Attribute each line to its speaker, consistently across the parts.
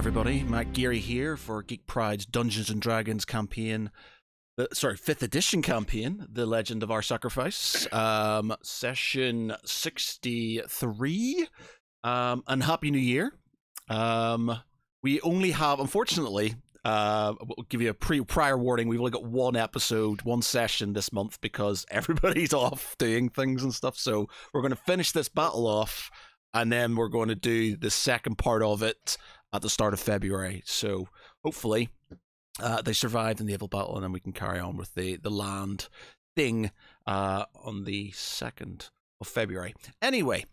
Speaker 1: everybody. Matt Geary here for Geek Pride's Dungeons & Dragons campaign. Sorry, 5th edition campaign, The Legend of Our Sacrifice. Session 63. And Happy New Year. We only have, unfortunately, we'll give you a prior warning, we've only got one episode, one session this month because everybody's off doing things and stuff. So we're going to finish this battle off, and then we're going to do the second part of it at the start of February. So hopefully they survive the naval battle, and then we can carry on with the land thing on the 2nd of February. Anyway,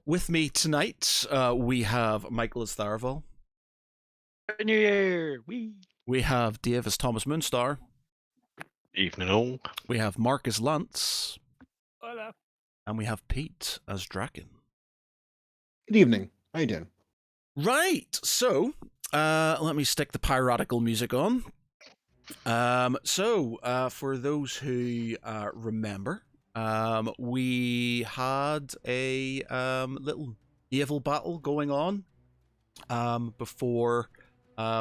Speaker 1: with me tonight, we have Michael as Tharaval.
Speaker 2: Happy New Year!
Speaker 1: We have Dave as Thomas Moonstar.
Speaker 3: Evening all.
Speaker 1: We have Mark as Lance.
Speaker 2: Hola.
Speaker 1: And we have Pete as Draken.
Speaker 4: Good evening. How you doing?
Speaker 1: Right, so let me stick the piratical music on. For those who remember, we had a little naval battle going on before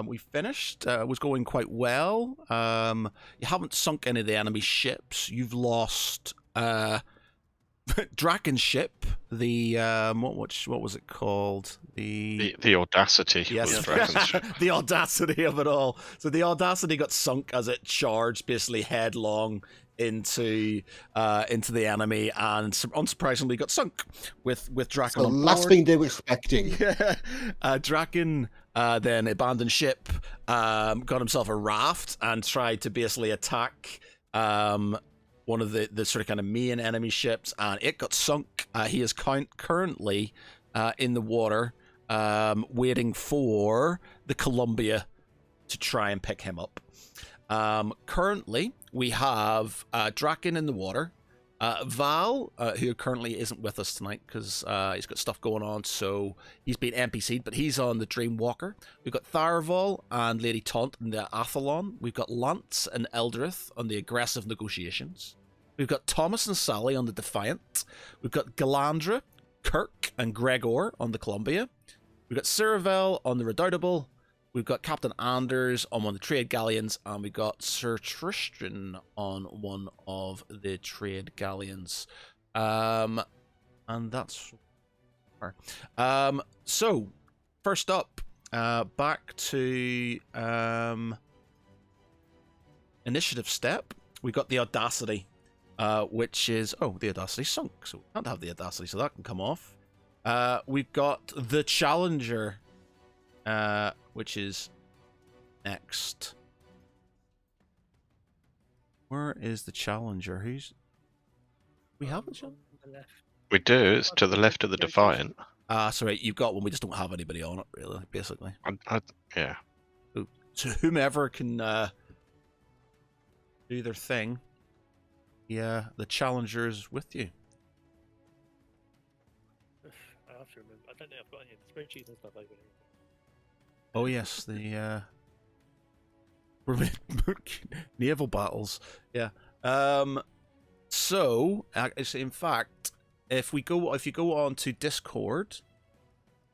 Speaker 1: we finished. It was going quite well. You haven't sunk any of the enemy ships. You've lost Draken's ship, the what was it called?
Speaker 3: The Audacity.
Speaker 1: Yes,
Speaker 3: was Draken's ship.
Speaker 1: The audacity of it all. So the Audacity got sunk as it charged basically headlong into the enemy, and unsurprisingly got sunk with Draken
Speaker 4: the
Speaker 1: on board.
Speaker 4: last thing they were expecting.
Speaker 1: Draken then abandoned ship, got himself a raft, and tried to basically attack one of the sort of kind of main enemy ships, and it got sunk. He is currently in the water, waiting for the Columbia to try and pick him up. Currently, we have Draken in the water. Val, who currently isn't with us tonight because he's got stuff going on, so he's been NPC'd, but he's on the Dreamwalker. We've got Tharaval and Lady Taunt in the Athlon. We've got Lance and Eldrith on the Aggressive Negotiations. We've got Thomas and Sally on the Defiant. We've got Galandra, Kirk, and Gregor on the Columbia. We've got Ciravel on the Redoubtable. We've got Captain Anders on one of the trade galleons, and we got Sir Tristan on one of the trade galleons. And that's her. So, first up, back to initiative step. We got the Audacity, which is... Oh, the Audacity sunk, so we can't have the Audacity, so that can come off. We've got the Challenger, which is next. Where is the Challenger? We have a Challenger?
Speaker 3: We do. It's to the left of the Defiant.
Speaker 1: Sorry, you've got one. We just don't have anybody on it, really, basically.
Speaker 3: Yeah.
Speaker 1: So whomever can do their thing, the Challenger's with you.
Speaker 2: I have to remember. I don't think I've got any of the spreadsheets and stuff over here.
Speaker 1: Oh yes, the naval battles. Yeah. So actually, in fact, if you go on to Discord,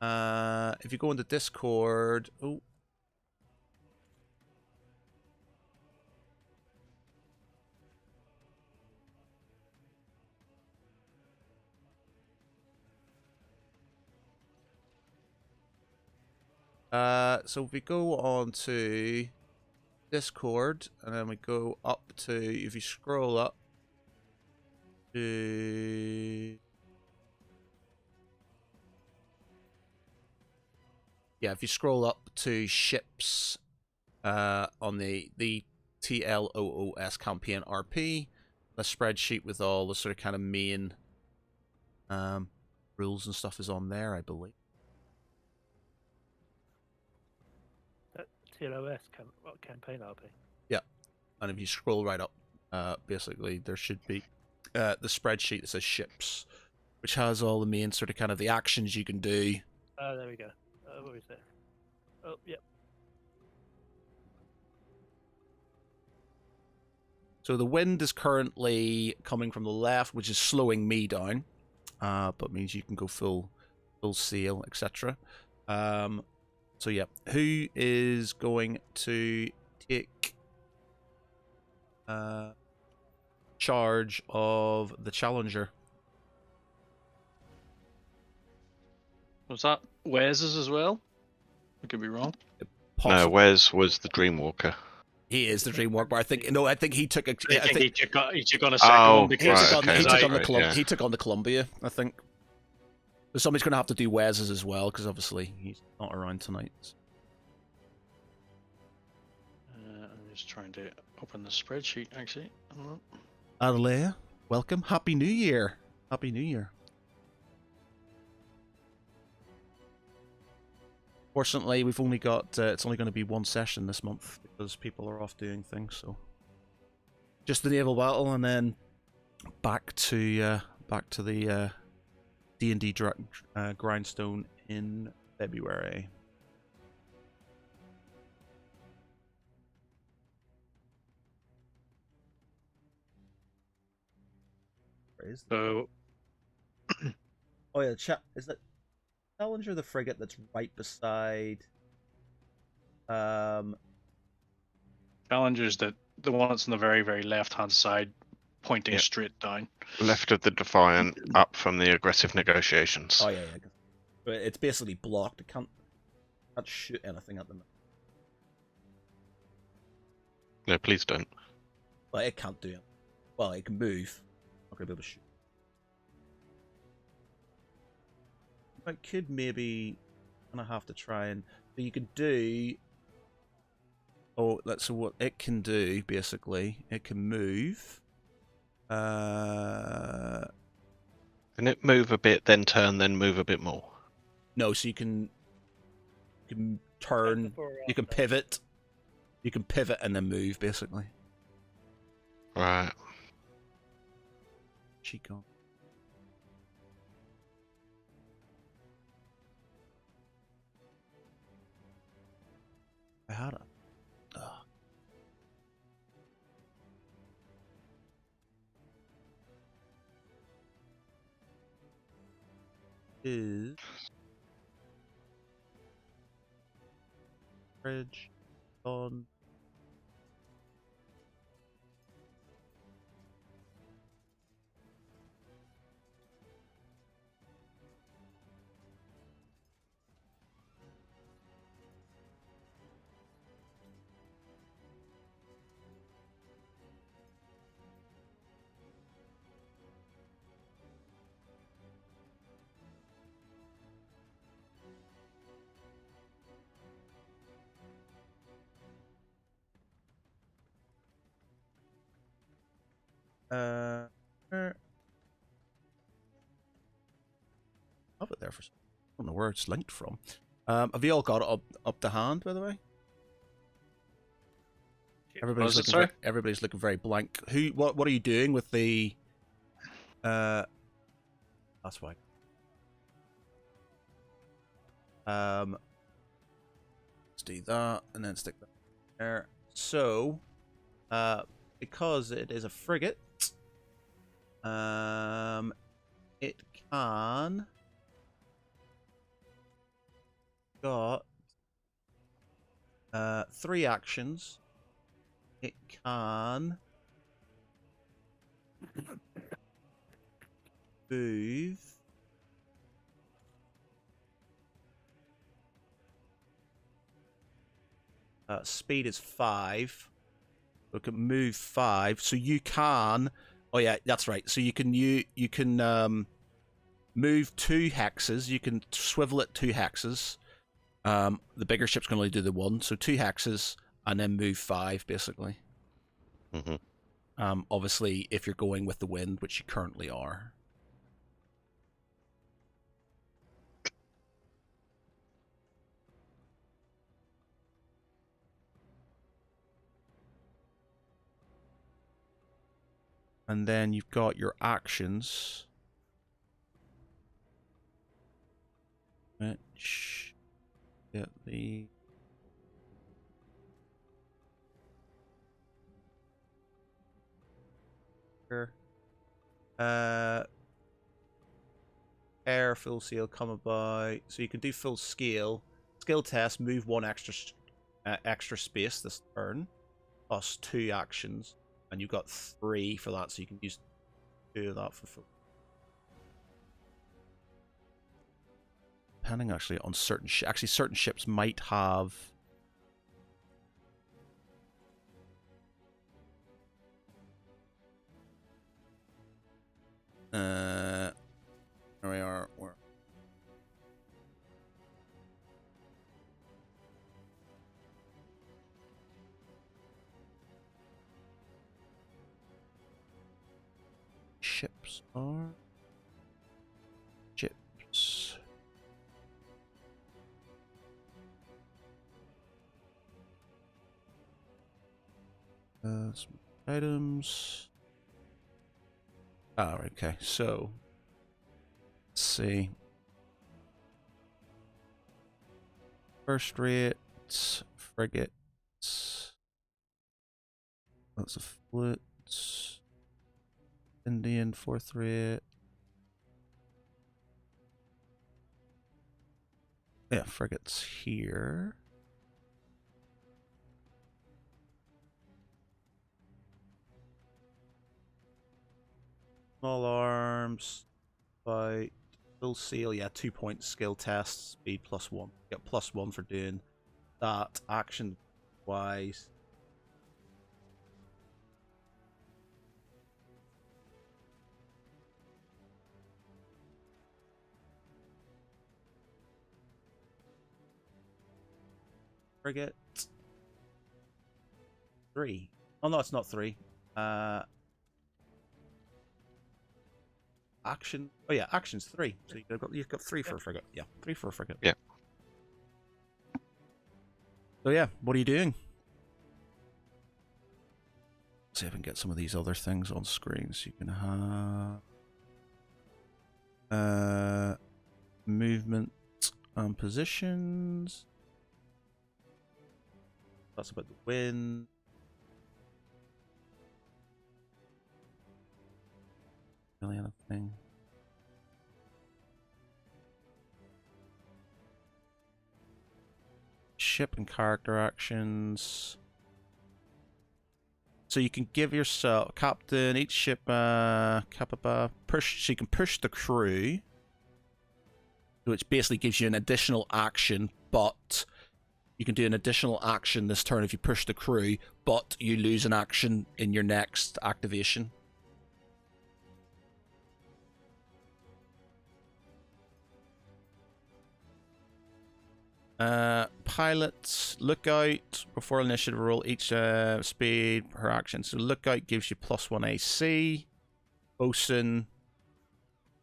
Speaker 1: if you go into Discord, so if we go on to Discord, and then we go up to, if you scroll up to... Yeah, if you scroll up to ships on the TLOOS campaign RP, the spreadsheet with all the sort of kind of main rules and stuff is on there, I believe.
Speaker 2: TLOS campaign RP.
Speaker 1: Yeah, and if you scroll right up, basically there should be the spreadsheet that says ships, which has all the main sort of kind of the actions you can do.
Speaker 2: Oh, there we go. What is that? Oh, yep.
Speaker 1: So the wind is currently coming from the left, which is slowing me down, but means you can go full sail, etc. So yeah, who is going to take charge of the Challenger?
Speaker 5: Was that Wes's as well? I could be wrong.
Speaker 3: No,
Speaker 1: Possible.
Speaker 3: Wes was the Dreamwalker.
Speaker 1: He is the Dreamwalker. I think no. I think he took a.
Speaker 5: I think he took on a second
Speaker 3: Oh,
Speaker 5: one
Speaker 1: he
Speaker 5: because
Speaker 1: took on,
Speaker 3: okay,
Speaker 1: he
Speaker 3: that's
Speaker 1: took on the
Speaker 3: right, yeah.
Speaker 1: He took on the Columbia. I think. So somebody's going to have to do Wes's as well because obviously he's not around tonight.
Speaker 5: I'm just trying to open the spreadsheet. Actually,
Speaker 1: Adelaide, welcome. Happy New Year. Happy New Year. Fortunately, we've only got. It's only going to be one session this month because people are off doing things. So, just the naval battle, and then back to the D&D grindstone in February. Where is
Speaker 5: so
Speaker 1: Oh yeah, is that Challenger the frigate that's right beside?
Speaker 5: Challenger's the one that's on the very, very left hand side, pointing
Speaker 3: Yeah.
Speaker 5: straight down.
Speaker 3: Left of the Defiant, up from the aggressive negotiations.
Speaker 1: Oh yeah. But it's basically blocked. It can't shoot anything at them.
Speaker 3: No, please don't.
Speaker 1: Well, it can't do it. Well, it can move. Not gonna be able to shoot. I could maybe. Gonna have to try and. So you could do. Oh, that's what it can do. Basically, it can move.
Speaker 3: Can it move a bit, then turn, then move a bit more?
Speaker 1: No, so you can turn.
Speaker 2: Before or
Speaker 1: You can
Speaker 2: after?
Speaker 1: pivot. You can pivot and then move, basically.
Speaker 3: Right.
Speaker 1: She gone. I had it. Ugh. Is fridge on? Uh, have it there for. I don't know where it's linked from. Have you all got it up to hand, by the way?
Speaker 5: Was it, sorry?
Speaker 1: Everybody's looking very blank. What are you doing with the? That's why. Let's do that and then stick that there. So, because it is a frigate, it can got 3 actions. It can move. Speed is 5. So it can move 5. So you can. Oh yeah, that's right. So you can move 2 hexes. You can swivel it 2 hexes. The bigger ship's can only do the 1, so 2 hexes and then move 5 basically.
Speaker 3: Mm-hmm.
Speaker 1: Obviously, if you're going with the wind, which you currently are. And then you've got your actions, which get the air full sail come by. So you can do full scale, skill test, move 1 extra space this turn, plus 2 actions, and you've got 3 for that, so you can use 2 of that for full. Depending actually on certain certain ships might have. There we are. Ships are ships. Some items. Oh, okay. So, let's see. First rate frigates. That's a fleet. Indian 4th rate. Yeah, frigates here. Small arms, fight, full seal. Yeah, 2 point skill test, speed +1. Get +1 for doing that. Action wise, frigate 3. Oh no, it's not 3. Action. Oh yeah, action's 3. So you've got 3 for a frigate. Yeah, 3 for a frigate.
Speaker 3: Yeah.
Speaker 1: So yeah, what are you doing? Let's see if I can get some of these other things on screen. So you can have movement and positions. That's about the wind. Really anything. Ship and character actions. So you can give yourself captain each ship push. So you can push the crew, which basically gives you an additional action. But you can do an additional action this turn if you push the crew, but you lose an action in your next activation. Pilots, lookout, before initiative roll, each speed per action. So lookout gives you +1 AC. Bosun,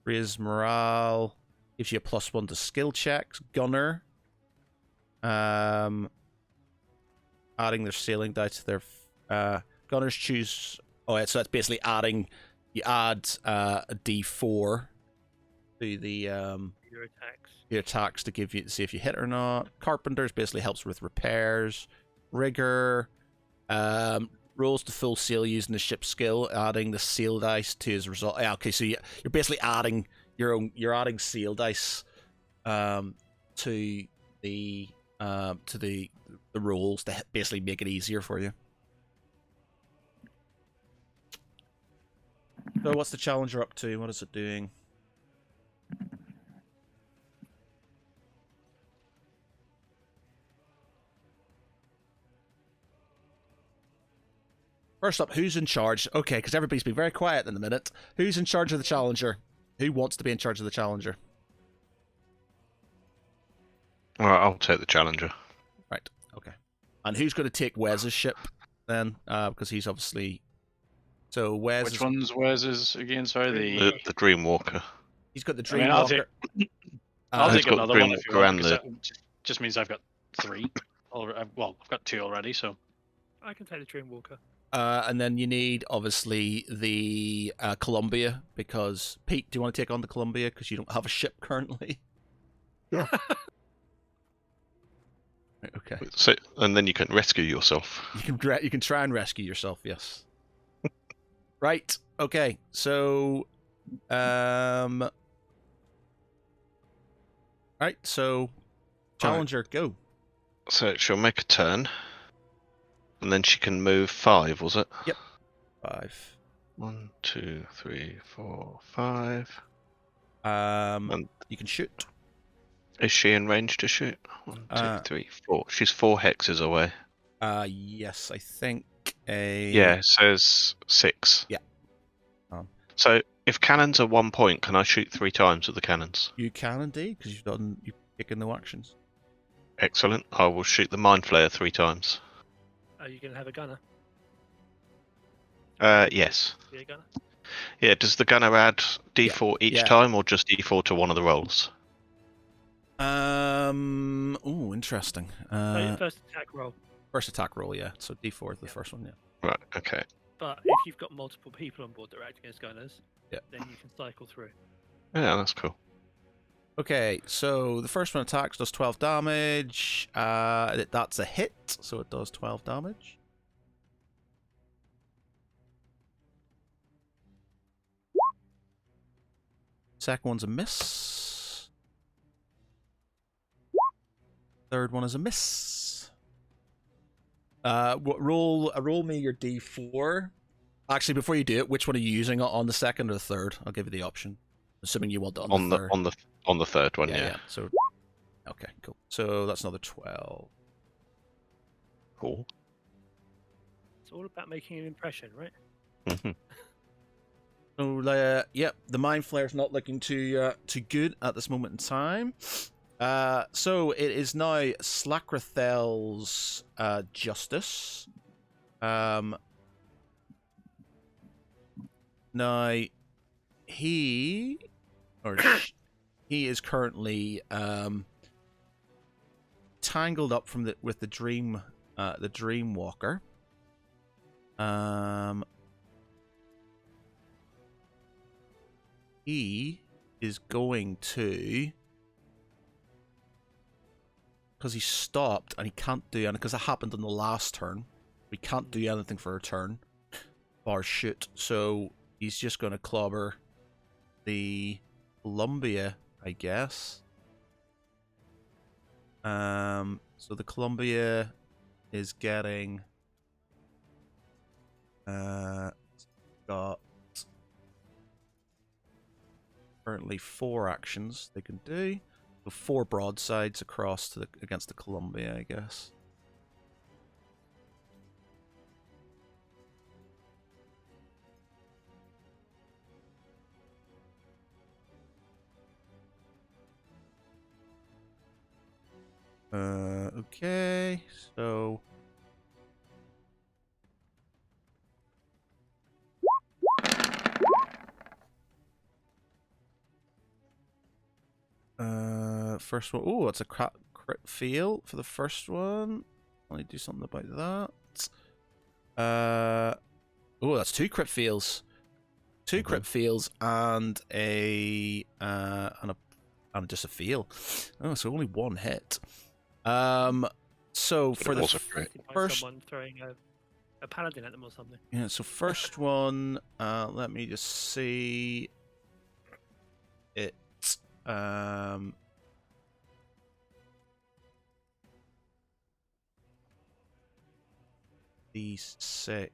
Speaker 1: raise morale, gives you a +1 to skill checks. Gunner, adding their sailing dice to their gunners choose. Oh, yeah, so that's basically adding. You add a D4 to the
Speaker 2: Your attacks.
Speaker 1: your attacks to give you see if you hit or not. Carpenters basically helps with repairs. Rigger rolls to full sail using the ship skill, adding the sail dice to his result. Yeah, okay, so you're basically adding you're adding sail dice to the rolls to basically make it easier for you. So what's the challenger up to? What is it doing? First up, who's in charge? Okay, because everybody's been very quiet in a minute. Who's in charge of the challenger? Who wants to be in charge of the challenger?
Speaker 3: Alright, I'll take the challenger.
Speaker 1: Right, okay. And who's going to take Wes's ship then? Because he's obviously... So Wes
Speaker 5: Which
Speaker 1: is...
Speaker 5: one's Wes's again? Sorry,
Speaker 3: The Dreamwalker.
Speaker 1: He's got the
Speaker 5: I mean, I'll
Speaker 1: Dreamwalker.
Speaker 5: I'll
Speaker 3: He's
Speaker 5: take
Speaker 3: got
Speaker 5: another one if you
Speaker 3: Dreamwalker
Speaker 5: want,
Speaker 3: and
Speaker 5: because
Speaker 3: the-
Speaker 5: that just means I've got 3. Well, I've got 2 already, so...
Speaker 2: I can take the Dreamwalker.
Speaker 1: And then you need, obviously, the Columbia, because... Pete, do you want to take on the Columbia? Because you don't have a ship currently.
Speaker 4: Yeah.
Speaker 1: Right, okay.
Speaker 3: So, and then you can rescue yourself.
Speaker 1: You can try and rescue yourself, yes. Right, okay, so... Right, so... Challenger, go.
Speaker 3: So she'll make a turn, and then she can move 5. Was it?
Speaker 1: 5.
Speaker 3: 1, 2, 3, 4, 5.
Speaker 1: You can shoot.
Speaker 3: Is she in range to shoot? 1, 2,
Speaker 1: Uh,
Speaker 3: 3, 4. She's 4 hexes away.
Speaker 1: Yes, I think a...
Speaker 3: Yeah, it says 6.
Speaker 1: Yeah.
Speaker 3: So if cannons are 1 point, can I shoot 3 times with the cannons?
Speaker 1: You can indeed, because you've taken no actions.
Speaker 3: Excellent. I will shoot the Mind Flayer 3 times.
Speaker 2: Are you going to have a gunner?
Speaker 3: Yes.
Speaker 2: Be a gunner?
Speaker 3: Yeah, does the gunner add D4 each
Speaker 1: yeah.
Speaker 3: time, or just D4 to one of the rolls?
Speaker 1: Oh, interesting.
Speaker 2: No, first attack roll.
Speaker 1: First attack roll, yeah. So D4 is the first one, yeah.
Speaker 3: Right, okay.
Speaker 2: But if you've got multiple people on board that are acting as gunners,
Speaker 1: Yeah.
Speaker 2: then you can cycle through.
Speaker 3: Yeah, that's cool.
Speaker 1: Okay, so the first one attacks, does 12 damage. That's a hit, so it does 12 damage. Second one's a miss. Third one is a miss. Roll me your D4. Actually, before you do it, which one are you using on the second or the third? I'll give you the option. Assuming you want it on the third.
Speaker 3: On the third one, yeah.
Speaker 1: So, okay, cool. So that's another 12.
Speaker 3: Cool.
Speaker 2: It's all about making an impression, right?
Speaker 3: Mm-hmm.
Speaker 1: So, yep, the Mind Flare's not looking too good at this moment in time. So it is now Slacrathel's justice. Now he is currently tangled up with the Dream Walker. He is going to, because he stopped and he can't do anything, because it happened on the last turn. We can't do anything for a turn, bar shoot. So he's just going to clobber the Columbia, I guess. So the Columbia is getting got currently 4 actions they can do. So 4 broadsides across against the Columbia, I guess. Okay, so first one. Oh, it's a crit fail for the first one. Let me do something about that. Oh, that's 2 crit fails. 2 crit fails and just a fail. Oh, so only 1 hit. So for the first,
Speaker 2: someone throwing a paladin at them or something.
Speaker 1: yeah. So first one, let me just see. It D6.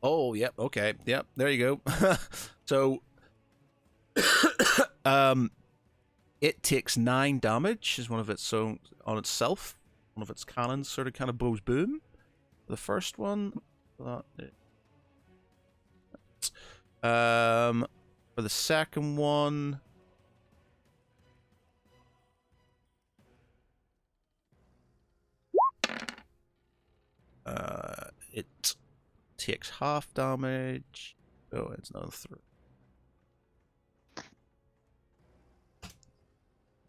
Speaker 1: Oh, yep. Okay, yep. There you go. So, it takes 9 damage. Is one of its own on itself. One of its cannons sort of kind of goes boom. The first one. For the second one. It takes half damage. Oh, it's another 3.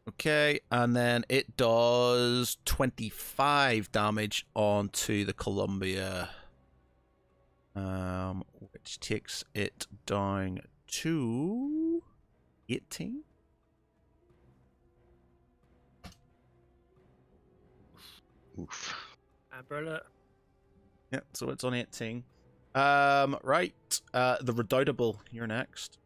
Speaker 1: Okay, and then it does 25 damage onto the Columbia, which takes it down to 18.
Speaker 3: Oof.
Speaker 2: Amber alert.
Speaker 1: Yeah, so it's on 18. Right. The Redoubtable, you're next.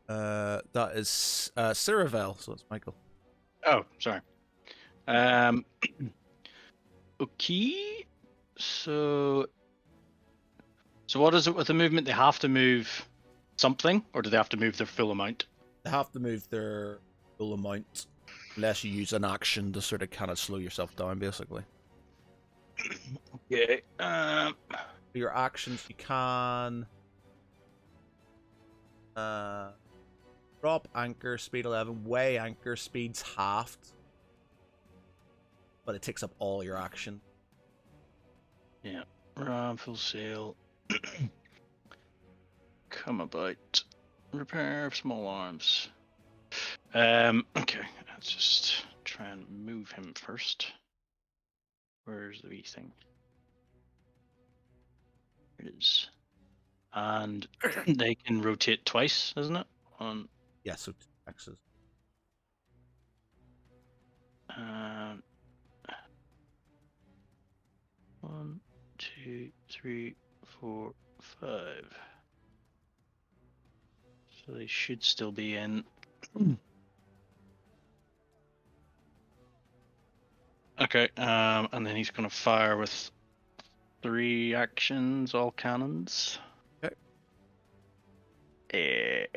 Speaker 1: That is Ciravel, so it's Michael.
Speaker 5: Oh, sorry. Okay. So what is it with the movement? They have to move something, or do they have to move their full amount?
Speaker 1: They have to move their full amount, unless you use an action to sort of kind of slow yourself down, basically.
Speaker 5: Okay.
Speaker 1: For your actions, you can drop anchor speed 11, weigh anchor speeds halved, but it takes up all your action.
Speaker 5: Yeah. Ram, full sail. Come about. Repair small arms. Okay. Let's just try and move him first. Where's the wee thing? Here it is. And they can rotate twice, isn't it? On
Speaker 1: Yeah, so 2 X's.
Speaker 5: um, 1, 2, 3, 4, 5. So they should still be in. Okay, and then he's gonna fire with 3 actions, all cannons.
Speaker 1: Okay.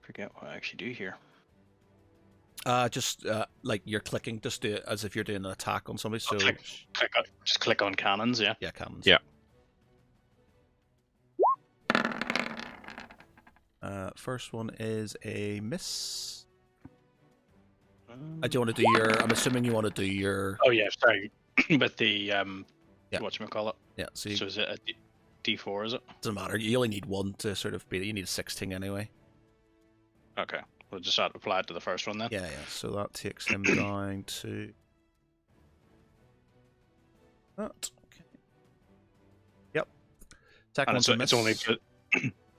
Speaker 5: Forget what I actually do here.
Speaker 1: Just like you're clicking, just do it as if you're doing an attack on somebody. So
Speaker 5: Just click on cannons, yeah.
Speaker 1: yeah, cannons.
Speaker 3: Yeah.
Speaker 1: First one is a miss. I do want to do your. I'm assuming you want to do your.
Speaker 5: Oh yeah, sorry. With the
Speaker 1: Yeah.
Speaker 5: whatchamacallit.
Speaker 1: Yeah. So, you,
Speaker 5: So is it a D4? Is it?
Speaker 1: doesn't matter. You only need one to sort of beat it. You need a 16 anyway.
Speaker 5: Okay, we'll just apply it to the first one then.
Speaker 1: Yeah, yeah. So that takes him down to that. Okay. Yep. Second
Speaker 5: And
Speaker 1: one's a miss.
Speaker 5: it's only for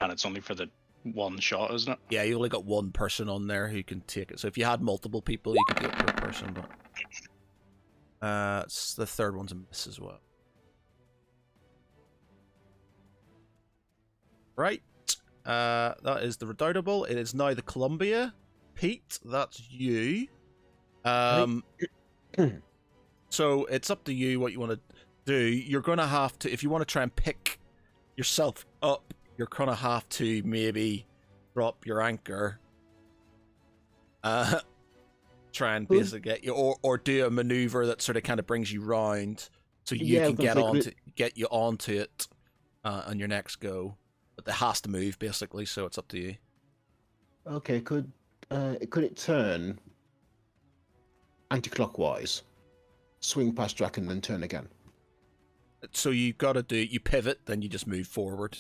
Speaker 5: and it's only for the one shot, isn't it?
Speaker 1: Yeah, you only got one person on there who can take it. So if you had multiple people, you could do it per person. But the third one's a miss as well. Right. That is the Redoubtable. It is now the Columbia. Pete, that's you. So it's up to you what you want to do. You're going to have to, if you want to try and pick yourself up, you're going to have to maybe drop your anchor. Try and basically get you, or do a maneuver that sort of kind of brings you round so you can get you onto it on your next go. But it has to move basically, so it's up to you.
Speaker 4: Okay, could it turn anti-clockwise, swing past Drac, and then turn again?
Speaker 1: So you got to you pivot, then you just move forward.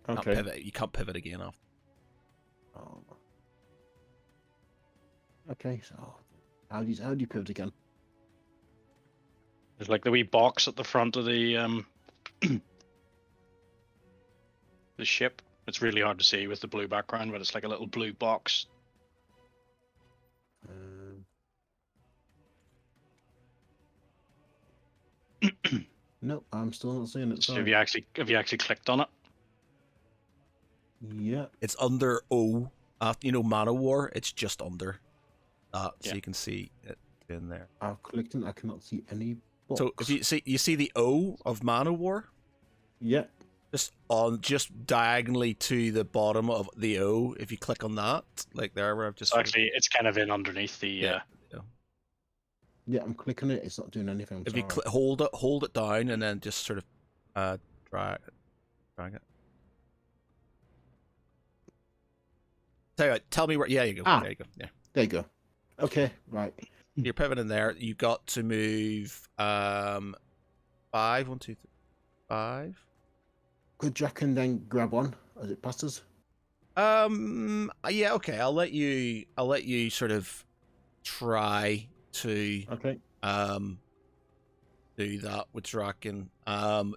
Speaker 4: Okay.
Speaker 1: You can't pivot again after.
Speaker 4: Oh. Okay, so how do you pivot again?
Speaker 5: There's like the wee box at the front of the the ship. It's really hard to see with the blue background, but it's like a little blue box.
Speaker 4: No, I'm still not seeing it.
Speaker 5: So
Speaker 4: Sorry.
Speaker 5: have you actually clicked on it?
Speaker 4: Yeah.
Speaker 1: It's under O. After Mana War, it's just under that, so
Speaker 5: Yeah.
Speaker 1: you can see it in there.
Speaker 4: I've clicked and I cannot see any box.
Speaker 1: So if you see the O of Mana War,
Speaker 4: Yeah.
Speaker 1: just diagonally to the bottom of the O. If you click on that, like there, where I've just
Speaker 5: So actually, it's kind of in underneath the.
Speaker 1: Yeah.
Speaker 4: Yeah, I'm clicking it. It's not doing anything. I'm
Speaker 1: If
Speaker 4: sorry.
Speaker 1: you hold it down, and then just sort of drag it. Tell me where. Yeah, you go.
Speaker 4: Ah.
Speaker 1: There you go. Yeah.
Speaker 4: There you go. Okay, right.
Speaker 1: You're pivoting there. You got to move 5. 1, 2, 3, 5.
Speaker 4: Could Drac and then grab one as it passes?
Speaker 1: Yeah, okay. I'll let you sort of try to
Speaker 4: Okay.
Speaker 1: do that with Draken.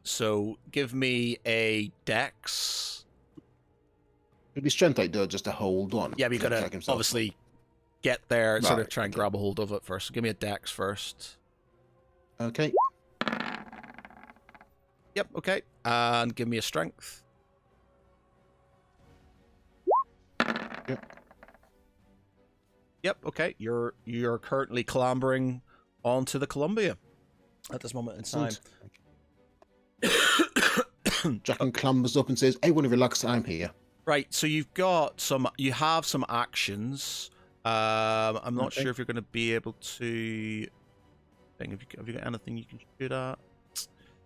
Speaker 1: So give me a Dex.
Speaker 4: It'd be strength like though, just to hold on.
Speaker 1: Yeah, but you
Speaker 4: Like,
Speaker 1: gotta
Speaker 4: check himself.
Speaker 1: obviously get there, sort of
Speaker 4: Right,
Speaker 1: try and
Speaker 4: okay.
Speaker 1: grab a hold of it first. So give me a Dex first.
Speaker 4: Okay.
Speaker 1: Yep, okay. And give me a Strength. Yep. Okay. You're currently clambering onto the Columbia at this moment in time.
Speaker 4: Draken clambers up and says, "Everyone relax, I'm here."
Speaker 1: Right. So you have some actions. I'm not
Speaker 4: Okay.
Speaker 1: sure if you're going to be able to. Have you got anything you can shoot at?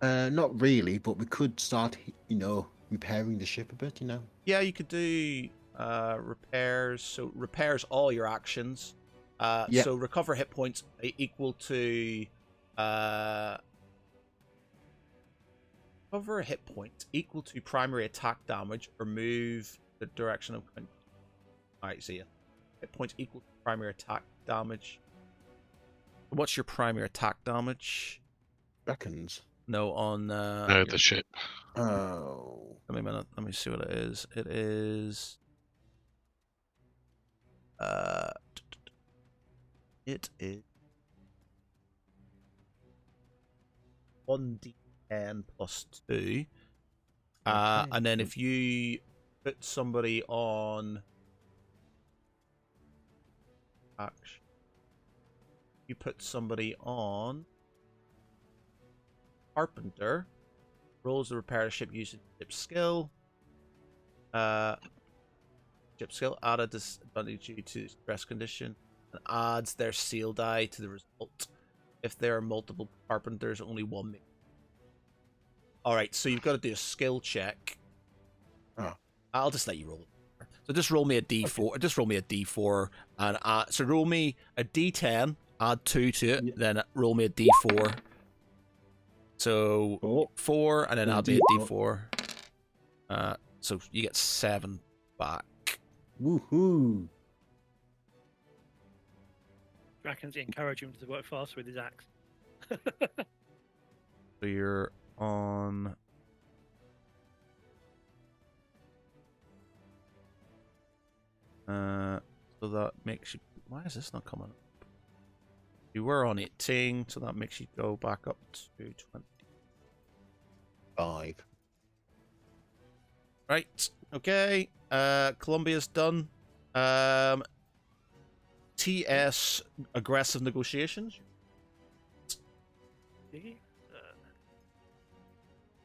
Speaker 4: Not really, but we could start, repairing the ship a bit,
Speaker 1: Yeah, you could do repairs. So repairs all your actions.
Speaker 4: Yeah.
Speaker 1: So recover hit points equal to recover a hit point equal to primary attack damage or move the direction of. Alright, see ya. Hit points equal to primary attack damage. What's your primary attack damage?
Speaker 4: Reckons.
Speaker 1: No, on
Speaker 3: No, the ship.
Speaker 4: Oh.
Speaker 1: Give me a minute. Let me see what it is. It is. It is 1d10 plus 2.
Speaker 4: Okay.
Speaker 1: And then if you put somebody on action, you put somebody on Carpenter, rolls the repair the ship using ship skill. Ship skill, add a disadvantage due to stress condition, and adds their seal die to the result. If there are multiple carpenters, only one. Alright, so you've got to do a skill check.
Speaker 4: Oh.
Speaker 1: I'll just let you roll it. So just roll me a d4. Okay. Just roll me a d4, and so roll me a d10, add 2 to it, then roll me a d4. So 4, and then add me a d4. So you get 7 back.
Speaker 4: Woohoo!
Speaker 2: Draken's encourage him to work faster with his axe.
Speaker 1: So you're on. So that makes you. Why is this not coming up? You were on 18, so that makes you go back up to
Speaker 4: 5.
Speaker 1: Right. Okay. Columbia's done. TS aggressive negotiations.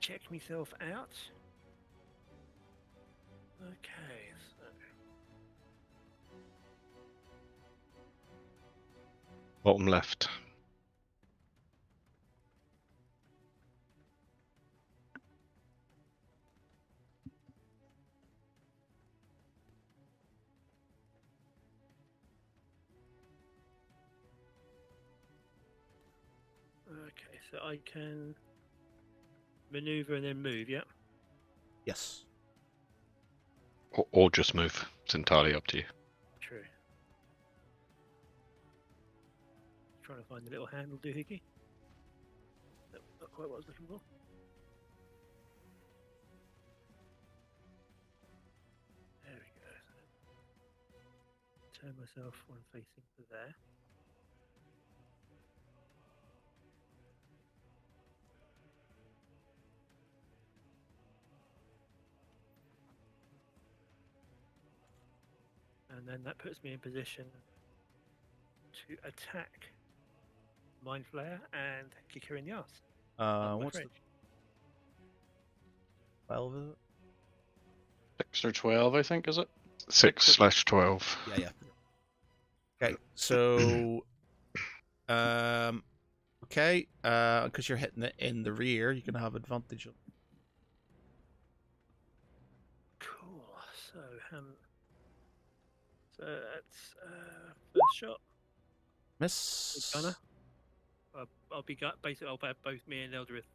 Speaker 2: Check myself out. Okay. So.
Speaker 3: Bottom left.
Speaker 2: Okay, so I can maneuver and then move, yeah?
Speaker 1: Yes.
Speaker 3: Or just move. It's entirely up to you.
Speaker 2: True. Trying to find the little handle doohickey. Nope, not quite what I was looking for. There we go. Turn myself one facing to there. And then that puts me in position to attack Mind Flayer and kick her in the ass.
Speaker 1: What's the 12 is it?
Speaker 5: 6 or 12, I think, is it?
Speaker 3: 6/12.
Speaker 1: Yeah. Okay, so okay, because you're hitting it in the rear, you can have advantage on.
Speaker 2: Cool. So that's first shot.
Speaker 1: Miss.
Speaker 2: Gunner. I'll be basically I'll have both me and Eldrith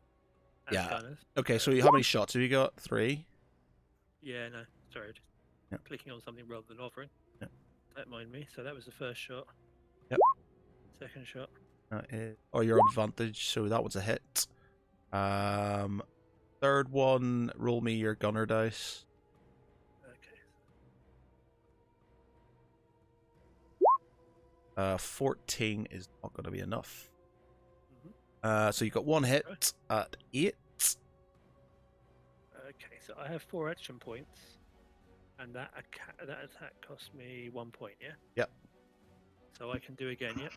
Speaker 2: as
Speaker 1: Yeah.
Speaker 2: gunners.
Speaker 1: Okay, so how many shots have you got? 3.
Speaker 2: Yeah, no, sorry, just clicking on something rather than offering.
Speaker 1: Yeah.
Speaker 2: Don't mind me. So that was the first shot.
Speaker 1: Yep.
Speaker 2: Second shot.
Speaker 1: Or your advantage, so that was a hit. Third one, roll me your gunner dice.
Speaker 2: Okay.
Speaker 1: 14 is not going to be enough.
Speaker 2: Mm-hmm.
Speaker 1: So you got one hit at 8.
Speaker 2: Okay, so I have 4 action points. And that attack cost me 1 point, yeah?
Speaker 1: Yep.
Speaker 2: So I can do again, yep?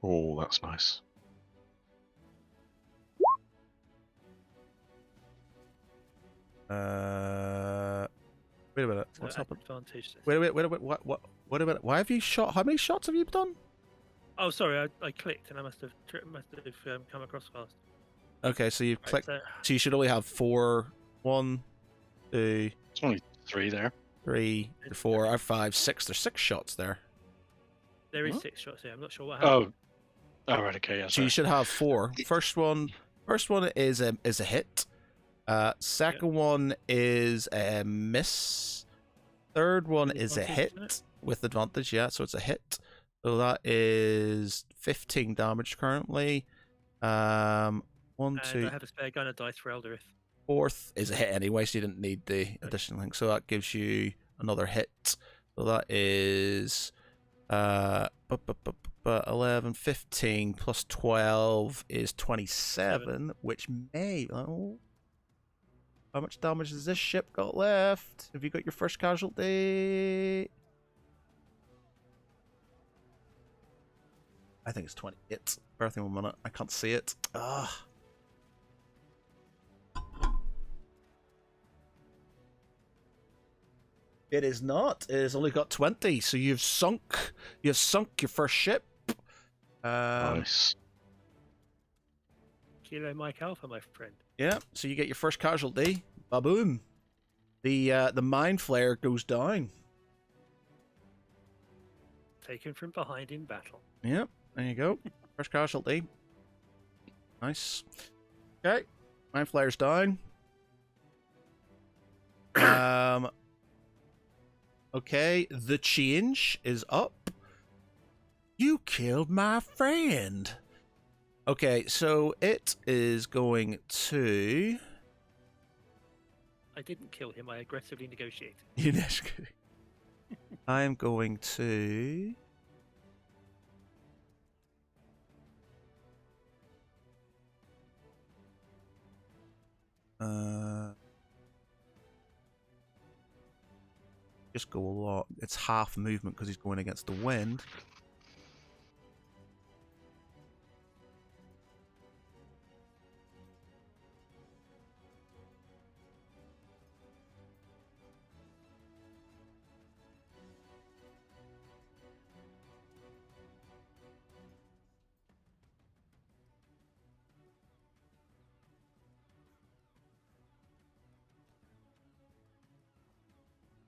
Speaker 3: Oh, that's nice.
Speaker 1: Wait a minute.
Speaker 2: So
Speaker 1: What's
Speaker 2: at
Speaker 1: happened?
Speaker 2: advantage.
Speaker 1: Wait a minute. What a minute. Why have you shot? How many shots have you done?
Speaker 2: Oh, sorry, I clicked and I must have come across fast.
Speaker 1: Okay, so you've
Speaker 2: Right,
Speaker 1: clicked. So you should only have 4. 1, 2,
Speaker 5: It's only 3 there.
Speaker 1: 3, 4, or 5, 6. There's 6 shots there.
Speaker 2: there is
Speaker 5: Huh?
Speaker 2: 6 shots here. I'm not sure what happened.
Speaker 5: Oh, right, okay, yeah,
Speaker 1: So you
Speaker 5: sorry.
Speaker 1: should have 4. First one is a hit. Second one is a miss. Third one
Speaker 2: With
Speaker 1: is a
Speaker 2: advantage, isn't
Speaker 1: hit with advantage. Yeah, so it's a hit. So that is 15 damage currently. 1,
Speaker 2: And
Speaker 1: 2.
Speaker 2: I have a spare gun of dice for Elderith.
Speaker 1: Fourth is a hit anyway, so you didn't need the additional thing. So that gives you another hit. So that is 11, 15 plus 12 is 27, which may. Oh, how much damage has this ship got left? Have you got your first casualty? I think it's 28. Bear with me 1 minute. I can't see it. Ah. It is not. It has only got 20. So you've sunk your first ship.
Speaker 3: Nice.
Speaker 2: Kilo Mike Alpha, my friend.
Speaker 1: Yeah. So you get your first casualty. Ba-boom. The mind flare goes down.
Speaker 2: Taken from behind in battle.
Speaker 1: Yep. There you go. First casualty. Nice. Okay. Mind flare's down. Okay, the change is up. You killed my friend. Okay, so it is going to.
Speaker 2: I didn't kill him. I aggressively negotiated.
Speaker 1: I am going to. Just go a lot. It's half movement because he's going against the wind.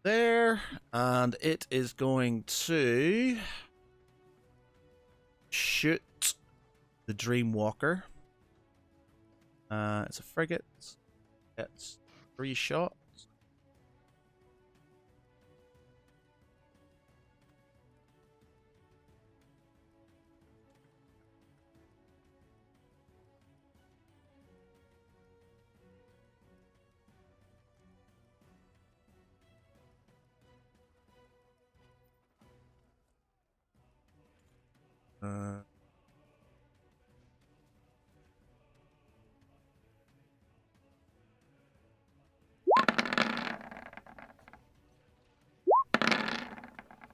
Speaker 1: There, and it is going to shoot the Dreamwalker. It's a frigate. It's 3 shots.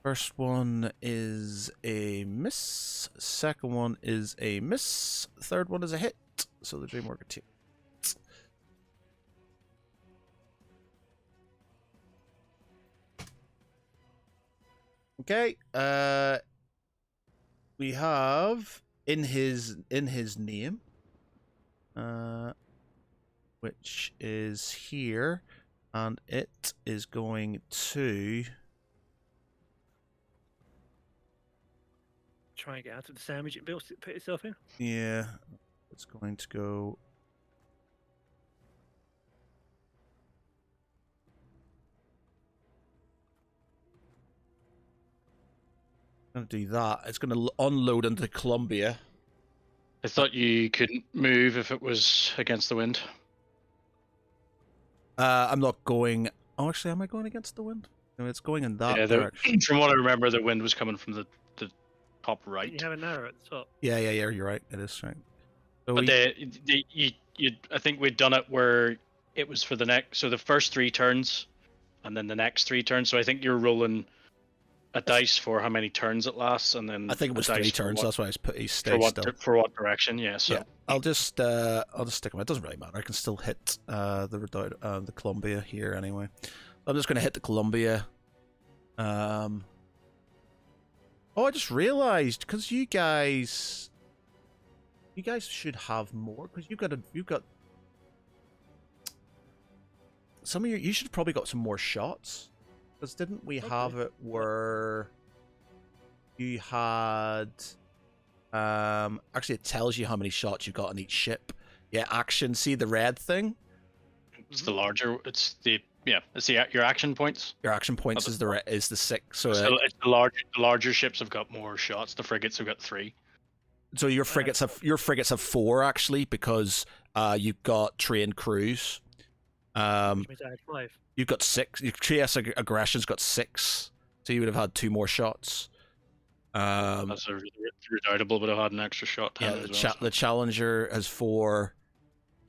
Speaker 1: First one is a miss. Second one is a miss. Third one is a hit. So the Dreamwalker 2. Okay. We have in his name, which is here, and it is going to.
Speaker 2: Try and get out of the sandwich it put itself in.
Speaker 1: Yeah, it's going to go. Going to do that. It's going to unload into Columbia.
Speaker 5: I thought you couldn't move if it was against the wind.
Speaker 1: I'm not going. Oh, actually, am I going against the wind? No, it's going in that direction.
Speaker 5: From what I remember, the wind was coming from the top right.
Speaker 2: You have an arrow at the top.
Speaker 1: Yeah, you're right. It is right. So
Speaker 5: But I think we'd done it where it was for the next. So the first 3 turns, and then the next 3 turns. So I think you're rolling a dice for how many turns it lasts, and then
Speaker 1: I think it
Speaker 5: a
Speaker 1: was
Speaker 5: dice
Speaker 1: 3
Speaker 5: for
Speaker 1: turns.
Speaker 5: what,
Speaker 1: That's why he
Speaker 5: for
Speaker 1: stays
Speaker 5: what
Speaker 1: still.
Speaker 5: for what direction. Yeah. So
Speaker 1: Yeah, I'll just stick him. It doesn't really matter. I can still hit the Columbia here anyway. I'm just going to hit the Columbia. Oh, I just realized because you guys should have more because you've got some of you should have probably got some more shots because didn't we have it where you had actually it tells you how many shots you got on each ship. Yeah, action. See the red thing?
Speaker 5: it's the larger. It's the your action points.
Speaker 1: Your action points is the 6. So
Speaker 5: It's the larger ships have got more shots. The frigates have got 3.
Speaker 1: so your frigates have 4 actually because you've got trained crews.
Speaker 2: Which means I had 5.
Speaker 1: You've got 6. Your TS aggression's got 6, so you would have had 2 more shots.
Speaker 5: That's a redoubtable, but I had an extra shot.
Speaker 1: Yeah, the Challenger has 4.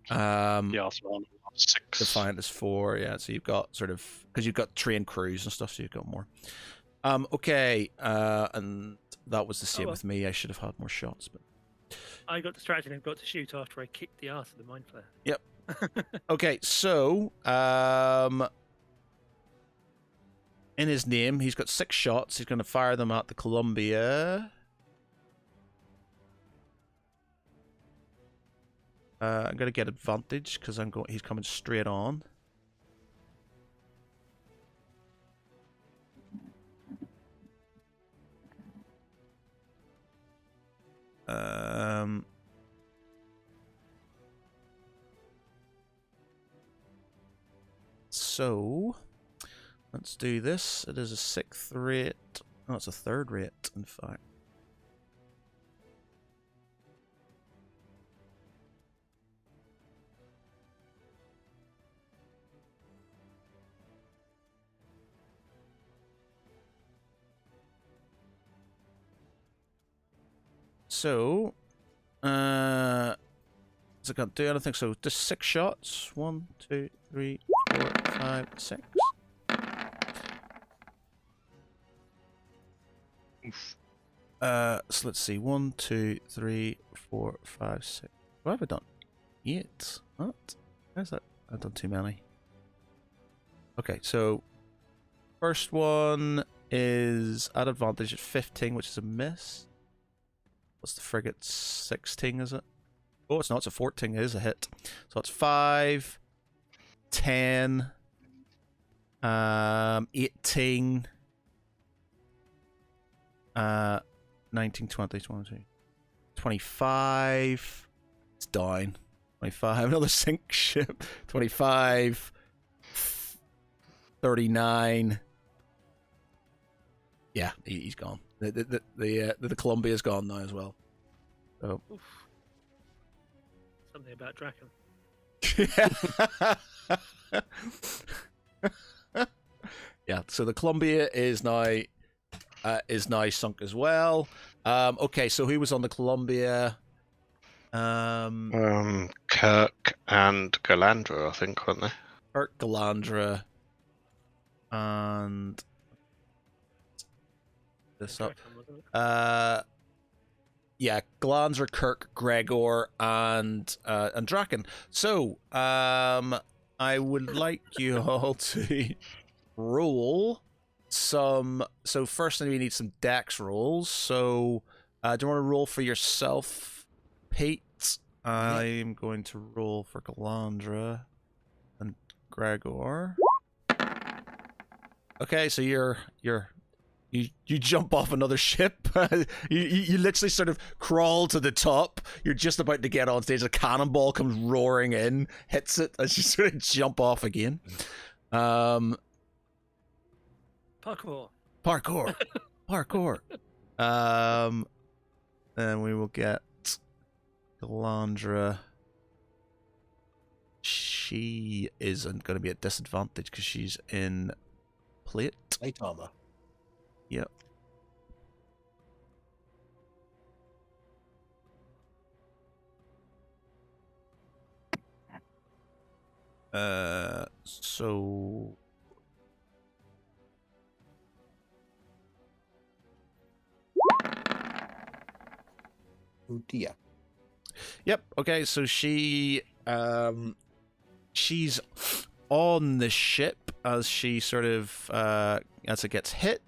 Speaker 5: The also one 6.
Speaker 1: Defiant is 4. Yeah, so you've got sort of because you've got trained crews and stuff, so you've got more. Okay, and that was the same with me. I should have had more shots, but
Speaker 2: I got distracted and got to shoot after I kicked the ass of the mind flare.
Speaker 1: Yep. Okay, so in his name, he's got 6 shots. He's going to fire them at the Columbia. I'm going to get advantage because he's coming straight on. So let's do this. It is a 6th rate. Oh, it's a 3rd rate, in fact. So, is it going to do anything? So, just 6 shots. 1, 2, 3, 4, 5, 6. So let's see. 1, 2, 3, 4, 5, 6. What have I done? 8. What? Where's that? I've done too many. Okay, so first one is at advantage at 15, which is a miss. What's the frigate? 16, is it? Oh, it's not. It's a 14. It is a hit. So it's 5, 10, 18, 19, 20, 22, 25. It's down. 25. Another sink ship. 25. 39. Yeah, he's gone. The Columbia's gone now as well. So.
Speaker 2: Oof. Something about Draken.
Speaker 1: Yeah, so the Columbia is now sunk as well. Okay, so who was on the Columbia?
Speaker 3: Kirk and Galandra, I think, weren't they?
Speaker 1: Kirk, Galandra, and this up.
Speaker 2: Draken, wasn't it?
Speaker 1: Yeah, Galandra, Kirk, Gregor, and Draken. So, I would like you all to roll some. So first thing we need some dex rolls. So, do you want to roll for yourself, Pete? I'm going to roll for Galandra and Gregor. Okay, so you jump off another ship. you literally sort of crawl to the top. You're just about to get on stage. A cannonball comes roaring in, hits it as you sort of jump off again.
Speaker 2: Parkour.
Speaker 1: Parkour. And we will get Galandra. She isn't going to be at disadvantage because she's in plate.
Speaker 4: Plate armor.
Speaker 1: Yep. So
Speaker 4: Oh dear.
Speaker 1: yep. Okay. So she's on the ship as she sort of as it gets hit.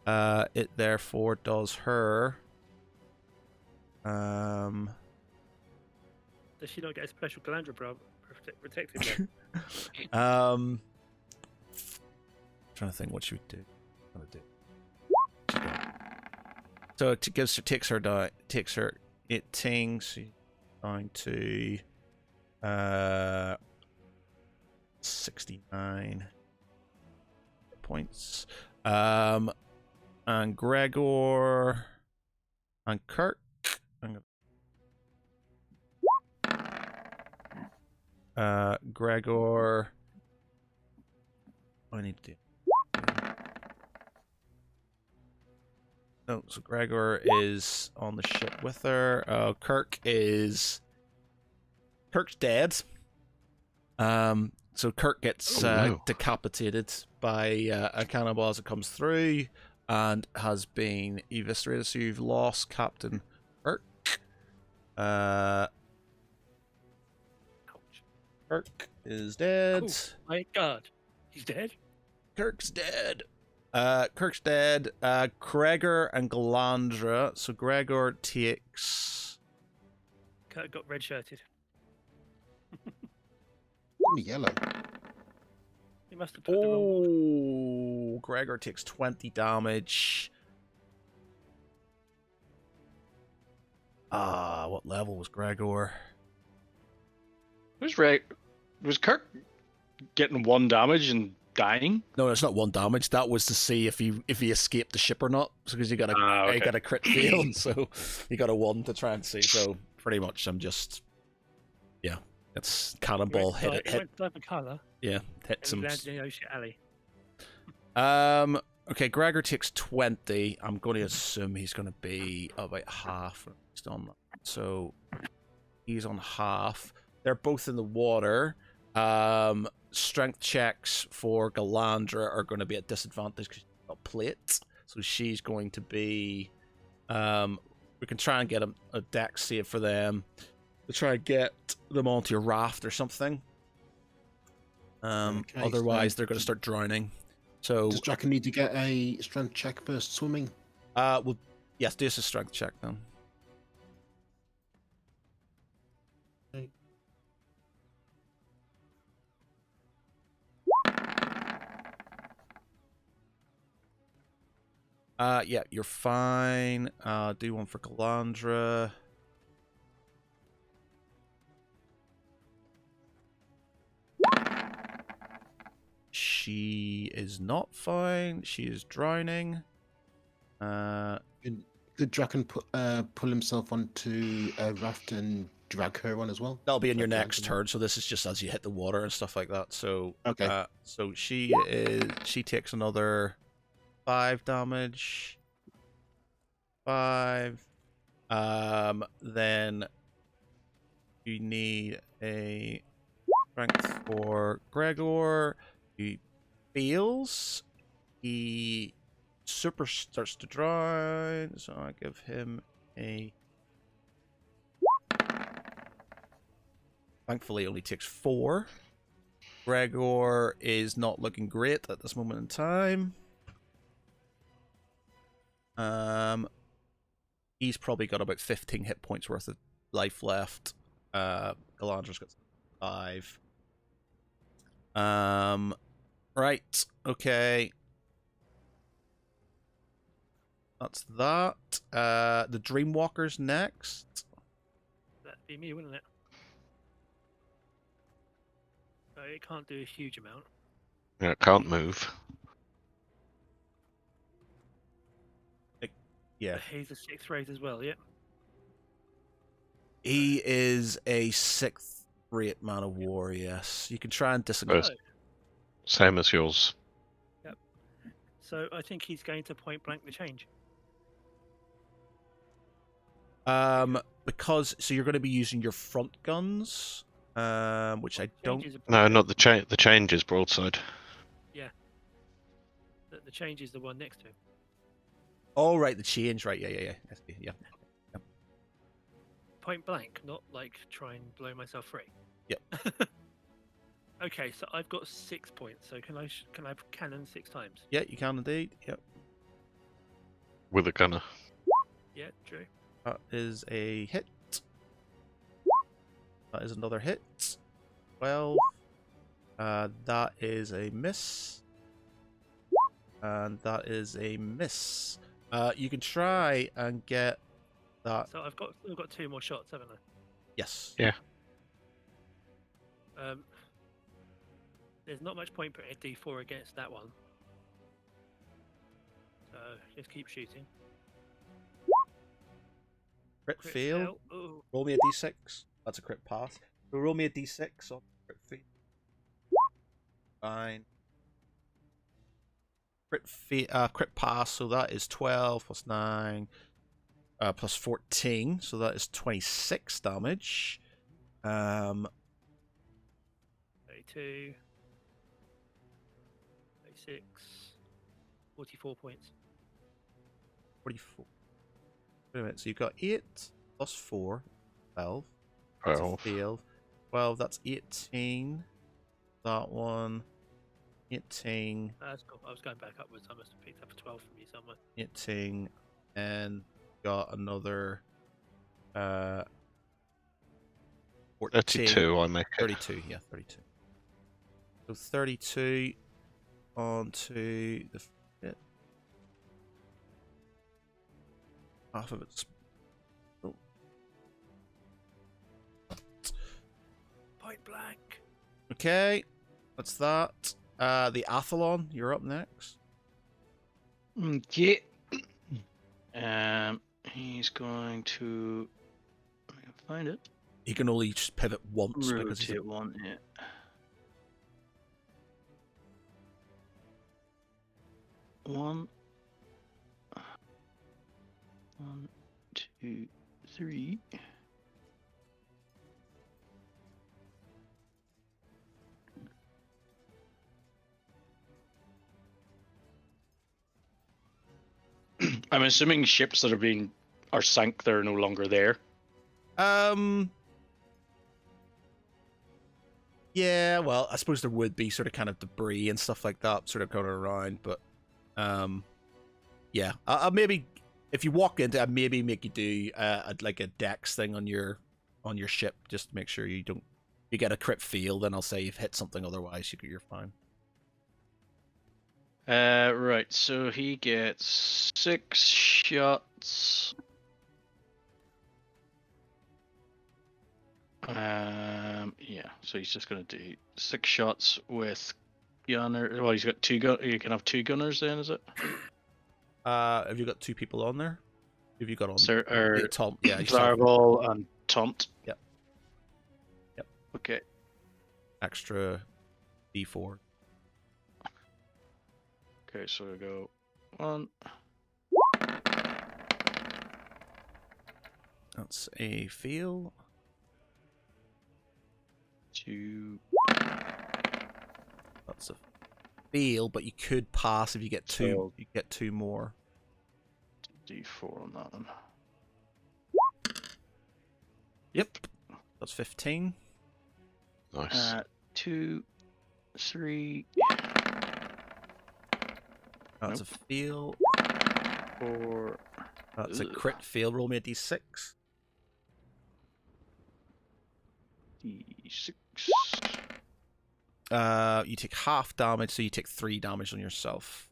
Speaker 1: It therefore does her.
Speaker 2: Does she not get a special Galandra protective?
Speaker 1: Trying to think what she would do. What would do. So it takes her down. It tings down to 69 points. And Gregor and Kirk. Gregor. What do I need to do? No, so Gregor is on the ship with her. Kirk's dead. So Kirk gets
Speaker 3: no.
Speaker 1: decapitated by a cannonball as it comes through, and has been eviscerated. So you've lost Captain Kirk.
Speaker 2: Ouch.
Speaker 1: Kirk is dead.
Speaker 2: Oh my god, he's dead.
Speaker 1: Kirk's dead. Kirk's dead. Gregor and Galandra. So Gregor takes.
Speaker 2: Kurt got red-shirted.
Speaker 4: Only yellow.
Speaker 2: He must have put the wrong ward.
Speaker 1: Oh, Gregor takes 20 damage. What level was Gregor?
Speaker 5: Was Kirk getting 1 damage and dying?
Speaker 1: No, it's not 1 damage. That was to see if he escaped the ship or not. Because you got
Speaker 5: okay.
Speaker 1: you got a crit fail, so you got a 1 to try and see. So pretty much, I'm just it's cannonball
Speaker 2: He
Speaker 1: hit
Speaker 2: went to colour
Speaker 1: hit
Speaker 2: and
Speaker 1: some.
Speaker 2: landed in Ocean Alley.
Speaker 1: Okay, Gregor takes 20. I'm going to assume he's going to be about half based on that. So he's on half. They're both in the water. Strength checks for Galandra are going to be at disadvantage because she's got plate. So she's going to be. We can try and get a dex save for them. To try and get them onto a raft or something.
Speaker 4: Okay,
Speaker 1: Otherwise,
Speaker 4: so
Speaker 1: they're going to start drowning. So
Speaker 4: does Draken need to get a strength check first swimming?
Speaker 1: well, yes, do us a strength check then.
Speaker 4: Okay.
Speaker 1: Yeah, you're fine. Do one for Galandra. She is not fine. She is drowning.
Speaker 4: Could Draken pull himself onto a raft and drag her on as well?
Speaker 1: That'll be in your
Speaker 4: Like
Speaker 1: next
Speaker 4: Galandra?
Speaker 1: turn. So this is just as you hit the water and stuff like that. So
Speaker 4: Okay.
Speaker 1: so she takes another 5 damage. 5. Then you need a strength for Gregor. He fails. He super starts to drown, so I give him a. Thankfully, it only takes 4. Gregor is not looking great at this moment in time. He's probably got about 15 hit points worth of life left. Galandra's got 5. Right. Okay. That's that. The Dreamwalker's next.
Speaker 2: That'd be me, wouldn't it? So it can't do a huge amount.
Speaker 3: Yeah, it can't move.
Speaker 1: Yeah.
Speaker 2: But he's a 6th rate as well, yeah?
Speaker 1: He is a 6th rate man of war, yes. You can try and disagree.
Speaker 3: Yes. Same as yours.
Speaker 2: So I think he's going to point blank the change.
Speaker 1: Because so you're going to be using your front guns. Which I
Speaker 2: Change
Speaker 1: don't.
Speaker 2: is a
Speaker 3: No,
Speaker 2: broken-
Speaker 3: not the change. The change is broadside.
Speaker 2: The change is the one next to him.
Speaker 1: Oh, right, the change. Right, yeah. I see, yeah.
Speaker 2: Point blank, not like try and blow myself free.
Speaker 1: Yep.
Speaker 2: Okay, so I've got 6 points. So can I cannon 6 times?
Speaker 1: Yeah, you can indeed. Yep.
Speaker 3: With a gunner.
Speaker 2: Yeah, true.
Speaker 1: That is a hit. That is another hit. 12. That is a miss. And that is a miss. You can try and get that.
Speaker 2: So I've got 2 more shots, haven't I?
Speaker 1: Yes.
Speaker 3: Yeah.
Speaker 2: There's not much point putting a D4 against that one. So just keep shooting.
Speaker 1: Crit
Speaker 2: Crit
Speaker 1: fail.
Speaker 2: Ooh.
Speaker 1: Roll me a d6. That's a crit pass. So roll me a d6 on crit fail. Fine. Crit pass, so that is 12 plus 9 plus 14, so that is 26 damage.
Speaker 2: 32. 36. 44 points.
Speaker 1: 44. Wait a minute, so you've got 8 plus 4, 12. That's a
Speaker 3: 12.
Speaker 1: fail. 12, that's 18. That one, 18,
Speaker 2: That's cool. I was going back upwards. I must have picked up a 12 from you somewhere.
Speaker 1: 18, and got another 14.
Speaker 3: 32, I make it.
Speaker 1: 32, yeah, 32. So 32 onto the hit. Half of it's. Oh.
Speaker 2: Point blank.
Speaker 1: Okay, what's that? The Athlon, you're up next.
Speaker 5: Okay. He's going to. Let me find it.
Speaker 1: He can only just pivot once because he's a
Speaker 5: Rotate one. Yeah. One, 2, 3. I'm assuming ships that are sank, they're no longer there.
Speaker 1: Yeah, well, I suppose there would be sort of kind of debris and stuff like that sort of going around, but yeah, I'll maybe if you walk into, I'd maybe make you do like a dex thing on your ship just to make sure you don't. If you get a crit fail, then I'll say you've hit something. Otherwise, you're fine.
Speaker 5: Right, so he gets 6 shots. Yeah, so he's just gonna do 6 shots with gunner. Well, he's got 2 gun. You can have 2 gunners then, is it?
Speaker 1: Have you got 2 people on there? Have you got on?
Speaker 5: Sir, or
Speaker 1: Tom, yeah, yourself.
Speaker 5: Fireball and Taunt.
Speaker 1: Yep. Yep.
Speaker 5: Okay.
Speaker 1: Extra D4.
Speaker 5: Okay, so we go 1.
Speaker 1: That's a fail.
Speaker 5: 2.
Speaker 1: That's a fail, but you could pass if you get 2.
Speaker 5: So-
Speaker 1: You get 2 more.
Speaker 5: D4 on that one.
Speaker 1: Yep. That's 15.
Speaker 3: Nice.
Speaker 5: 2, 3,
Speaker 1: That's a fail.
Speaker 5: 4.
Speaker 1: That's a
Speaker 5: Ugh.
Speaker 1: crit fail. Roll me a d6.
Speaker 5: D6.
Speaker 1: You take half damage, so you take 3 damage on yourself.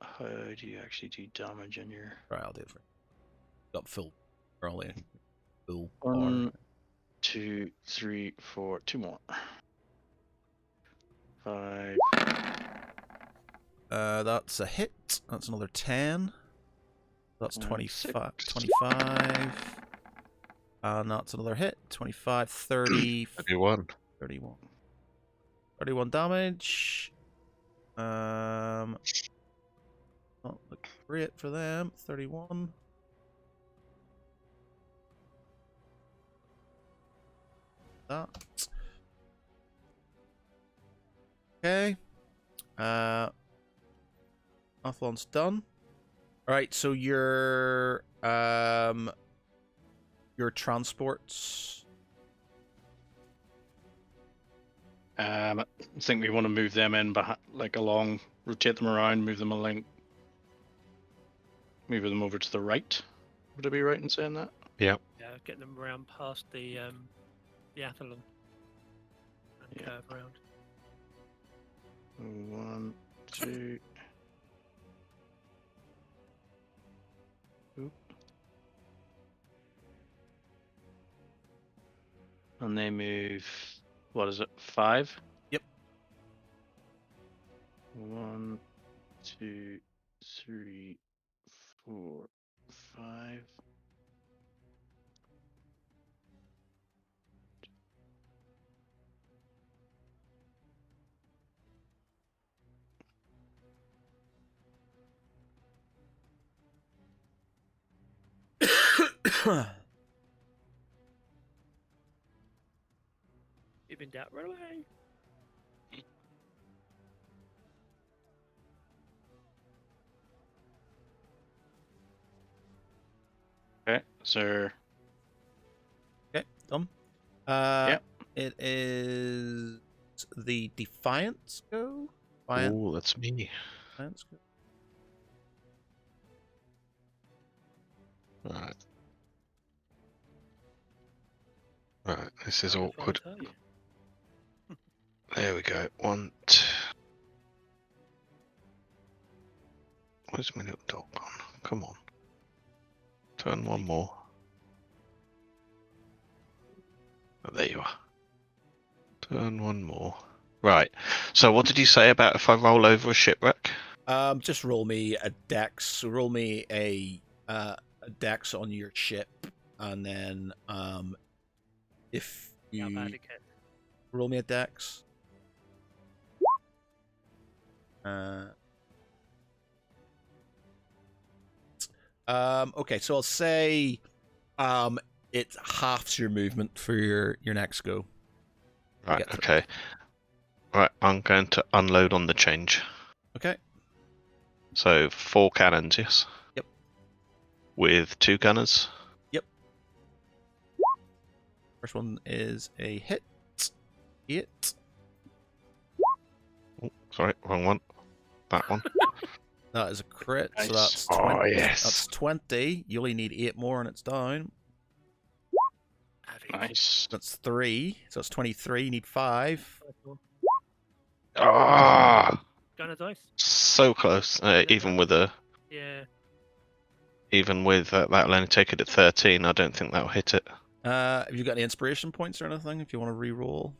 Speaker 5: How do you actually do damage on your...
Speaker 1: Right, I'll do it for you. Got full early. Full
Speaker 5: 1,
Speaker 1: bar.
Speaker 5: 2, 3, 4. 2 more. 5.
Speaker 1: That's a hit. That's another 10. That's 25.
Speaker 5: 6.
Speaker 1: 25. And that's another hit. 25, 30,
Speaker 3: 31.
Speaker 1: 31. 31 damage. Not look great for them. 31. that. Okay. Athlon's done. All right, so your transports.
Speaker 5: I think we want to move them in, like along, rotate them around, move them move them over to the right. Would I be right in saying that?
Speaker 2: Yeah, get them around past the athlon and curve around.
Speaker 5: 1, 2. Oop. And they move. What is it? 5.
Speaker 1: Yep.
Speaker 5: 1, 2, 3, 4, 5.
Speaker 2: You've been down right away.
Speaker 5: Okay, so
Speaker 1: Okay, done.
Speaker 5: Yep.
Speaker 1: It is the Defiance go. Defiance,
Speaker 3: Oh, that's me.
Speaker 1: Defiance go.
Speaker 3: Right. Right, this is
Speaker 2: How
Speaker 3: awkward.
Speaker 2: far are you?
Speaker 3: There we go. 1, 2. Where's my little dog gone? Come on. Turn one more. Oh, there you are. Turn one more. Right. So what did you say about if I roll over a shipwreck?
Speaker 1: Just roll me a dex. So roll me a dex on your ship, and then if
Speaker 2: How
Speaker 1: you
Speaker 2: bad it gets.
Speaker 1: roll me a dex. Okay, so I'll say it halves your movement for your next go.
Speaker 3: Right,
Speaker 1: get to
Speaker 3: okay. Right, I'm going to unload on the change.
Speaker 1: Okay.
Speaker 3: So 4 cannons, yes?
Speaker 1: Yep.
Speaker 3: With 2 gunners?
Speaker 1: First one is a hit. Hit.
Speaker 3: Oh, sorry, wrong one. That one.
Speaker 1: That is a crit, so
Speaker 5: Nice.
Speaker 1: that's
Speaker 3: Oh,
Speaker 1: 20.
Speaker 3: yes.
Speaker 1: That's 20. You only need 8 more and it's down.
Speaker 5: nice.
Speaker 1: That's 3. So that's 23. You need 5.
Speaker 3: Ah,
Speaker 2: Gunner dice?
Speaker 3: so close. Even with
Speaker 2: Yeah.
Speaker 3: that'll only take it at 13. I don't think that'll hit it.
Speaker 1: Have you got any inspiration points or anything if you want to re-roll?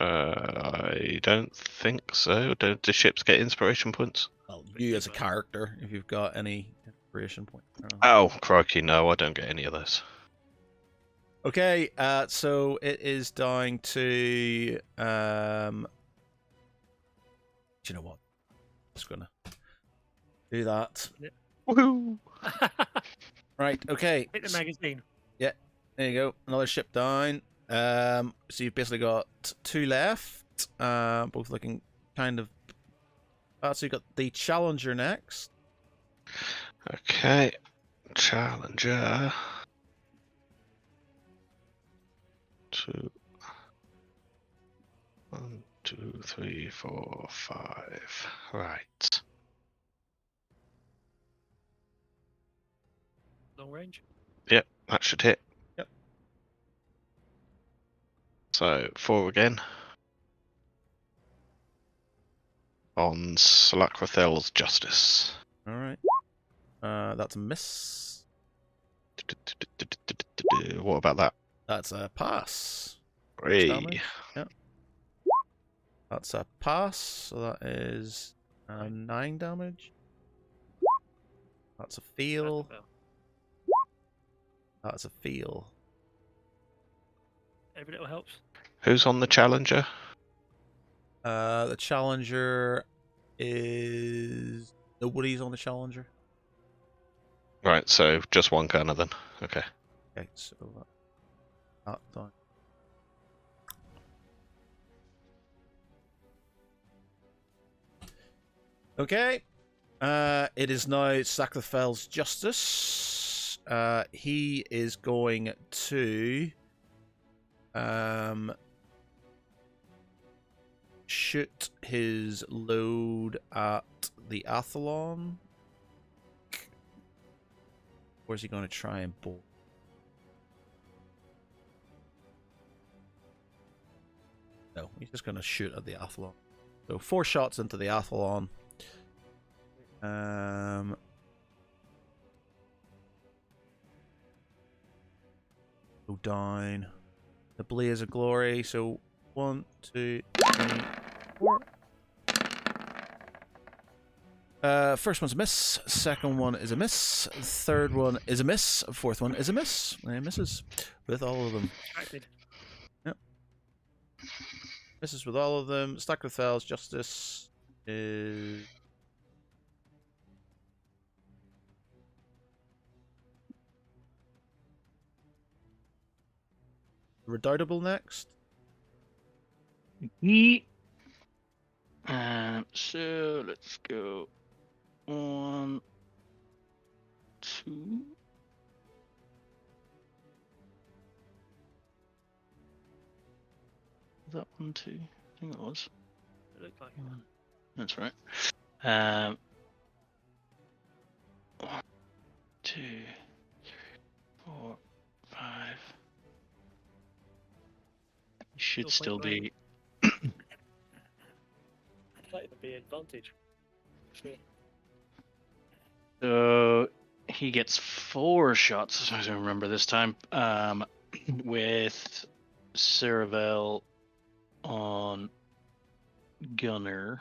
Speaker 3: I don't think so. Don't the ships get inspiration points?
Speaker 1: Well, you as a character, if you've got any inspiration points.
Speaker 3: Oh, crikey, no, I don't get any of those.
Speaker 1: Okay, so it is down to do you know what? Just gonna do that.
Speaker 3: Woohoo!
Speaker 1: Right, okay.
Speaker 2: Hit the magazine.
Speaker 1: Yeah, there you go. Another ship down. So you've basically got 2 left. Both looking kind of so you've got the Challenger next.
Speaker 3: Okay, Challenger. 2, 1, 2, 3, 4, 5. Right.
Speaker 2: Long range.
Speaker 3: Yep, that should hit.
Speaker 1: Yep.
Speaker 3: So 4 again. On Slacrathel's Justice.
Speaker 1: Alright. That's a miss.
Speaker 3: What about that?
Speaker 1: That's a pass.
Speaker 3: Hey.
Speaker 1: Damage. Yep. That's a pass, so that is 9 damage. That's a feel. That's a feel.
Speaker 2: Every little helps.
Speaker 3: Who's on the Challenger?
Speaker 1: The Challenger is... Nobody's on the Challenger.
Speaker 3: Right, so just 1 gunner then. Okay.
Speaker 1: Okay, so that done. Okay. It is now Sacklethel's Justice. He is going to shoot his load at the Athlon. Where's he going to try and bolt? No, he's just going to shoot at the Athlon. So 4 shots into the Athlon. Go down. The blaze of glory. So 1, 2, 3, 4. First one's a miss. Second one is a miss. Third one is a miss. Fourth one is a miss. And it misses with all of them. Yep. Misses with all of them. Sacklethel's Justice is. Redoubtable next.
Speaker 5: So let's go 1, 2. Was that 1, 2? I think it was.
Speaker 2: It looked like
Speaker 5: That's right. 1, 2, 3, 4, 5. Should still be.
Speaker 2: that would be an advantage. Sure.
Speaker 5: So he gets 4 shots, as I remember this time, with Ceravel on Gunner.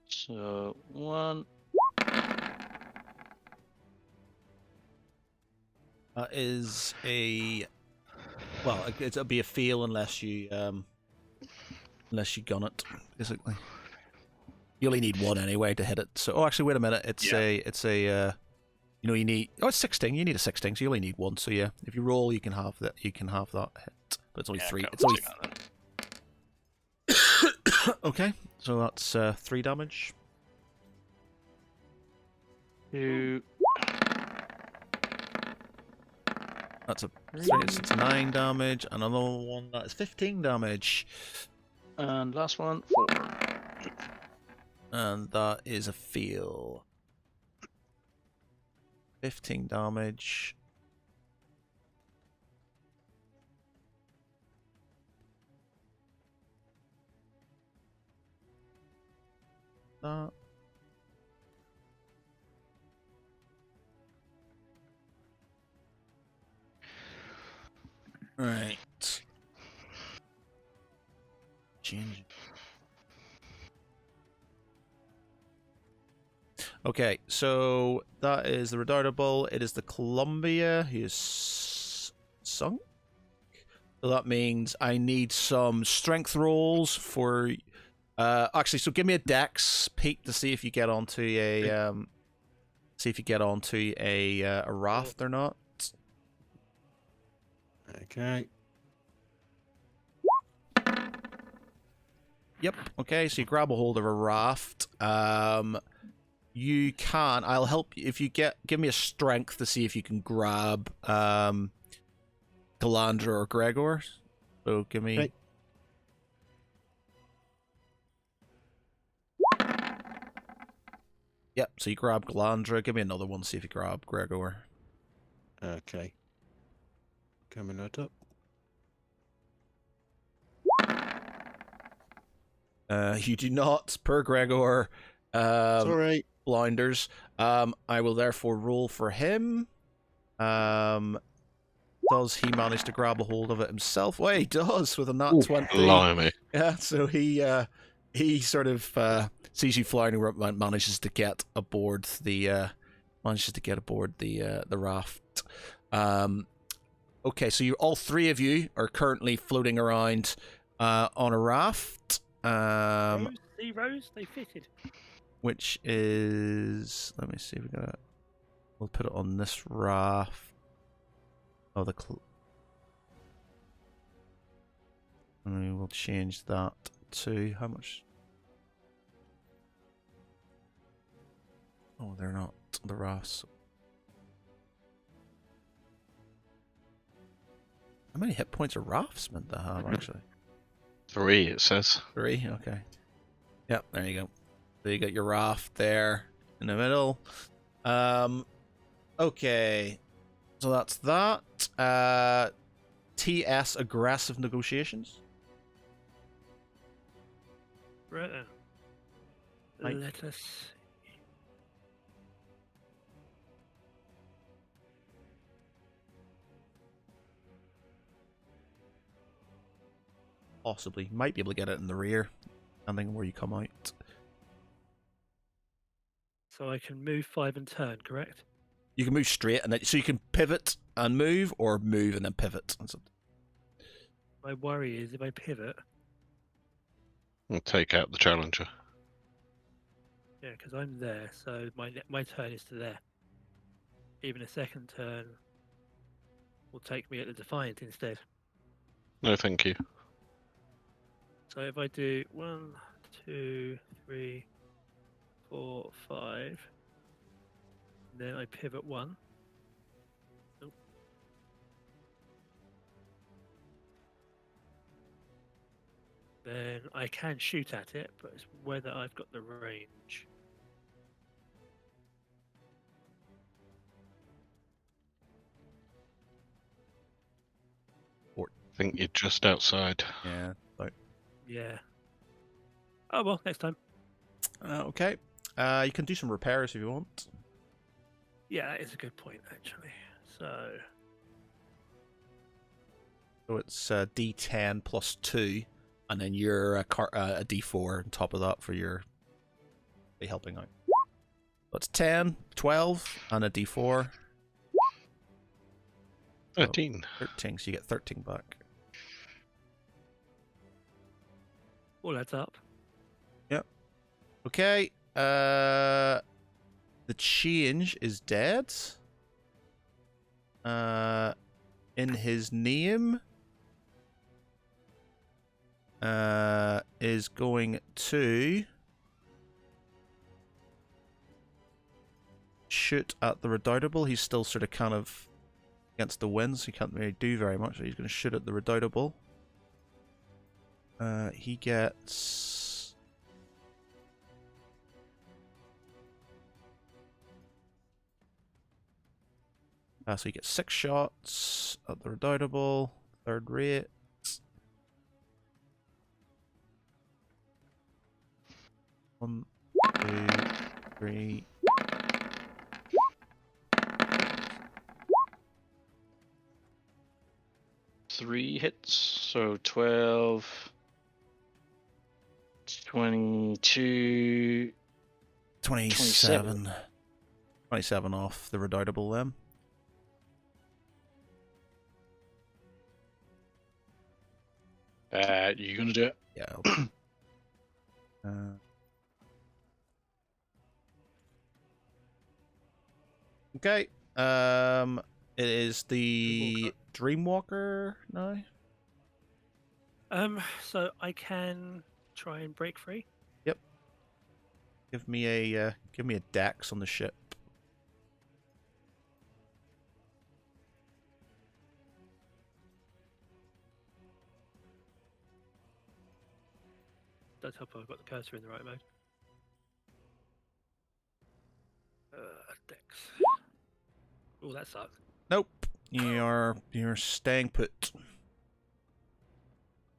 Speaker 5: So 1.
Speaker 1: That is a. Well, it'll be a fail unless you gun it, basically. You only need 1 anyway to hit it. So, actually, wait a minute. It's a. You need. Oh, it's 16. You need a 16, so you only need 1. So yeah, if you roll, you can have that. You can have that hit, but it's only 3. It's only. Okay, so that's 3 damage.
Speaker 5: 2.
Speaker 1: That's a 3. It's 9 damage, and another one that is 15 damage.
Speaker 5: And last one, 4.
Speaker 1: And that is a fail. 15 damage. That. Right. Change. Okay, so that is the Redoubtable. It is the Columbia who is sunk. So that means I need some strength rolls for. Actually, so give me a Dex, Pete, to see if you get onto a a raft or not.
Speaker 4: Okay.
Speaker 1: Yep. Okay, so you grab a hold of a raft. You can. I'll help you if you give me a strength to see if you can grab Galandra or Gregor. So give me.
Speaker 4: Okay.
Speaker 1: Yep. So you grab Galandra. Give me another one. See if you grab Gregor.
Speaker 4: Okay. Coming right up.
Speaker 1: You do not, per Gregor.
Speaker 4: Sorry.
Speaker 1: Blinders. I will therefore roll for him. Does he manage to grab a hold of it himself? Well, he does with a nat 20.
Speaker 3: Blimey.
Speaker 1: Yeah, so he sort of sees you flying around, manages to get aboard the raft. Okay, so you all 3 of you are currently floating around on a raft.
Speaker 2: Rose, see Rose, they fitted.
Speaker 1: Which is, let me see, we'll put it on this raft. Oh, and we'll change that to how much? Oh, they're not the rafts. How many hit points are rafts meant to have, actually?
Speaker 3: 3, it says.
Speaker 1: 3? Okay. Yep, there you go. So you got your raft there in the middle. Okay. So that's that. TS aggressive negotiations.
Speaker 2: Right then.
Speaker 1: Right.
Speaker 2: Let us.
Speaker 1: Possibly. Might be able to get it in the rear, depending on where you come out.
Speaker 2: So I can move 5 and turn, correct?
Speaker 1: You can move straight, and then, so you can pivot and move, or move and then pivot. And something.
Speaker 2: My worry is if I pivot,
Speaker 3: We'll take out the challenger.
Speaker 2: yeah, because I'm there, so my turn is to there. Even a second turn will take me at the Defiant instead.
Speaker 3: No, thank you.
Speaker 2: So if I do 1, 2, 3, 4, 5, then I pivot 1. Nope. Then I can shoot at it, but it's whether I've got the range.
Speaker 3: I think you're just outside.
Speaker 1: Yeah. Like,
Speaker 2: Yeah. Oh well, next time.
Speaker 1: okay. You can do some repairs if you want.
Speaker 2: Yeah, that is a good point actually. So
Speaker 1: it's D10 plus 2, and then you're a D4 on top of that for your helping out. So it's 10, 12, and a D4.
Speaker 3: 13.
Speaker 1: 13, so you get 13 back.
Speaker 2: all adds up.
Speaker 1: Okay. The change is dead. In his name is going to shoot at the Redoubtable. He's still sort of kind of against the wind, so he can't really do very much. So he's going to shoot at the Redoubtable. He gets... so he gets 6 shots at the Redoubtable, third rate. One, 2, 3.
Speaker 5: Three hits, so 12, 22,
Speaker 1: 27. 27 off the Redoubtable then.
Speaker 5: You gonna do it?
Speaker 1: Yeah. Okay. It is the Dreamwalker now.
Speaker 2: So I can try and break free.
Speaker 1: Give me a dex on the ship.
Speaker 2: Let's hope I've got the cursor in the right mode. Dex. Oh, that sucks.
Speaker 1: Nope. You're staying put.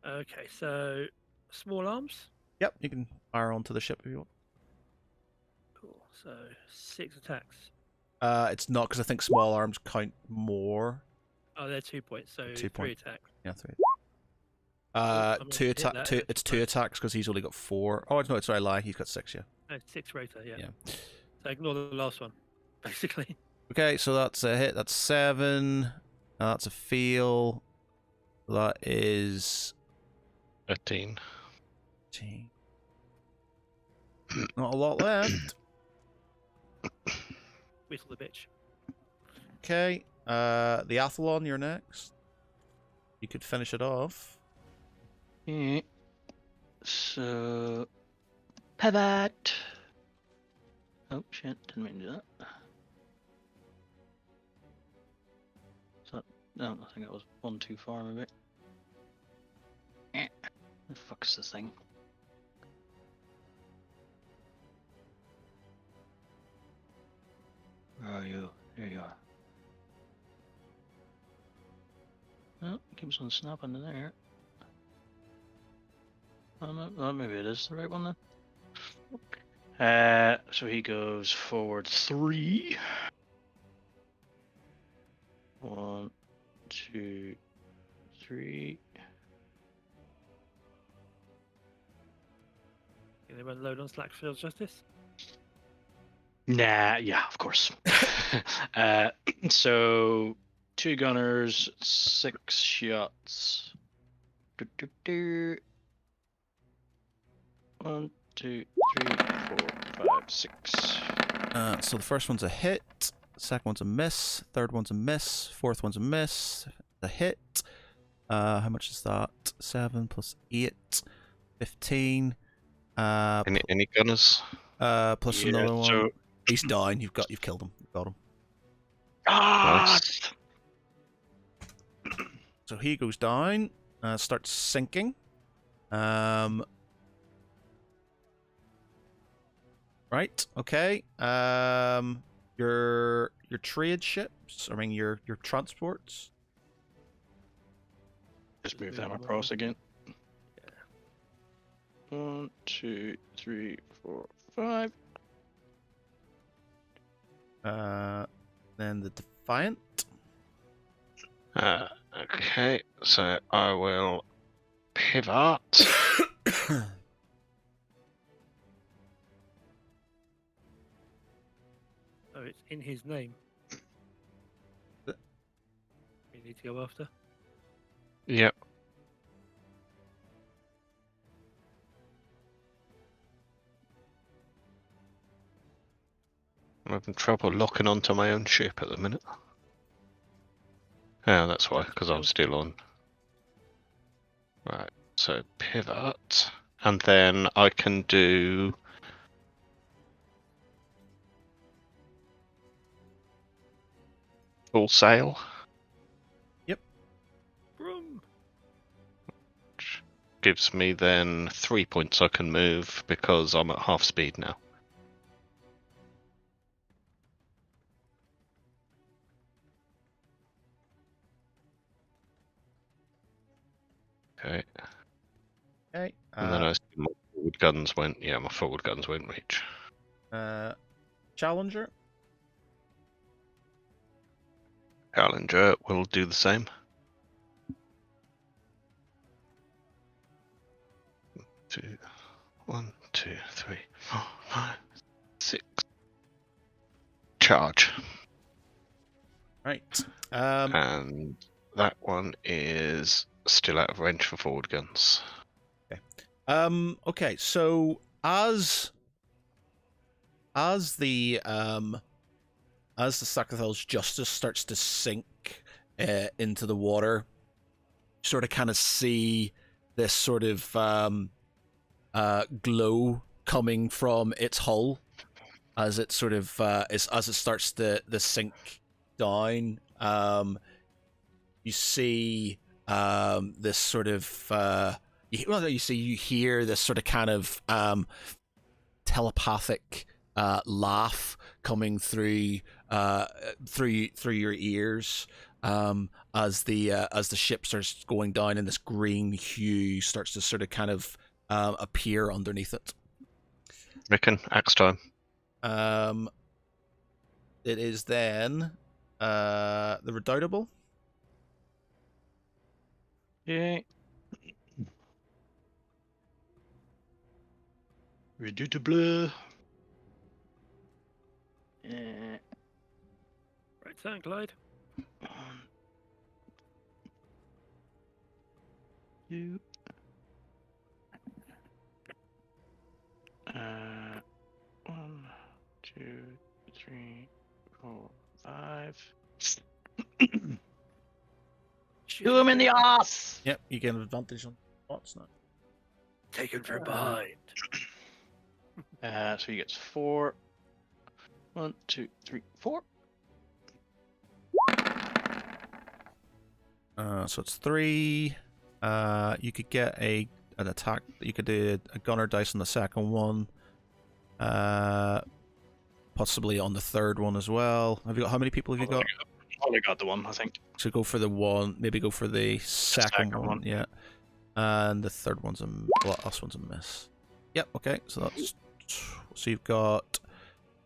Speaker 2: Okay, so small arms.
Speaker 1: Yep, you can fire onto the ship if you want.
Speaker 2: Cool. So 6 attacks.
Speaker 1: It's not because I think small arms count more.
Speaker 2: Oh, they're 2 points. So
Speaker 1: 2
Speaker 2: 3
Speaker 1: points.
Speaker 2: attacks.
Speaker 1: Yeah, 3.
Speaker 2: I'm not
Speaker 1: Two
Speaker 2: gonna hit
Speaker 1: attack.
Speaker 2: that,
Speaker 1: It's
Speaker 2: that's
Speaker 1: 2
Speaker 2: fine.
Speaker 1: attacks because he's only got 4. Oh no, sorry, I lie. He's got 6. Yeah.
Speaker 2: No, 6 rotor. Yeah.
Speaker 1: Yeah.
Speaker 2: So ignore the last one, basically.
Speaker 1: Okay, so that's a hit. That's 7. That's a fail. That is
Speaker 3: 13.
Speaker 1: 13. Not a lot left.
Speaker 2: Whistle the bitch.
Speaker 1: Okay. The Athlon, you're next. You could finish it off.
Speaker 5: Yeah. So pivot. Oh shit! Didn't mean to do that. So, no, I think that was one too far, maybe. The fuck's this thing? Where are you? There you are. Oh, keeps on snapping in there. Oh, no, oh, maybe it is the right one then. So he goes forward 3. 1, 2, 3.
Speaker 2: Can they run load on Slackfield's Justice?
Speaker 5: Nah, yeah, of course. So 2 gunners, 6 shots. 1, 2, 3, 4, 5, 6.
Speaker 1: So the first one's a hit, second one's a miss, third one's a miss, fourth one's a miss, a hit. How much is that? 7 plus 8, 15.
Speaker 3: Any gunners?
Speaker 1: Plus
Speaker 5: Yeah,
Speaker 1: another one.
Speaker 5: so-
Speaker 1: He's down. You've killed him. You've got him.
Speaker 5: Ah!
Speaker 3: Nice.
Speaker 1: So he goes down, starts sinking. Right. Okay. Your trade ships. I mean your transports.
Speaker 5: Just move them across again. 1, 2, 3, 4, 5.
Speaker 1: Then the Defiant.
Speaker 3: Okay, so I will pivot.
Speaker 2: Oh, it's in his name. You need to go after.
Speaker 3: Yep. I'm having trouble locking onto my own ship at the minute. Yeah, that's why, because I'm still on. Right, so pivot, and then I can do full sail.
Speaker 2: Broom.
Speaker 3: Which gives me then 3 points I can move because I'm at half speed now. Okay,
Speaker 1: Okay.
Speaker 3: and then I see my forward guns won't. Yeah, my forward guns won't reach.
Speaker 1: Challenger.
Speaker 3: Challenger will do the same. 2, 1, 2, 3, 4, 5, 6. Charge.
Speaker 1: Right.
Speaker 3: And that one is still out of range for forward guns.
Speaker 1: Okay. So as the Sakathel's Justice starts to sink into the water, you sort of kind of see this sort of glow coming from its hull as it sort of as it starts to sink down. You see this sort of you hear this sort of kind of telepathic laugh coming through your ears as the ship starts going down, and this green hue starts to sort of kind of appear underneath it.
Speaker 3: Rickon, axe time.
Speaker 1: It is then the Redoubtable.
Speaker 5: Yeah. Redoutable. Yeah.
Speaker 2: Right, sound, Clyde.
Speaker 5: 1, 2. 1, 2, 3, 4, 5. Shoot him in the ass!
Speaker 1: Yep, you get an advantage on spots now.
Speaker 2: Taken from behind.
Speaker 5: So he gets 4. 1, 2, 3, 4.
Speaker 1: So it's 3. You could get an attack. You could do a gunner dice on the second one. Possibly on the third one as well. Have you got how many people have you got?
Speaker 5: Only got the one, I think.
Speaker 1: So go for the one. Maybe go for the second one. Yeah. And the third one's last one's a miss. Yep. Okay. So that's so you've got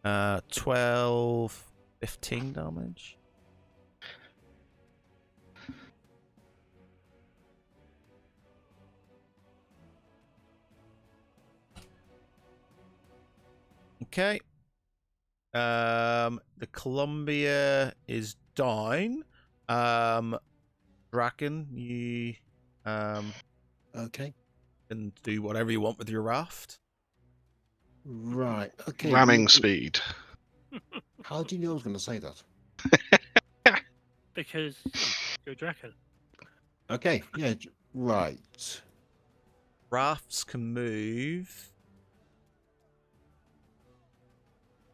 Speaker 1: 12, 15 damage. Okay. The Columbia is down. Draken, you
Speaker 4: Okay.
Speaker 1: can do whatever you want with your raft.
Speaker 4: Right. Okay.
Speaker 3: Ramming speed.
Speaker 4: How do you know I was going to say that?
Speaker 2: Because you're a Draken.
Speaker 4: Okay. Yeah. Right.
Speaker 1: Rafts can move.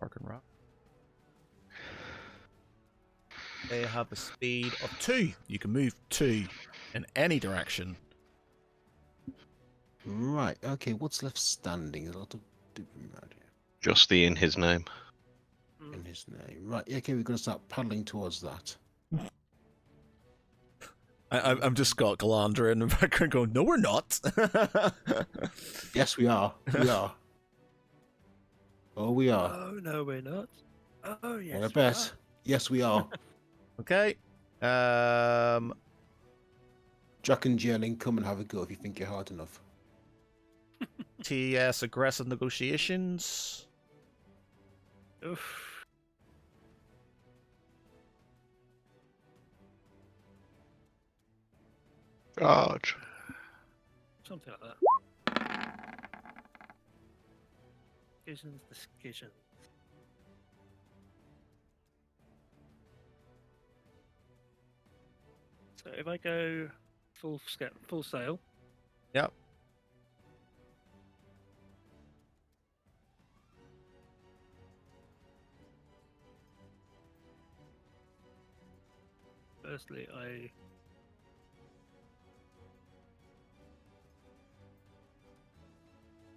Speaker 1: Park and raft. They have a speed of 2. You can move 2 in any direction.
Speaker 4: Right. Okay. What's left standing? There's a lot of debris around here
Speaker 3: Just the in his name.
Speaker 4: in his name. Right. Okay. We're going to start paddling towards that.
Speaker 1: I'm just got Galandra in the background going, no, we're not.
Speaker 4: Yes, we are. We are. Oh, we are.
Speaker 2: Oh no, we're not. Oh yes.
Speaker 4: I
Speaker 2: we
Speaker 4: bet.
Speaker 2: are.
Speaker 4: Yes, we are.
Speaker 1: Okay.
Speaker 4: Jack and Jelling, come and have a go if you think you're hard enough.
Speaker 1: TS aggressive negotiations.
Speaker 2: Oof.
Speaker 3: Charge.
Speaker 2: Something like that. Schisms the schisms. So if I go full sail.
Speaker 1: Yep.
Speaker 2: Firstly, I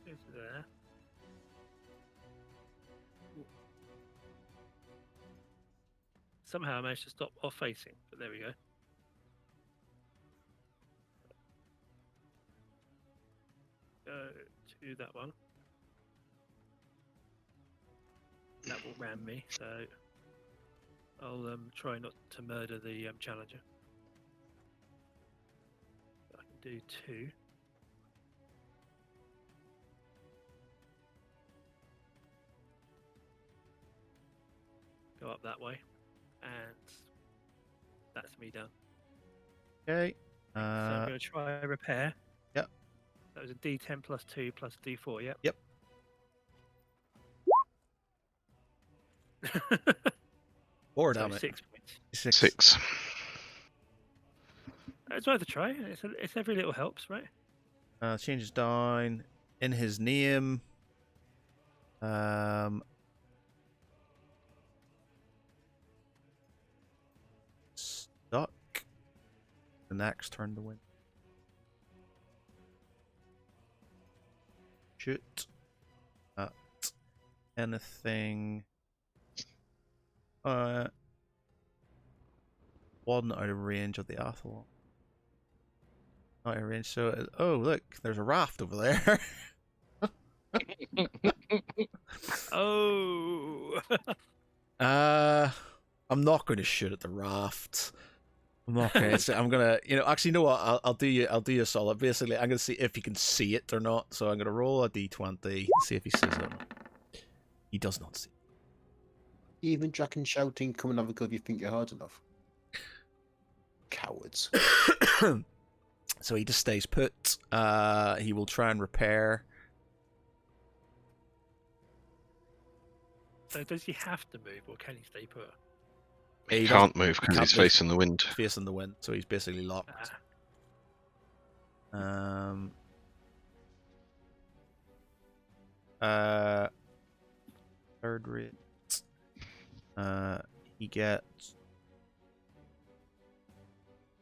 Speaker 2: go to there. Somehow I managed to stop off facing, but there we go. Go to that one. That will ram me, so I'll try not to murder the challenger. I can do 2. Go up that way, and that's me done.
Speaker 1: Okay.
Speaker 2: So I'm going to try repair.
Speaker 1: Yep.
Speaker 2: That was a D10 plus 2 plus D4, yep?
Speaker 1: Yep. Four
Speaker 2: So
Speaker 1: damage.
Speaker 2: 6 points.
Speaker 3: 6.
Speaker 2: It's worth a try. It's every little helps, right?
Speaker 1: Changes down in his name. Stuck. The next turn to win. Shoot at anything. One out of range of the athlon. Not out of range, so oh look, there's a raft over there.
Speaker 2: Oh.
Speaker 1: I'm not going to shoot at the raft. I'm not going to. I'm gonna, actually, you know what? I'll do you a solid. Basically, I'm gonna see if he can see it or not. So I'm gonna roll a d20, see if he sees it or not. He does not see.
Speaker 4: Even Jack and shouting, come and have a go if you think you're hard enough. Cowards.
Speaker 1: So he just stays put. He will try and repair.
Speaker 2: So does he have to move, or can he stay put?
Speaker 3: He
Speaker 1: He
Speaker 3: can't move because
Speaker 1: can't
Speaker 3: he's
Speaker 1: move.
Speaker 3: facing the wind.
Speaker 1: Facing the wind, so he's basically locked. Third rate. he gets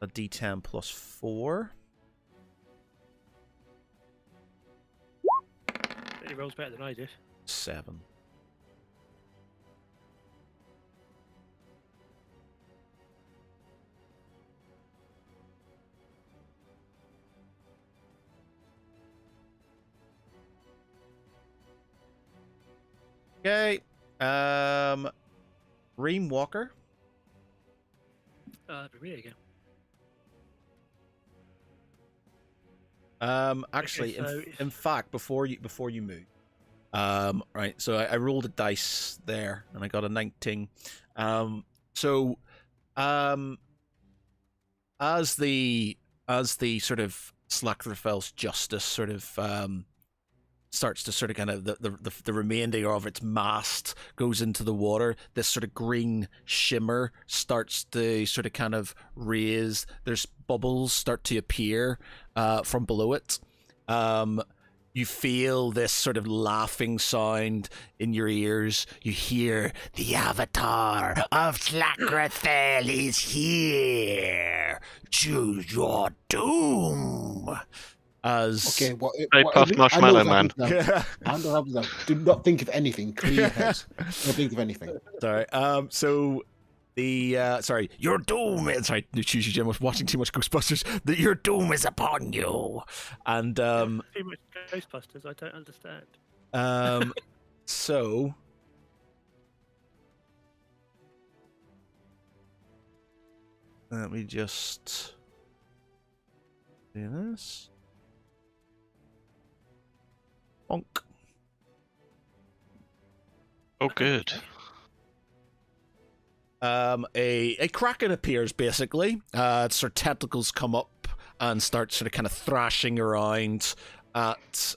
Speaker 1: a D10 plus 4.
Speaker 2: He rolls better than I did.
Speaker 1: 7. Okay. Reem Walker.
Speaker 2: It'd be me again.
Speaker 1: Actually,
Speaker 2: so
Speaker 1: in fact, before you move, right. So I rolled a dice there, and I got a 19. So, as the sort of Slackerfell's justice sort of starts to sort of kind of the remainder of its mast goes into the water, this sort of green shimmer starts to sort of kind of raise. There's bubbles start to appear from below it. You feel this sort of laughing sound in your ears. You hear the avatar of Slackerfell is here. Choose your doom. As
Speaker 4: Okay,
Speaker 3: Hey, Puff Marshmallow Man.
Speaker 4: I know what happens now. Do not think of anything. Clear your head. Don't think of anything.
Speaker 1: sorry. So the sorry, your doom. Sorry, Choose Your Jim was watching too much Ghostbusters. Your doom is upon you. And
Speaker 2: Too much Ghostbusters. I don't understand.
Speaker 1: so. Let me just do this. Bonk.
Speaker 3: Oh, good.
Speaker 1: A kraken appears basically. Sort of tentacles come up and start sort of kind of thrashing around at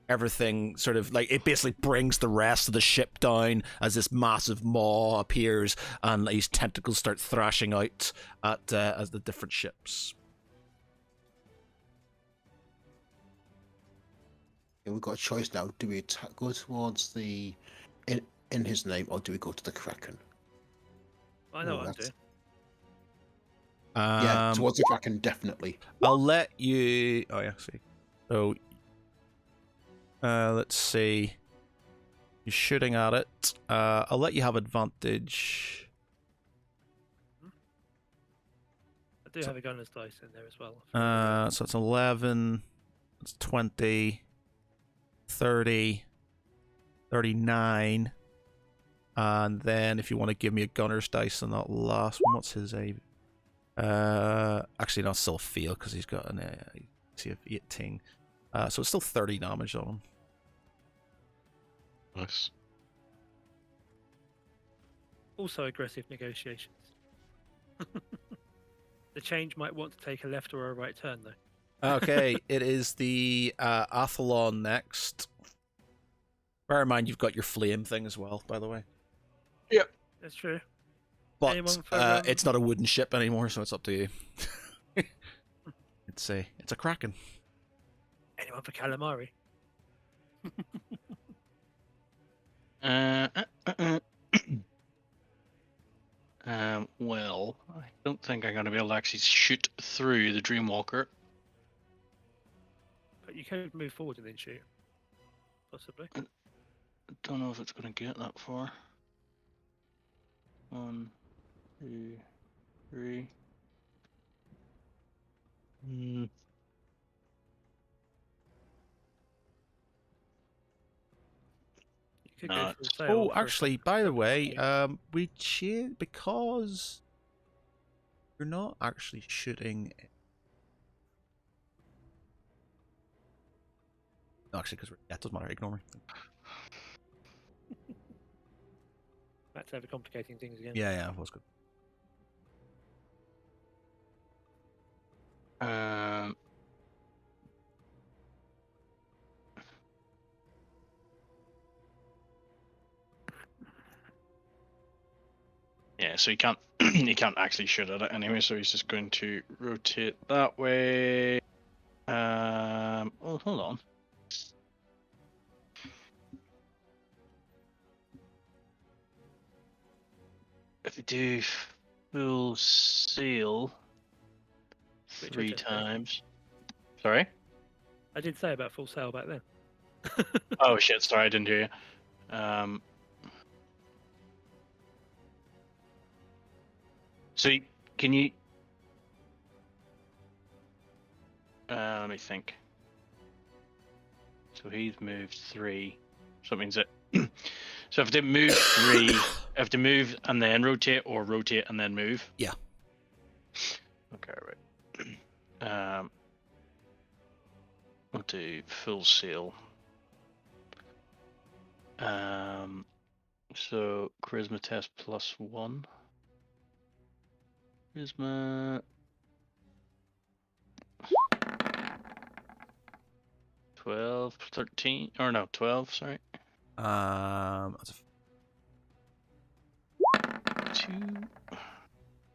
Speaker 1: everything. Sort of like it basically brings the rest of the ship down as this massive maw appears, and these tentacles start thrashing out at as the different ships.
Speaker 4: Yeah, we've got a choice now. Do we go towards the in his name, or do we go to the Kraken?
Speaker 2: I know
Speaker 4: Oh,
Speaker 2: what I'm
Speaker 4: that's-
Speaker 2: doing.
Speaker 4: Yeah, towards the Kraken, definitely.
Speaker 1: I'll let you. Oh yeah, see. So, let's see. You're shooting at it. I'll let you have advantage.
Speaker 2: I do have a gunner's dice in there as well.
Speaker 1: So it's 11. It's 20. 30. 39. And then if you want to give me a gunner's dice on that last one, what's his aim? Actually, not still a fail because he's got an AC of 18. So it's still 30 damage on him.
Speaker 3: Nice.
Speaker 2: Also aggressive negotiations. The change might want to take a left or a right turn, though.
Speaker 1: Okay, it is the Athlon next. Bear in mind, you've got your flame thing as well, by the way.
Speaker 2: That's true.
Speaker 1: But
Speaker 2: Anyone for,
Speaker 1: it's not a wooden ship anymore, so it's up to you. it's a Kraken.
Speaker 2: Anyone for calamari?
Speaker 5: Well, I don't think I'm going to be able to actually shoot through the Dreamwalker.
Speaker 2: But you can move forward and then shoot. Possibly.
Speaker 5: I don't know if it's going to get that far. 1, 2, 3.
Speaker 2: You could
Speaker 5: No,
Speaker 2: go for a sail.
Speaker 1: Oh,
Speaker 2: for a
Speaker 1: actually, by the way, we changed because you're not actually shooting. No, actually, because yeah, it doesn't matter. Ignore me.
Speaker 2: That's overcomplicating things again.
Speaker 1: Yeah, it was good.
Speaker 5: Yeah, so he can't he can't actually shoot at it anyway, so he's just going to rotate that way. Oh, hold on. do full seal
Speaker 2: Which I
Speaker 5: 3
Speaker 2: just did.
Speaker 5: times. Sorry?
Speaker 2: I did say about full sail back then.
Speaker 5: Oh shit, sorry, I didn't hear you. So can you... let me think. So he's moved 3. So that means that... so if they move 3, I have to move and then rotate, or rotate and then move?
Speaker 1: Yeah.
Speaker 5: Okay, right. I'll do full seal. So charisma test +1. Charisma. 12, 13, or no, 12, sorry.
Speaker 1: That's
Speaker 5: 2.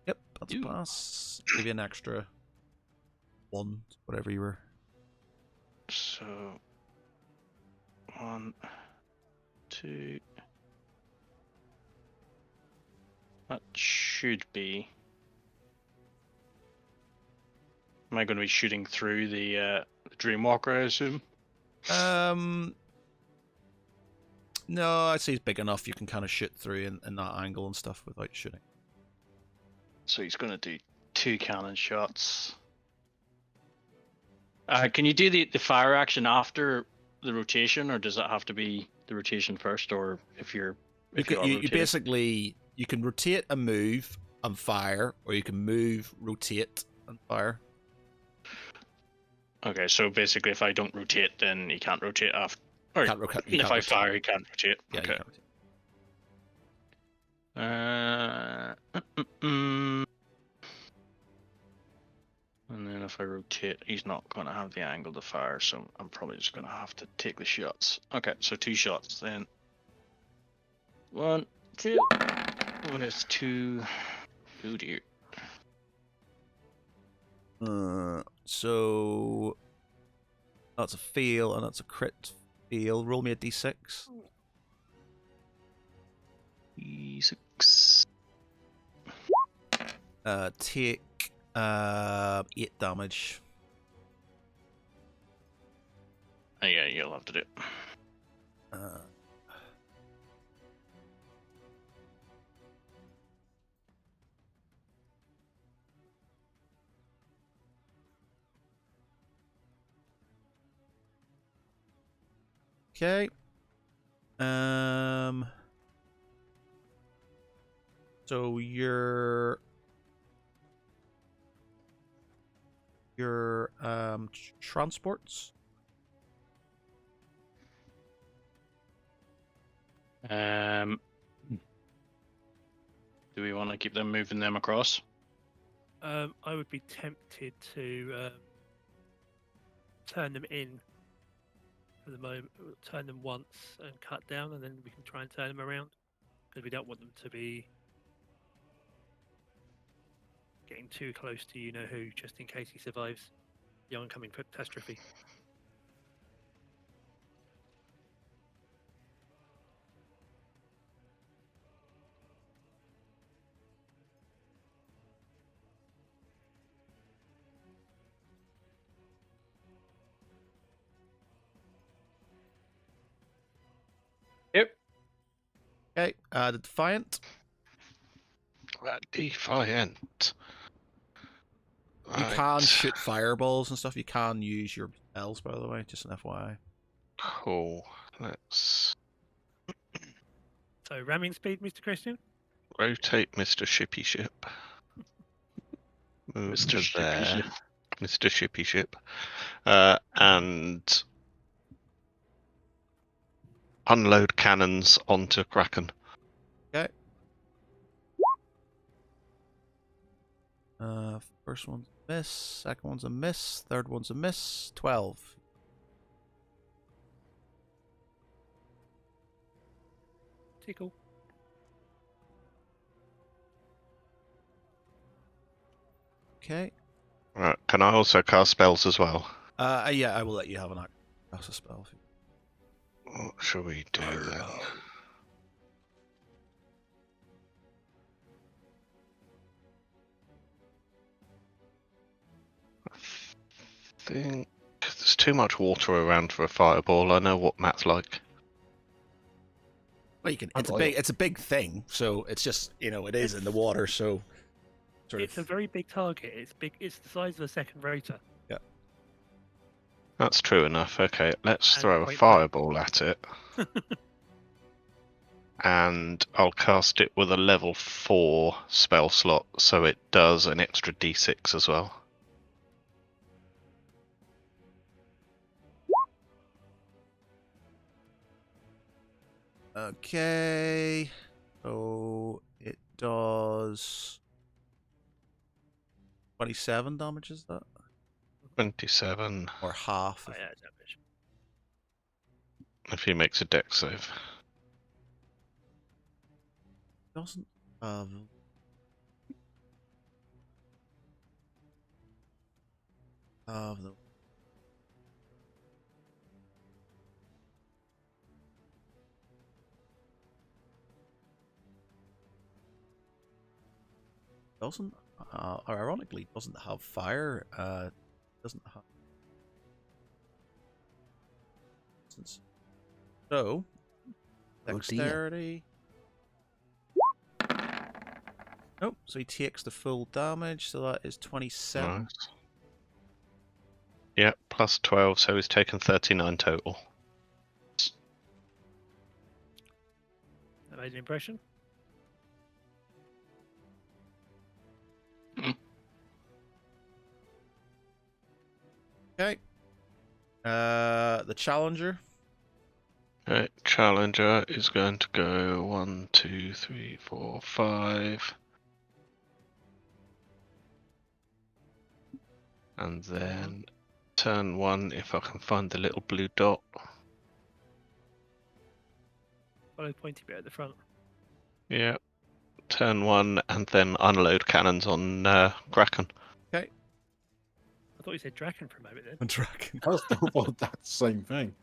Speaker 1: yep, that's a
Speaker 5: Ooh.
Speaker 1: pass. Give you an extra 1, whatever you were.
Speaker 5: So 1, 2. That should be. Am I going to be shooting through the Dreamwalker, I assume?
Speaker 1: No, I'd say he's big enough. You can kind of shoot through in that angle and stuff without shooting.
Speaker 5: So he's going to do 2 cannon shots. Can you do the fire action after the rotation, or does it have to be the rotation first? Or if you
Speaker 1: basically you can rotate and move and fire, or you can move, rotate, and fire.
Speaker 5: Okay, so basically, if I don't rotate, then he can't rotate after. Or if I fire, he can't rotate.
Speaker 1: Yeah,
Speaker 5: okay. And then if I rotate, he's not going to have the angle to fire, so I'm probably just going to have to take the shots. Okay, so 2 shots then. 1, 2. What is 2? Oh dear.
Speaker 1: So that's a fail and that's a crit fail. Roll me a d6.
Speaker 5: D6.
Speaker 1: Take 8 damage.
Speaker 5: Oh, yeah, you'll have to do it.
Speaker 1: Okay. So your transports.
Speaker 5: Do we want to keep them moving them across?
Speaker 2: I would be tempted to turn them in for the moment. Turn them once and cut down, and then we can try and turn them around, because we don't want them to be getting too close to you know who, just in case he survives the oncoming catastrophe.
Speaker 5: Yep.
Speaker 1: Okay. The Defiant.
Speaker 3: Defiant.
Speaker 1: You
Speaker 3: Right.
Speaker 1: can shoot fireballs and stuff. You can use your spells, by the way, just an FYI.
Speaker 3: Cool. Let's
Speaker 2: So ramming speed, Mr. Christian.
Speaker 3: rotate Mr. Shippy Ship. Move
Speaker 5: Mr.
Speaker 3: to
Speaker 5: Shippy
Speaker 3: there.
Speaker 5: Ship.
Speaker 3: Mr. Shippy Ship. And unload cannons onto Kraken.
Speaker 1: Okay. First one's a miss. Second one's a miss. Third one's a miss. 12.
Speaker 2: Tickle.
Speaker 1: Okay.
Speaker 3: Right. Can I also cast spells as well?
Speaker 1: Yeah, I will let you have an cast a spell.
Speaker 3: What shall we do then? think there's too much water around for a fireball. I know what Matt's like.
Speaker 1: Well, you can.
Speaker 4: I got it.
Speaker 1: It's a big thing, so it's just it is in the water, so sort
Speaker 2: It's a
Speaker 1: of.
Speaker 2: very big target. It's big. It's the size of a second rotor.
Speaker 3: That's true enough. Okay, let's
Speaker 2: And
Speaker 3: throw a
Speaker 2: point
Speaker 3: fireball at it. And I'll cast it with a level 4 spell slot, so it does an extra d6 as well.
Speaker 1: Okay, so it does 27 damage. Is that
Speaker 3: 27
Speaker 1: or half?
Speaker 2: Oh, yeah, damage.
Speaker 3: if he makes a dex save.
Speaker 1: Doesn't have the. Doesn't ironically doesn't have fire. Doesn't have. So
Speaker 4: Oh dear.
Speaker 1: dexterity. Nope. So he takes the full damage. So that is 27.
Speaker 3: Nice. Yeah, plus 12, so he's taken 39 total.
Speaker 2: That made an impression.
Speaker 1: Okay. The challenger.
Speaker 3: Okay, Challenger is going to go 1, 2, 3, 4, 5. And then turn 1 if I can find the little blue dot.
Speaker 2: Follow the pointy bit at the front.
Speaker 3: Yeah. Turn 1 and then unload cannons on Kraken.
Speaker 2: I thought you said Draken for a moment then.
Speaker 1: And dragon.
Speaker 4: I was thought about that same thing.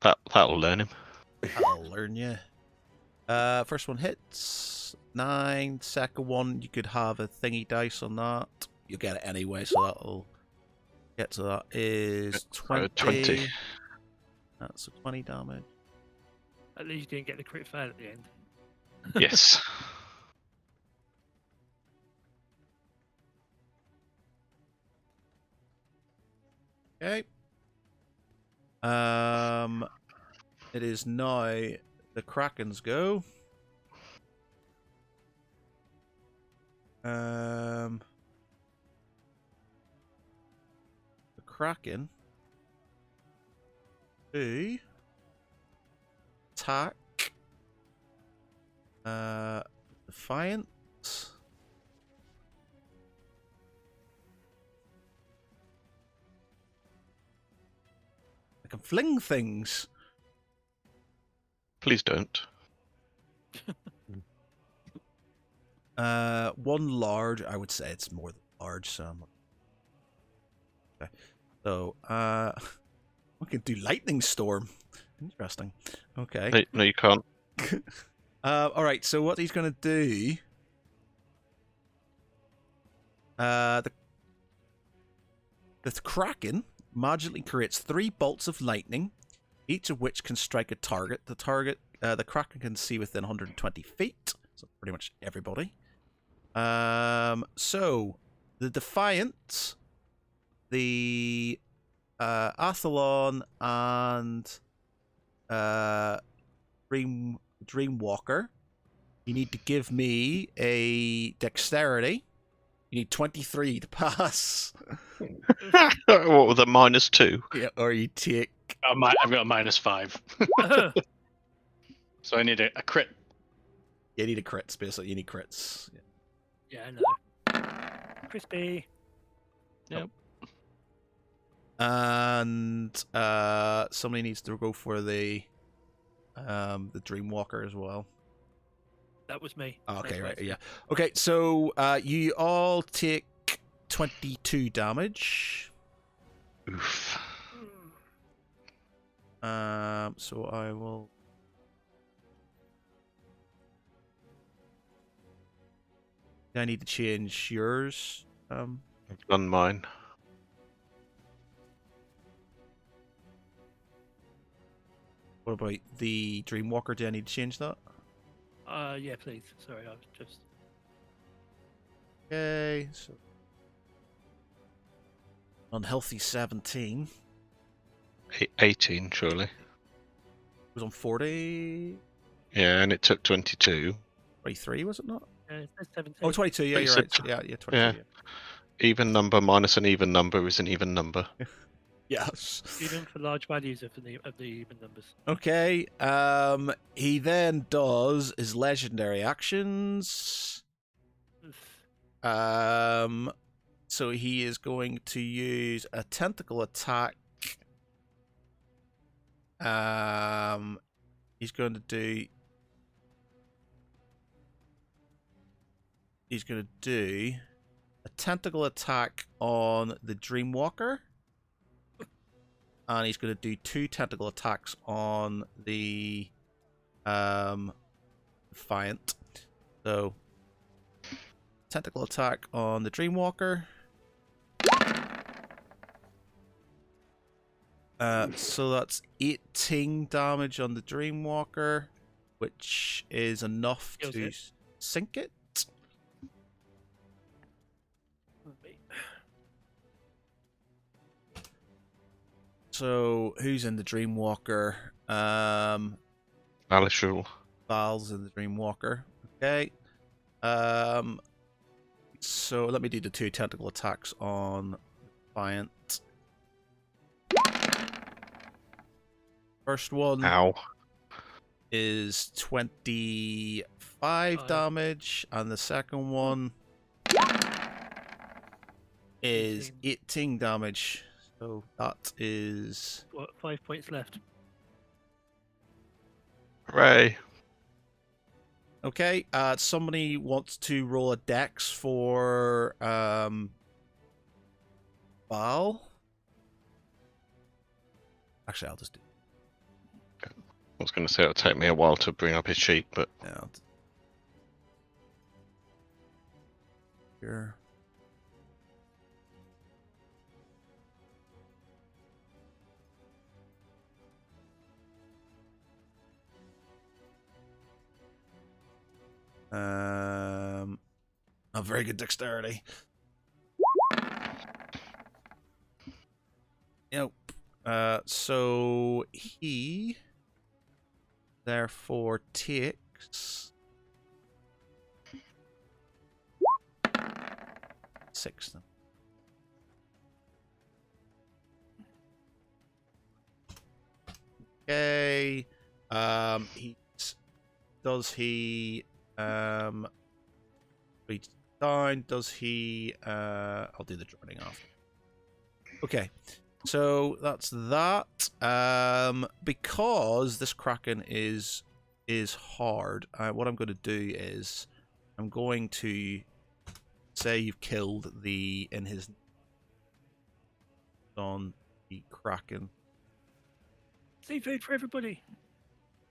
Speaker 3: That'll learn him.
Speaker 1: I'll learn you. First one hits 9. Second one, you could have a thingy dice on that. You'll get it anyway, so that'll get to that. Is 20.
Speaker 3: 20.
Speaker 1: That's a 20 damage.
Speaker 2: At least you didn't get the crit fail at the end.
Speaker 3: Yes.
Speaker 1: Okay. It is now the Kraken's go. The Kraken. 2. Attack. Defiant. I can fling things.
Speaker 3: Please don't.
Speaker 1: One large. I would say it's more than large. So, okay. So, we can do lightning storm. Interesting. Okay.
Speaker 3: No, you can't.
Speaker 1: All right. So what he's gonna do? The Kraken magically creates 3 bolts of lightning, each of which can strike a target. The Kraken can see within 120 feet, so pretty much everybody. So the Defiant, the Athlon, and Dreamwalker. You need to give me a dexterity. You need 23 to pass.
Speaker 3: What with a -2?
Speaker 1: Yeah, or you take.
Speaker 5: I've got a -5. So I need a crit.
Speaker 1: You need a crit, basically. You need crits.
Speaker 2: Yeah, I know. Crispy.
Speaker 1: And somebody needs to go for the Dreamwalker as well.
Speaker 2: That was me.
Speaker 1: Okay,
Speaker 2: That's
Speaker 1: right,
Speaker 2: right.
Speaker 1: yeah. Okay, so you all take 22 damage.
Speaker 3: Oof.
Speaker 1: So I will. I need to change yours.
Speaker 3: I've done mine.
Speaker 1: What about the Dreamwalker? Do I need to change that?
Speaker 2: Yeah, please. Sorry, I was just.
Speaker 1: Okay, so unhealthy 17.
Speaker 3: 18, surely.
Speaker 1: It was on 40.
Speaker 3: Yeah, and it took 22.
Speaker 1: 23, was it not?
Speaker 2: It says 17.
Speaker 1: Oh, 22. Yeah,
Speaker 3: But you
Speaker 1: you're
Speaker 3: said
Speaker 1: right. Yeah, 22.
Speaker 3: yeah. Even number minus an even number is an even number.
Speaker 1: Yes.
Speaker 2: Even for large values of the even numbers.
Speaker 1: Okay. He then does his legendary actions. So he is going to use a tentacle attack. He's going to do a tentacle attack on the Dreamwalker. And he's going to do 2 tentacle attacks on the Defiant. So, tentacle attack on the Dreamwalker. So that's 18 damage on the Dreamwalker, which is enough
Speaker 2: Kills
Speaker 1: to
Speaker 2: it.
Speaker 1: sink it. So, who's in the Dreamwalker?
Speaker 3: Alishul.
Speaker 1: Val's in the Dreamwalker. Okay. So let me do the 2 tentacle attacks on Defiant. First one
Speaker 3: Ow.
Speaker 1: is 25 damage, and the second one is 18 damage. So that is
Speaker 2: What, 5 points left?
Speaker 3: Hooray.
Speaker 1: okay. Somebody wants to roll a dex for Val. Actually, I'll just do.
Speaker 3: I was going to say it'll take me a while to bring up his sheet, but
Speaker 1: Yeah. Here. A very good dexterity. Yep. So he therefore takes 6 then. Okay. He beats down. Does he I'll do the droning after. Okay. So that's that. Because this Kraken is hard, what I'm going to do is I'm going to say you've killed in his on the Kraken.
Speaker 2: Seafood for everybody.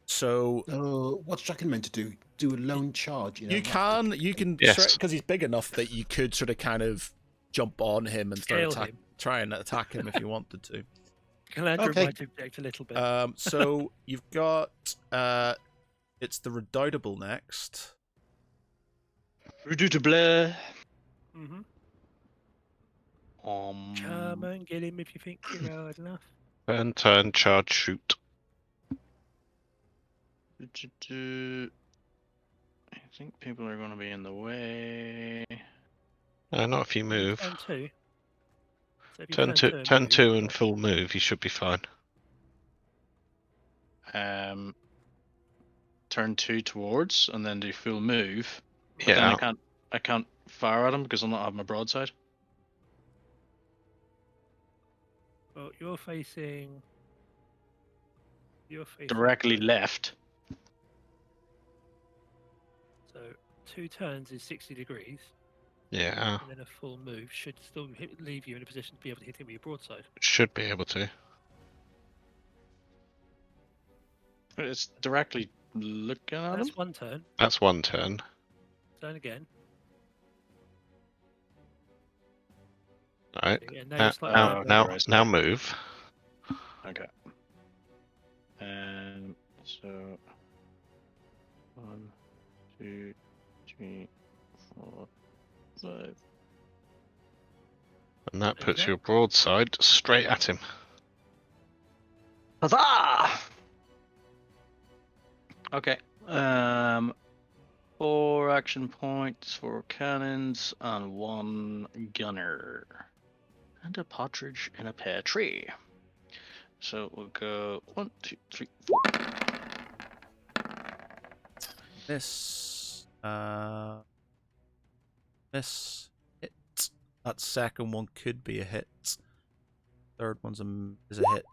Speaker 1: So
Speaker 4: what's Draken meant to do? Do a lone charge?
Speaker 1: you can
Speaker 3: Yes.
Speaker 1: because he's big enough that you could sort of kind of jump on him and
Speaker 2: Scale him.
Speaker 1: try and attack him if you wanted to.
Speaker 2: Calandra
Speaker 4: Okay.
Speaker 2: might object a little bit.
Speaker 1: So you've got it's the Redoubtable next.
Speaker 5: Redoutable.
Speaker 2: Mm-hmm. Come and get him if you think you're hard enough.
Speaker 3: turn, charge, shoot.
Speaker 5: I think people are going to be in the way.
Speaker 3: Not if you move.
Speaker 2: Turn 2. So if you
Speaker 3: Turn two,
Speaker 2: and
Speaker 3: turn
Speaker 2: move,
Speaker 3: 2 and full move. You should be fine.
Speaker 5: Turn 2 towards and then do full move. But
Speaker 3: Yeah.
Speaker 5: then I can't fire at him because I'm not having my broadside.
Speaker 2: Well, you're facing
Speaker 5: Directly left.
Speaker 2: So 2 turns is 60 degrees,
Speaker 3: Yeah.
Speaker 2: and then a full move should still leave you in a position to be able to hit him with your broadside.
Speaker 3: Should be able to.
Speaker 5: It's directly looking at him.
Speaker 2: That's 1 turn.
Speaker 3: That's 1 turn.
Speaker 2: Turn again.
Speaker 3: Right.
Speaker 2: Yeah,
Speaker 3: Now,
Speaker 2: you're slightly
Speaker 3: now,
Speaker 2: over.
Speaker 3: now,
Speaker 5: right.
Speaker 3: now move.
Speaker 5: Okay. And So 1, 2, 3, 4, 5.
Speaker 3: And that
Speaker 2: There you
Speaker 3: puts
Speaker 2: go.
Speaker 3: your broadside straight at him.
Speaker 5: Huzzah! Okay. 4 action points, 4 cannons, and 1 gunner. And a partridge in a pear tree. So we'll go 1, 2, 3, 4.
Speaker 1: Miss. Miss. Hit. That second one could be a hit. Third one's is a hit.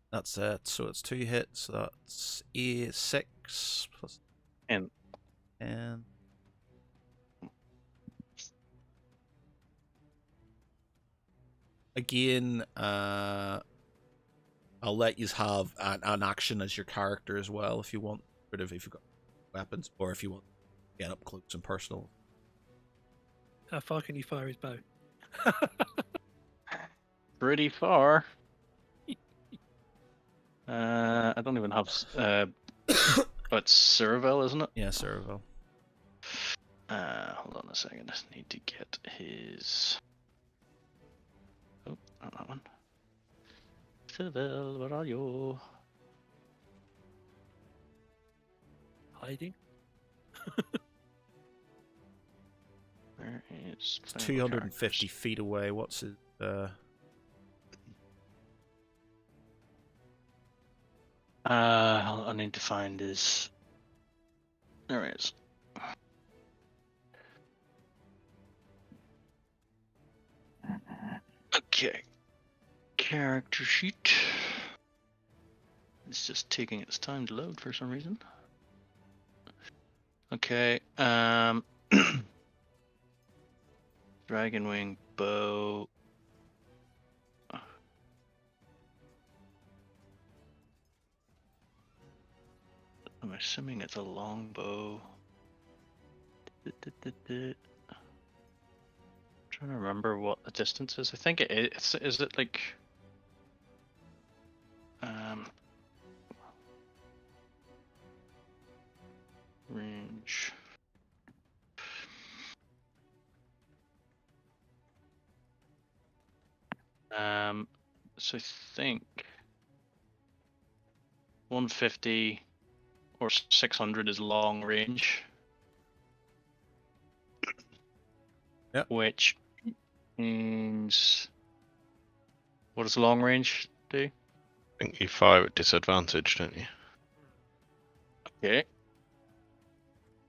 Speaker 1: That's it. So it's 2 hits. So that's 6 plus
Speaker 5: 10.
Speaker 1: 10. Again, I'll let you have an action as your character as well if you want. But if you've got weapons, or if you want to get up close and personal.
Speaker 2: How far can you fire his bow?
Speaker 5: Pretty far. I don't even have. But Ceravel, isn't it?
Speaker 1: Yeah, Cerevel.
Speaker 5: Hold on a second. I need to get his. Oh, not that one. Ceravel, where are you?
Speaker 2: Hiding?
Speaker 5: Where is?
Speaker 1: It's 250 feet away. What's his?
Speaker 5: I need to find his. There he is. Okay. Character sheet. It's just taking its time to load for some reason. Okay. Dragon wing bow. I'm assuming it's a longbow. Trying to remember what the distance is. I think it's. Is it like? Range. So I think 150 or 600 is long range.
Speaker 1: Yep.
Speaker 5: Which means, what does long range do?
Speaker 3: I think you fire at disadvantage, don't you?
Speaker 5: Okay.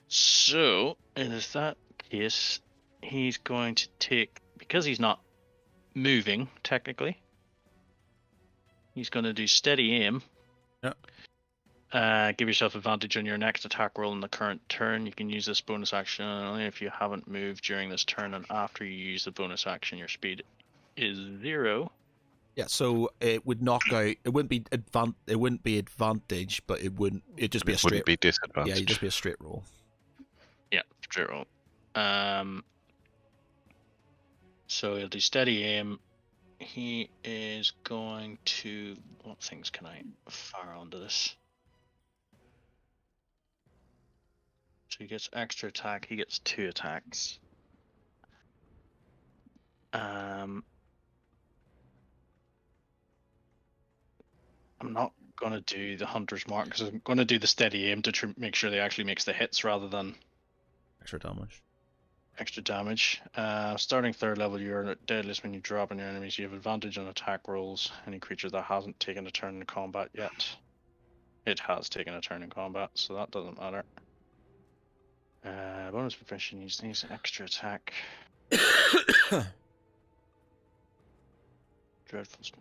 Speaker 5: So, in that case, he's going to take, because he's not moving, technically, he's going to do steady aim.
Speaker 1: Yep.
Speaker 5: Give yourself advantage on your next attack roll in the current turn. You can use this bonus action only if you haven't moved during this turn, and after you use the bonus action, your speed is 0.
Speaker 1: Yeah, so it would knock out. It wouldn't be It wouldn't be advantage, but it wouldn't. It'd just be a
Speaker 3: It
Speaker 1: straight.
Speaker 3: wouldn't be disadvantage.
Speaker 1: Yeah, it'd just be a straight roll.
Speaker 5: Yeah, straight roll. So he'll do steady aim. He is going to. What things can I fire onto this? So he gets extra attack. He gets 2 attacks. I'm not gonna do the hunter's mark because I'm gonna do the steady aim to make sure they actually makes the hits rather than
Speaker 1: Extra damage.
Speaker 5: extra damage. Starting 3rd level, you're at deadliest when you drop on your enemies. You have advantage on attack rolls. Any creature that hasn't taken a turn in combat yet. It has taken a turn in combat, so that doesn't matter. Bonus profession use these extra attack. Dreadful.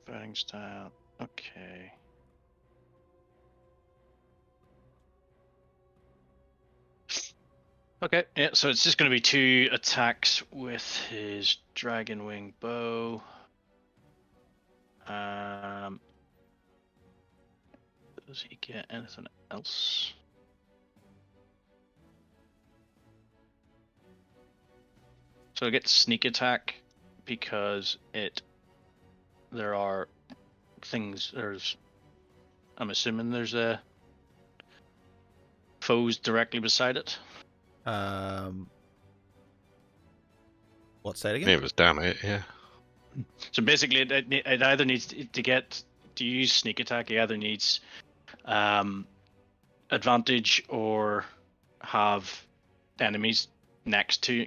Speaker 5: Fighting style. Okay. Okay, yeah, so it's just going to be 2 attacks with his dragon wing bow. Does he get anything else? So it gets sneak attack because it there are things. I'm assuming there's foes directly beside it.
Speaker 1: What's that again?
Speaker 3: It was down it, yeah.
Speaker 5: So basically, it either needs to use sneak attack. It either needs advantage or have enemies next to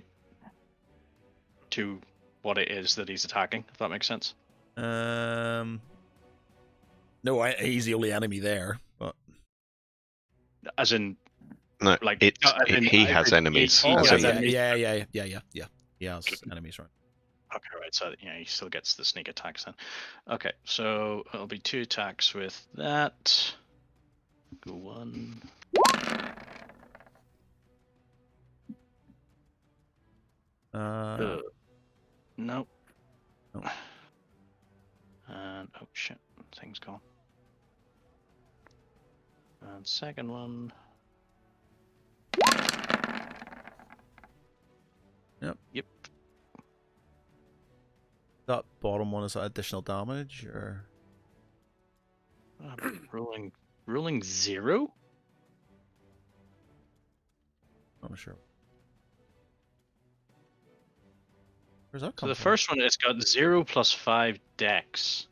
Speaker 5: what it is that he's attacking. If that makes sense.
Speaker 1: No, he's the only enemy there. But
Speaker 5: As in,
Speaker 3: No,
Speaker 5: like
Speaker 3: he has enemies.
Speaker 1: oh,
Speaker 3: as
Speaker 1: yeah,
Speaker 3: in,
Speaker 1: yeah. He has enemies, right?
Speaker 5: Okay, right. So yeah, he still gets the sneak attacks then. Okay, so it'll be 2 attacks with that. Go 1. Nope.
Speaker 1: No.
Speaker 5: And oh shit, thing's gone. And second one. Yep.
Speaker 1: That bottom one, is that additional damage or?
Speaker 5: Rolling 0.
Speaker 1: I'm not sure. Where's that
Speaker 5: So
Speaker 1: come
Speaker 5: the
Speaker 1: from?
Speaker 5: first one, it's got 0 plus 5 dex.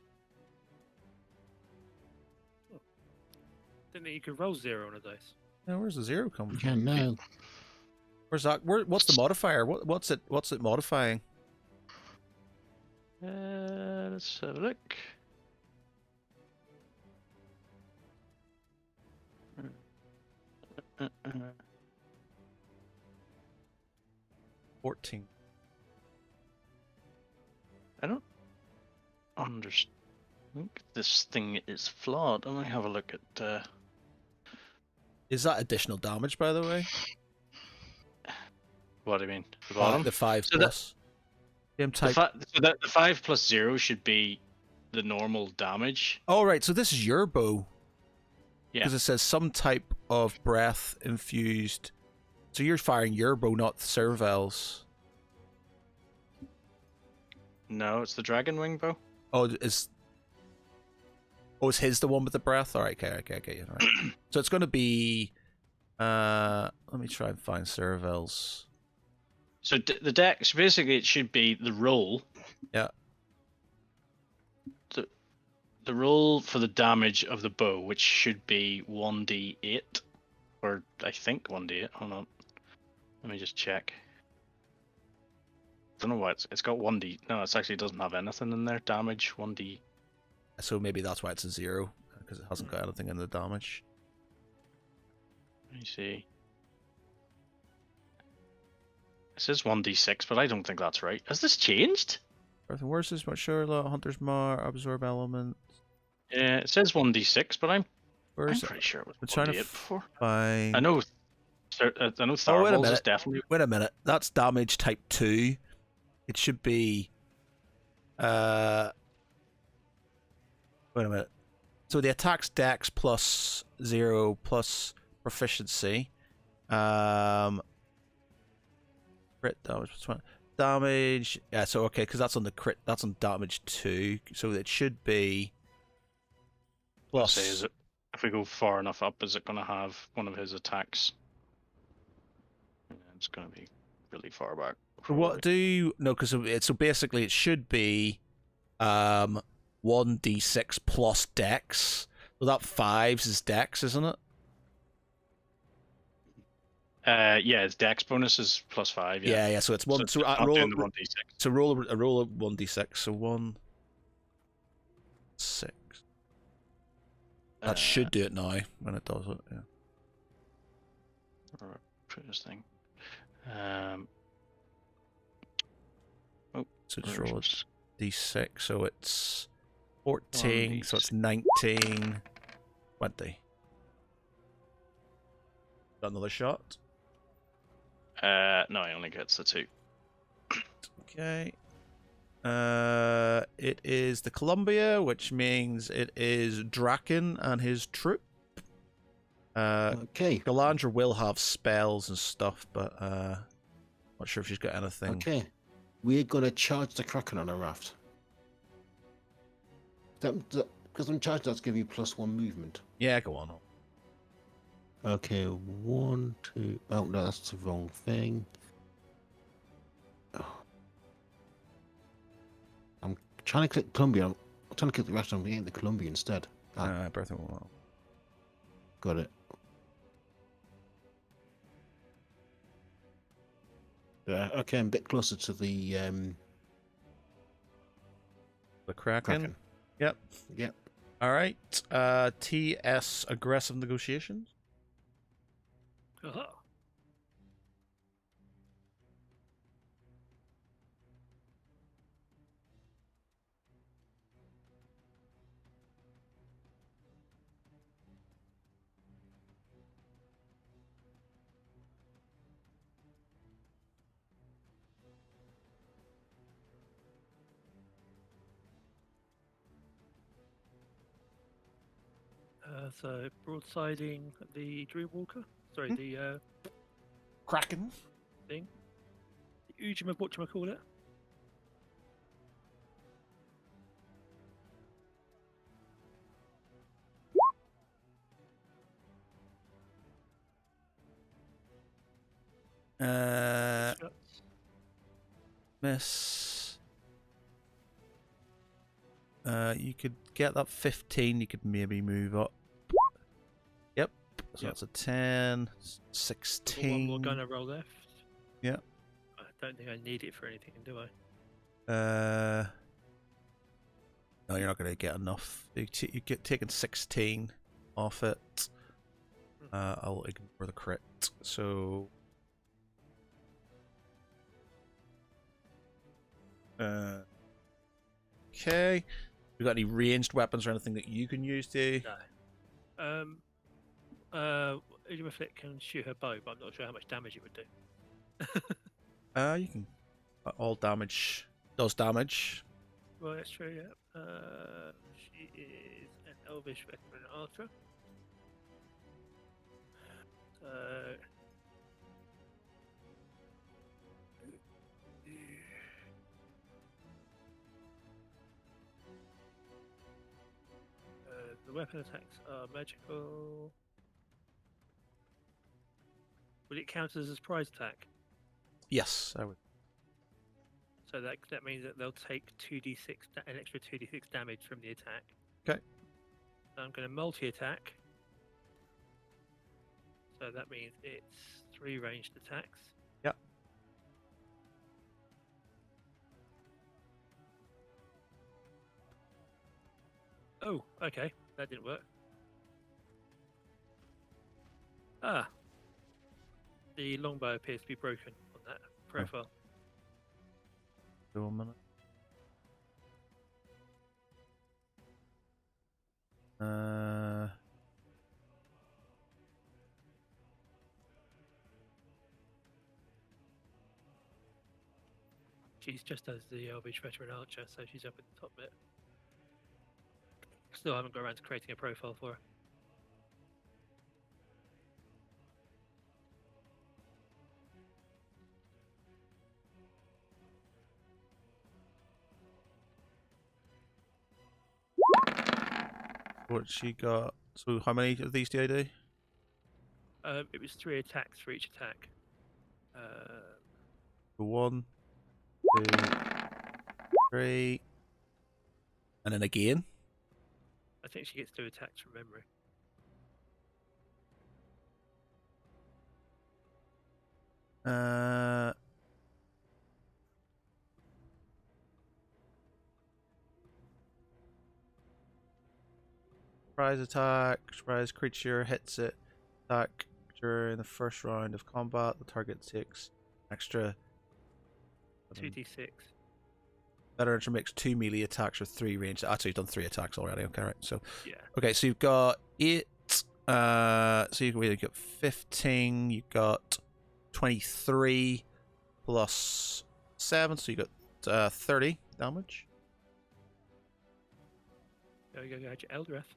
Speaker 2: Didn't think you could roll 0 on a dice.
Speaker 1: Yeah, where's the 0 come from?
Speaker 4: Yeah, no.
Speaker 1: Where's that? What's the modifier? What's it modifying?
Speaker 5: Let's have a look. Uh,
Speaker 1: 14.
Speaker 5: I don't understand. I think this thing is flawed. Let me have a look at.
Speaker 1: Is that additional damage, by the way?
Speaker 5: What do you mean? The bottom?
Speaker 1: The 5
Speaker 5: So
Speaker 1: plus. Same type.
Speaker 5: The 5 plus 0 should be the normal damage.
Speaker 1: Oh, right. So this is your bow.
Speaker 5: Yeah.
Speaker 1: Because it says some type of breath infused. So you're firing your bow, not Serval's.
Speaker 5: No, it's the dragon wing bow.
Speaker 1: Oh, is his the one with the breath? All right, okay. All right. So it's going to be. Let me try and find Serval's.
Speaker 5: So the dex, basically, it should be the roll.
Speaker 1: Yeah.
Speaker 5: The roll for the damage of the bow, which should be 1d8, or I think 1d8. Hold on, let me just check. Don't know why it's got 1d. No, it actually doesn't have anything in there. Damage 1d.
Speaker 1: So maybe that's why it's a 0, because it hasn't got anything in the damage.
Speaker 5: Let me see. It says 1d6, but I don't think that's right. Has this changed?
Speaker 1: Breath and Worse is much Sherlock, Hunter's Mar, Absorb Element.
Speaker 5: Yeah, it says 1d6, but I'm
Speaker 1: Where's
Speaker 5: pretty sure it was
Speaker 1: I'm trying to
Speaker 5: 1d8 before.
Speaker 1: find.
Speaker 5: I know Tharbal's is definitely.
Speaker 1: Wait a minute. That's damage type 2. It should be. Wait a minute. So the attack's dex plus 0 plus proficiency. Crit damage plus 1. Damage. Yeah, so okay, because that's on the crit. That's on damage 2. So it should be. Plus.
Speaker 5: Say, is it, if we go far enough up, is it going to have one of his attacks? Yeah, it's going to be really far back.
Speaker 1: What do you no? Because so basically it should be 1d6 plus dex. So that 5's is dex, isn't it?
Speaker 5: Yeah, its dex bonus is plus 5.
Speaker 1: Yeah. So it's one. So,
Speaker 5: not
Speaker 1: roll
Speaker 5: doing the 1d6.
Speaker 1: So roll a 1d6. So 1, 6. That should do it now when it does it. Yeah.
Speaker 5: This thing.
Speaker 1: So just roll a d6. So it's 14. So it's 19. 20. Got another shot.
Speaker 5: No, he only gets the 2.
Speaker 1: Okay. It is the Columbia, which means it is Draken and his troop.
Speaker 4: Okay.
Speaker 1: Galandra will have spells and stuff, but not sure if she's got anything.
Speaker 4: Okay. We're going to charge the Kraken on a raft. Because I'm charged, that's give you +1 movement.
Speaker 1: Yeah, go on.
Speaker 4: Okay, 1, 2. Oh no, that's the wrong thing. Oh. I'm trying to click Columbia. I'm trying to click the rest. I'm getting the Columbia instead.
Speaker 1: Birth of Will.
Speaker 4: Got it. Yeah. Okay, I'm a bit closer to the
Speaker 1: The Kraken.
Speaker 4: Kraken.
Speaker 1: Yep.
Speaker 4: Yep.
Speaker 1: All right. TS aggressive negotiations.
Speaker 2: Uh-huh. So broadsiding the Dreamwalker. Sorry, the
Speaker 1: Kraken.
Speaker 2: thing. The Ujima, what do I call it? Shots.
Speaker 1: Miss. You could get that 15. You could maybe move up. Yep. So
Speaker 2: Yep.
Speaker 1: that's a 10,
Speaker 2: I've got one
Speaker 1: 16.
Speaker 2: more gunner roll left.
Speaker 1: Yep.
Speaker 2: I don't think I need it for anything, do I?
Speaker 1: No, you're not going to get enough. You get taken 16 off it. I'll ignore the crit. So. Okay. You got any ranged weapons or anything that you can use to?
Speaker 2: No. Ujima Flick can shoot her bow, but I'm not sure how much damage it would do.
Speaker 1: You can. All damage does damage.
Speaker 2: Well, that's true, yeah. She is an Elvish veteran archer. The weapon attacks are magical. Will it count as a surprise attack?
Speaker 1: Yes, I would.
Speaker 2: So that means that they'll take 2d6, an extra 2d6 damage from the attack.
Speaker 1: Okay.
Speaker 2: So I'm going to multi-attack. So that means it's 3 ranged attacks.
Speaker 1: Yep.
Speaker 2: Oh, okay. That didn't work. Ah. The longbow appears to be broken on that profile.
Speaker 1: Do a minute.
Speaker 2: She's just as the Elvish veteran archer, so she's up at the top bit. Still haven't got around to creating a profile for her.
Speaker 1: What she got? So how many of these do I do?
Speaker 2: It was 3 attacks for each attack.
Speaker 1: So 1, 2, 3, and then again.
Speaker 2: I think she gets 2 attacks from memory.
Speaker 1: Surprise attack. Surprise creature hits it. Attack during the first round of combat. The target takes extra.
Speaker 2: 2d6.
Speaker 1: Better entry makes 2 melee attacks or 3 ranged. Actually, you've done 3 attacks already. Okay, right. So
Speaker 2: Yeah.
Speaker 1: okay, so you've got 8. So you've got 15. You've got 23 plus 7. So you got 30 damage.
Speaker 2: Go, Eldrath.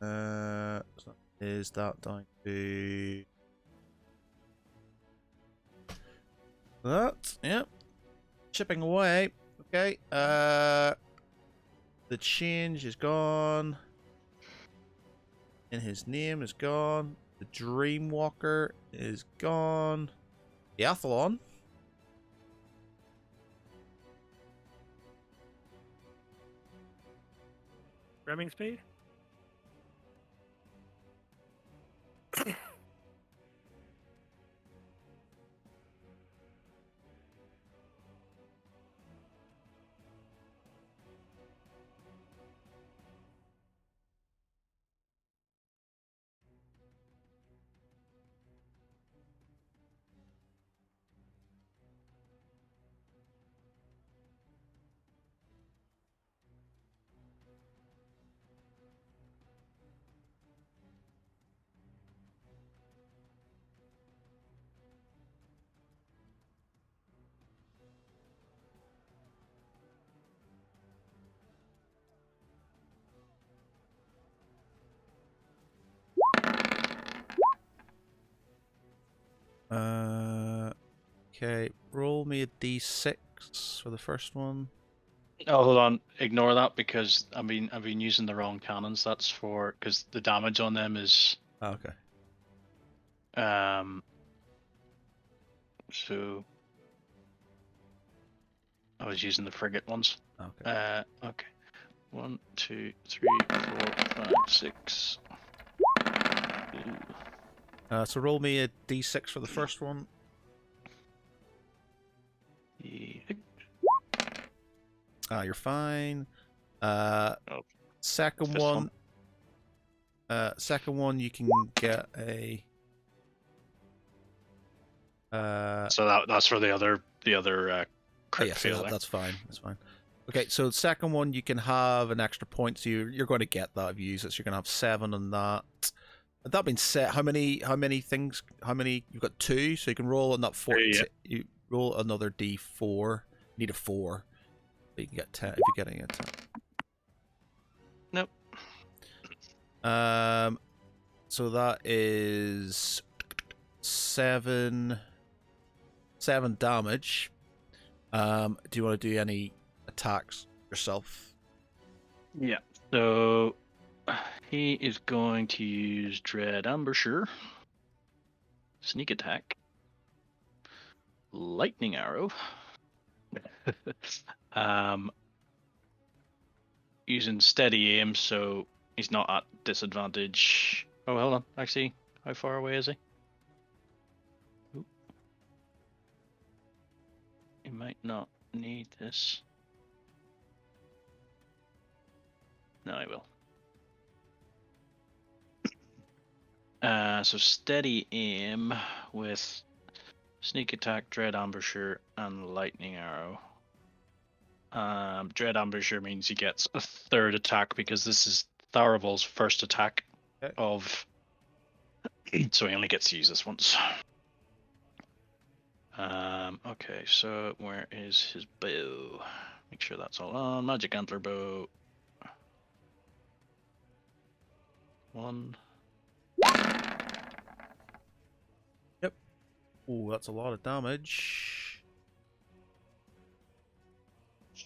Speaker 1: So is that down to that? Yep. Chipping away. Okay. The change is gone. And his name is gone. The Dreamwalker is gone. The Athlon.
Speaker 2: Ramming speed?
Speaker 1: Okay, roll me a d6 for the first one.
Speaker 5: Oh, hold on. Ignore that because I've been using the wrong cannons. That's for because the damage on them is
Speaker 1: Okay.
Speaker 5: So I was using the frigate ones.
Speaker 1: Okay.
Speaker 5: Okay. 1, 2, 3, 4, 5, 6.
Speaker 1: So roll me a d6 for the first one. You're fine. Second
Speaker 5: Fifth
Speaker 1: one. Second one, you can get a.
Speaker 5: So that's for the other crit
Speaker 1: Yeah, so
Speaker 5: fail there.
Speaker 1: that's fine. That's fine. Okay, so second one, you can have an extra point. So you're going to get that if you use it. So you're going to have 7 on that. That being said, how many things? How many? You've got 2, so you can roll on that 14.
Speaker 5: Yeah.
Speaker 1: You roll another d4. You need a 4. But you can get 10 if you're getting it.
Speaker 5: Nope.
Speaker 1: So that is 7 damage. Do you want to do any attacks yourself?
Speaker 5: Yeah. So he is going to use Dread Ambusher, Sneak Attack, Lightning Arrow, using Steady Aim, so he's not at disadvantage. Oh, hold on. Actually, how far away is he? Oop. He might not need this. No, I will. So Steady Aim with Sneak Attack, Dread Ambusher, and Lightning Arrow. Dread Ambusher means he gets a 3rd attack because this is Tharavol's first attack of. So he only gets to use this once. Okay, so where is his bow? Make sure that's all on. Magic Antler Bow. 1.
Speaker 1: Yep. Oh, that's a lot of damage.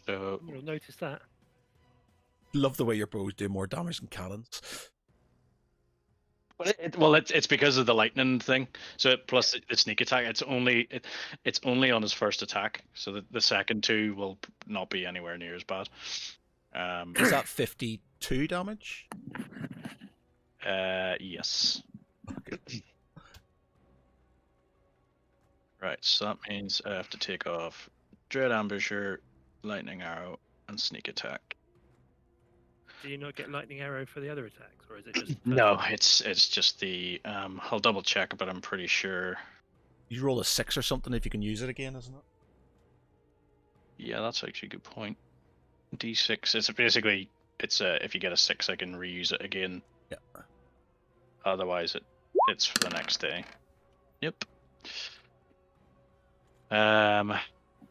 Speaker 5: So
Speaker 2: You'll notice that.
Speaker 1: Love the way your bows do more damage than cannons.
Speaker 5: well, it's because of the lightning thing. So plus the sneak attack, it's only on his first attack. So the second 2 will not be anywhere near as bad.
Speaker 1: Is that 52 damage?
Speaker 5: Yes.
Speaker 1: Okay.
Speaker 5: Right. So that means I have to take off Dread Ambusher, Lightning Arrow, and Sneak Attack.
Speaker 2: Do you not get lightning arrow for the other attacks, or is it just?
Speaker 5: No, it's just the. I'll double check, but I'm pretty sure.
Speaker 1: You roll a 6 or something if you can use it again, isn't it?
Speaker 5: Yeah, that's actually a good point. D6. It's basically if you get a 6, I can reuse it again.
Speaker 1: Yeah.
Speaker 5: Otherwise, it's for the next day. Yep.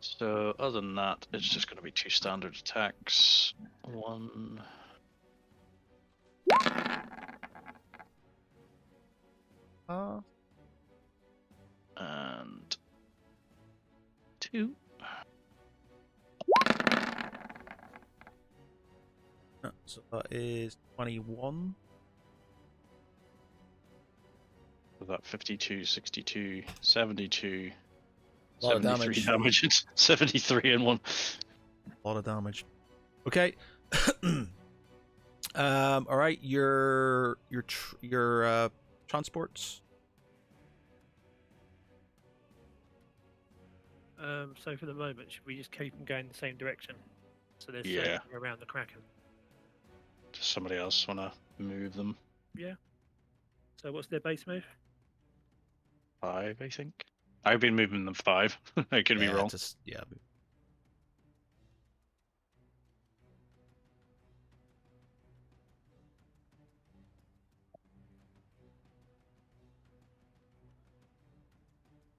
Speaker 5: So other than that, it's just going to be 2 standard attacks. 1. And 2.
Speaker 1: So that is 21.
Speaker 5: Was that 52, 62, 72,
Speaker 1: A lot of
Speaker 5: 73
Speaker 1: damage.
Speaker 5: damage? It's 73 in one.
Speaker 1: A lot of damage. Okay. All right. Your transports.
Speaker 2: So for the moment, should we just keep them going the same direction? So they're
Speaker 5: Yeah.
Speaker 2: circling around the Kraken.
Speaker 5: Does somebody else want to move them?
Speaker 2: So what's their base move?
Speaker 5: 5, I think. I've been moving them 5. I could be wrong.
Speaker 1: Yeah.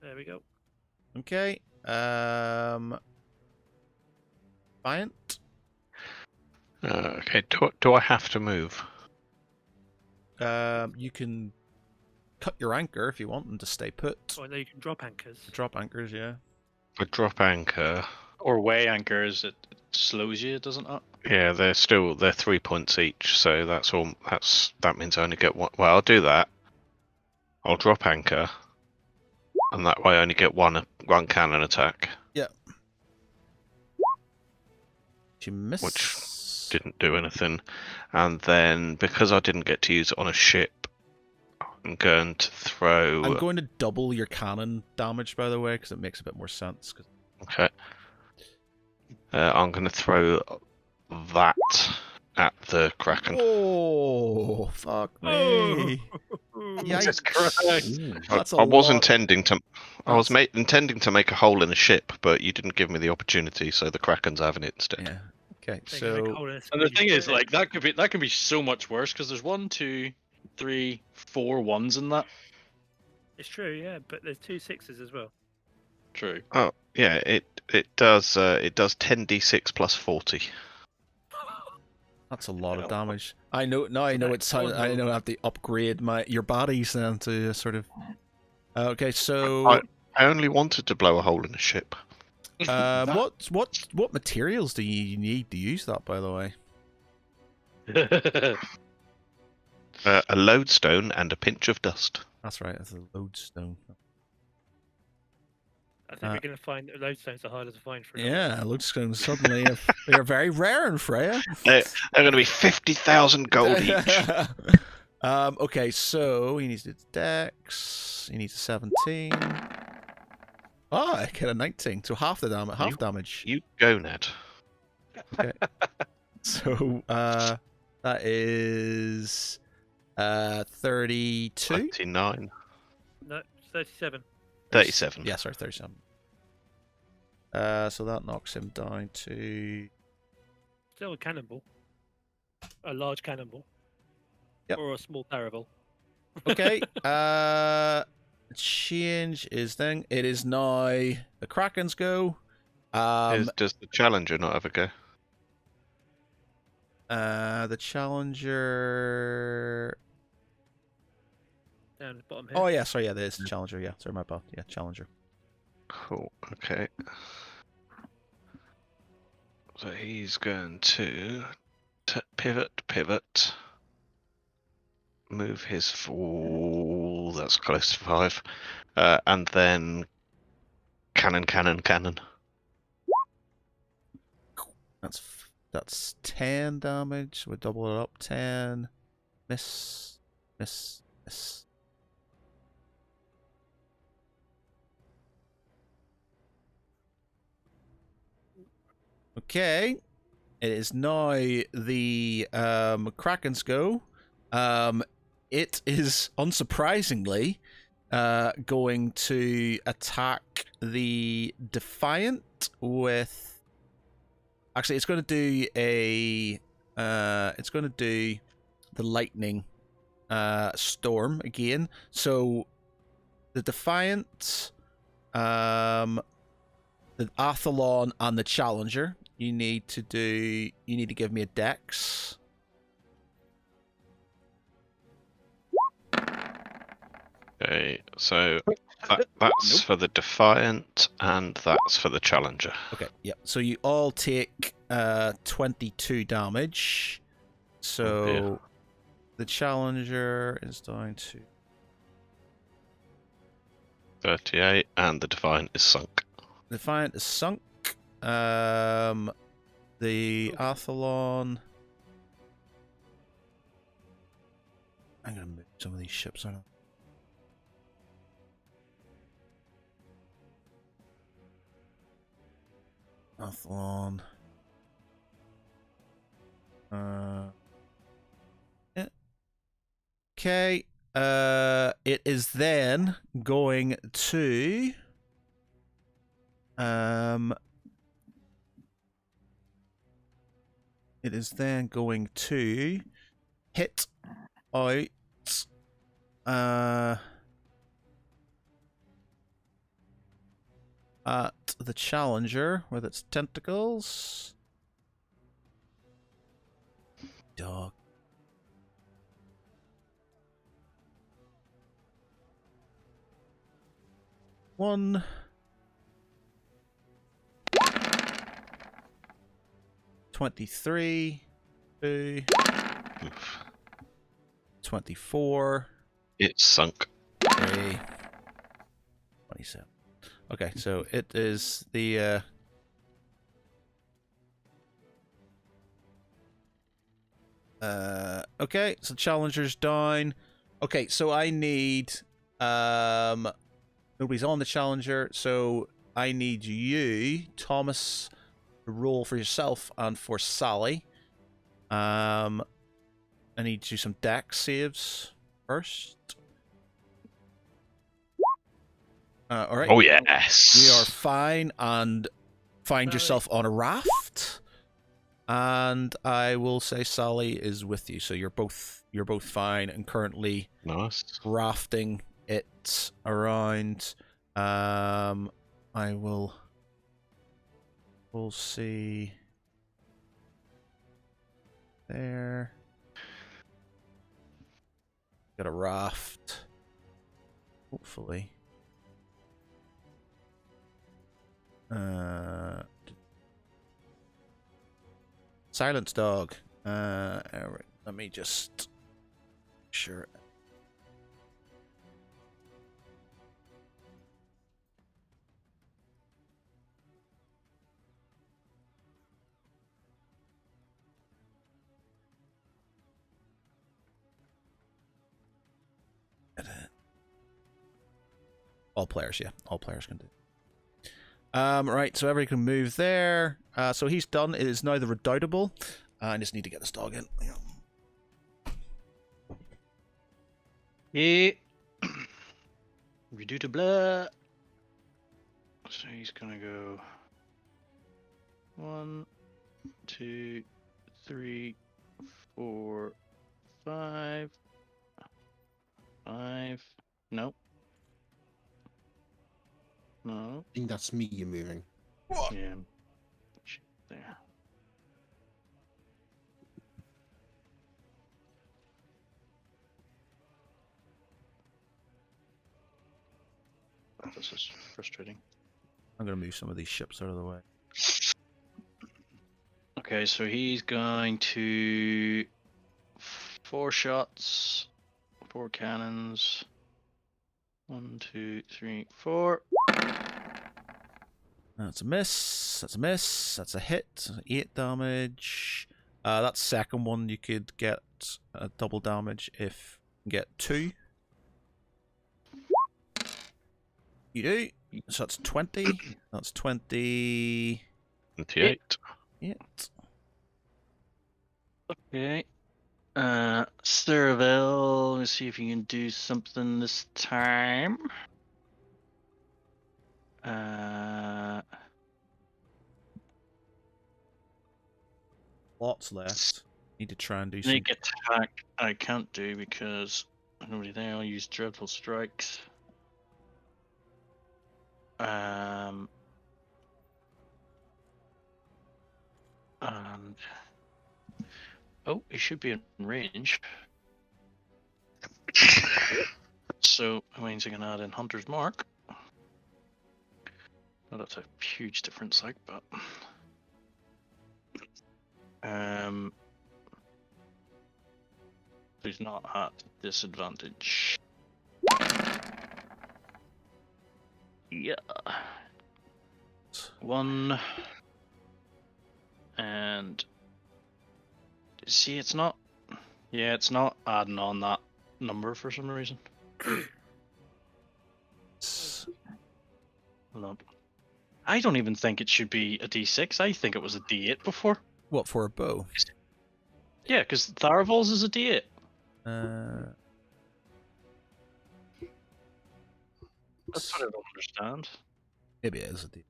Speaker 2: There we go.
Speaker 1: Okay. Defiant.
Speaker 3: Okay, do I have to move?
Speaker 1: You can cut your anchor if you want them to stay put.
Speaker 2: Oh, I know you can drop anchors.
Speaker 1: Drop anchors, yeah.
Speaker 3: I drop anchor.
Speaker 5: Or way anchors, it slows you, doesn't it?
Speaker 3: Yeah, they're 3 points each, so that means I only get one. Well, I'll do that. I'll drop anchor, and that way I only get one cannon attack.
Speaker 1: You miss.
Speaker 3: Which didn't do anything, and then because I didn't get to use it on a ship, I'm going to throw.
Speaker 1: I'm going to double your cannon damage, by the way, because it makes a bit more sense.
Speaker 3: Okay. I'm going to throw that at the Kraken.
Speaker 1: Oh, fuck me!
Speaker 5: Jesus
Speaker 1: Yikes!
Speaker 5: Christ.
Speaker 1: That's a
Speaker 3: I was
Speaker 1: lot.
Speaker 3: intending to. I was intending to make a hole in a ship, but you didn't give me the opportunity, so the Kraken's having it instead.
Speaker 1: Yeah. Okay.
Speaker 2: They can make a
Speaker 1: So
Speaker 2: hole in a
Speaker 5: And the
Speaker 2: speedy
Speaker 5: thing is,
Speaker 2: bullet.
Speaker 5: like, that can be so much worse because there's 1, 2, 3, 4 ones in that.
Speaker 2: It's true, yeah, but there's 2 6s as well.
Speaker 5: True.
Speaker 3: Oh yeah, it does 10d6 plus 40.
Speaker 1: that's a lot of
Speaker 5: Yeah.
Speaker 1: damage. I know now. I
Speaker 2: So
Speaker 1: know
Speaker 2: that
Speaker 1: it's how I know I have to upgrade your bodies then to sort of. Okay, so
Speaker 3: I only wanted to blow a hole in a ship.
Speaker 1: what materials do you need to use that? By the way.
Speaker 3: A lodestone and a pinch of dust.
Speaker 1: That's right. That's a lodestone.
Speaker 2: I think we're going to find that lodestones are harder to find for.
Speaker 1: Yeah, lodestones suddenly they're very rare in Freya.
Speaker 3: They're going to be 50,000 gold each.
Speaker 1: Okay, so he needs the dex. He needs a 17. Oh, I get a 19. So half the damage. Half damage.
Speaker 3: You go, Ned.
Speaker 1: Okay. So that is 32.
Speaker 3: 29.
Speaker 2: No, 37.
Speaker 3: 37.
Speaker 1: Yeah, sorry, 37. So that knocks him down to.
Speaker 2: Still a cannonball. A large cannonball.
Speaker 1: Yep.
Speaker 2: Or a small parable.
Speaker 1: Okay. Change is thing. It is now the Kraken's go.
Speaker 3: Does the Challenger not ever go?
Speaker 1: The Challenger.
Speaker 2: Down the bottom here.
Speaker 1: Oh yeah, sorry, yeah, there's the Challenger. Yeah, sorry, my bad. Yeah, Challenger.
Speaker 3: Cool. Okay. So he's going to pivot, move his full. That's close to 5, and then cannon.
Speaker 1: That's 10 damage. We double it up. 10. Miss. Okay. It is now the Kraken's go. It is unsurprisingly going to attack the Defiant with. Actually, it's going to do a. It's going to do the lightning storm again. So the Defiant, the Athlon, and the Challenger. You need to give me a dex.
Speaker 3: Okay, so that's for the Defiant, and that's for the Challenger.
Speaker 1: Okay, yeah. So you all take 22 damage. So the Challenger is down to
Speaker 3: 38, and the Defiant is sunk.
Speaker 1: Defiant is sunk. The Athlon. I'm gonna move some of these ships around. Athlon. Yeah. Okay. It is then going to It is then going to hit out at the Challenger with its tentacles. Dog. One. 23. 2.
Speaker 3: Oof.
Speaker 1: 24.
Speaker 3: It's sunk.
Speaker 1: 3. 27. Okay, so it is the okay, so Challenger's down. Okay, so I need nobody's on the Challenger, so I need you, Thomas, to roll for yourself and for Sally. I need to do some dex saves first. All right.
Speaker 3: Oh yes.
Speaker 1: You are fine, and find yourself on a raft. And I will say Sally is with you, so you're both fine and currently
Speaker 3: Nice.
Speaker 1: rafting it around. I will. We'll see. There. Got a raft. Hopefully. Silence dog. Alright, let me just sure. All players, yeah. All players can do. Right, so everybody can move there. So he's done. It is now the Redoubtable. I just need to get this dog in.
Speaker 5: Yeah. Redoubtable. So he's gonna go 1, 2, 3, 4, 5. 5. Nope. No.
Speaker 4: I think that's me you're moving.
Speaker 5: Yeah. There. This is frustrating.
Speaker 1: I'm going to move some of these ships out of the way.
Speaker 5: Okay, so he's going to 4 shots, 4 cannons. 1, 2, 3, 4.
Speaker 1: That's a miss. That's a miss. That's a hit. 8 damage. That second one you could get double damage if you get 2. You do. So that's 20. That's 28.
Speaker 3: 28.
Speaker 5: Okay. Cerevel, let me see if you can do something this time.
Speaker 1: Lots left. Need to try and do
Speaker 5: Sneak
Speaker 1: something.
Speaker 5: attack I can't do because nobody there. I'll use Dreadful Strikes. And oh, he should be in range. So that means I can add in Hunter's Mark. Well, that's a huge difference, like, but He's not at disadvantage. Yeah. 1. And see, it's not. Yeah, it's not adding on that number for some reason. Hold on. I don't even think it should be a D6. I think it was a D8 before.
Speaker 1: What, for a bow?
Speaker 5: Yeah, because Tharavol's is a D8. That's what I don't understand.
Speaker 1: Maybe it is a D.